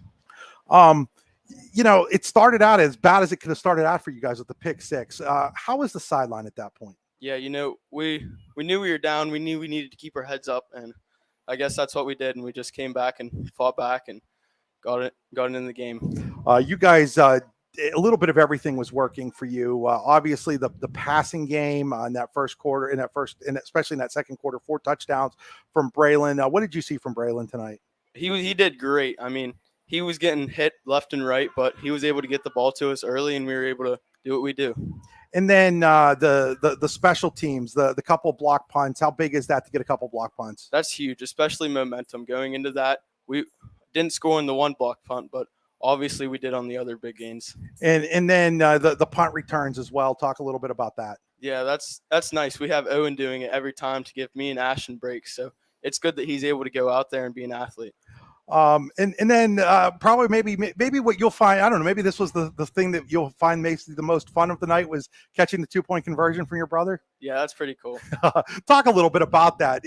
You know, it started out as bad as it could have started out for you guys with the pick six. How was the sideline at that point? Yeah, you know, we knew we were down. We knew we needed to keep our heads up, and I guess that's what we did. And we just came back and fought back and got it in the game. You guys, a little bit of everything was working for you. Obviously, the passing game in that first quarter, and especially in that second quarter, 4 touchdowns from Braylon. What did you see from Braylon tonight? He did great. I mean, he was getting hit left and right, but he was able to get the ball to us early, and we were able to do what we do. And then the special teams, the couple block punts. How big is that to get a couple block punts? That's huge, especially momentum going into that. We didn't score in the one block punt, but obviously we did on the other big games. And then the punt returns as well. Talk a little bit about that. Yeah, that's nice. We have Owen doing it every time to give me and Ashton breaks. So it's good that he's able to go out there and be an athlete. And then probably maybe what you'll find, I don't know, maybe this was the thing that you'll find makes the most fun of the night was catching the 2-point conversion from your brother. Yeah, that's pretty cool. Talk a little bit about that.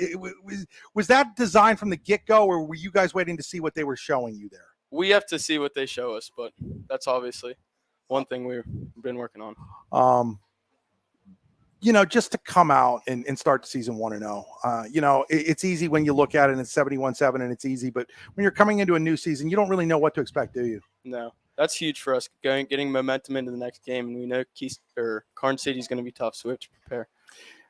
Was that designed from the get-go, or were you guys waiting to see what they were showing you there? We have to see what they show us, but that's obviously one thing we've been working on. Just to come out and start the season 1-0, it's easy when you look at it and it's 71-7 and it's easy, but when you're coming into a new season, you don't really know what to expect, do you? No, that's huge for us, getting momentum into the next game, and we know Karn City is going to be tough, so we have to prepare.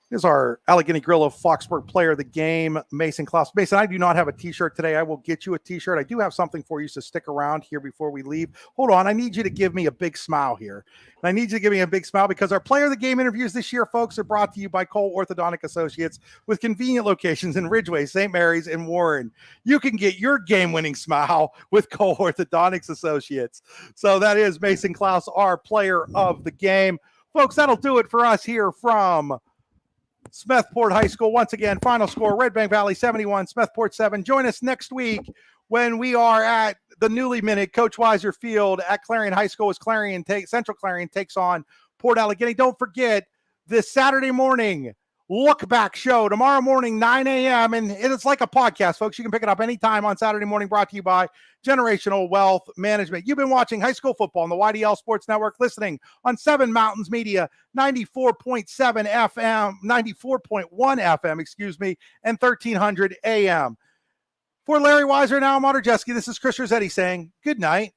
Here's our Allegheny Grillo Foxburg player of the game, Mason Klaus. Mason, I do not have a T-shirt today. I will get you a T-shirt. I do have something for you, so stick around here before we leave. Hold on. I need you to give me a big smile here. And I need you to give me a big smile because our player of the game interviews this year, folks, are brought to you by Cole Orthodontic Associates with convenient locations in Ridgeway, St. Mary's, and Warren. You can get your game-winning smile with Cole Orthodontics Associates. So that is Mason Klaus, our player of the game. Folks, that'll do it for us here from Smethport High School. Once again, final score, Redbank Valley 71, Smethport 7. Join us next week when we are at the newly minted Coach Weiser Field at Clarion High School as Central Clarion takes on Port Allegheny. Don't forget, this Saturday morning, look back show tomorrow morning, 9 a.m. And it's like a podcast, folks. You can pick it up anytime on Saturday morning, brought to you by Generational Wealth Management. You've been watching high school football on the YDL Sports Network, listening on 7 Mountains Media, 94.7 FM, 94.1 FM, and 1300 AM. For Larry Weiser and Al Motorjeski, this is Chris Rossetti saying good night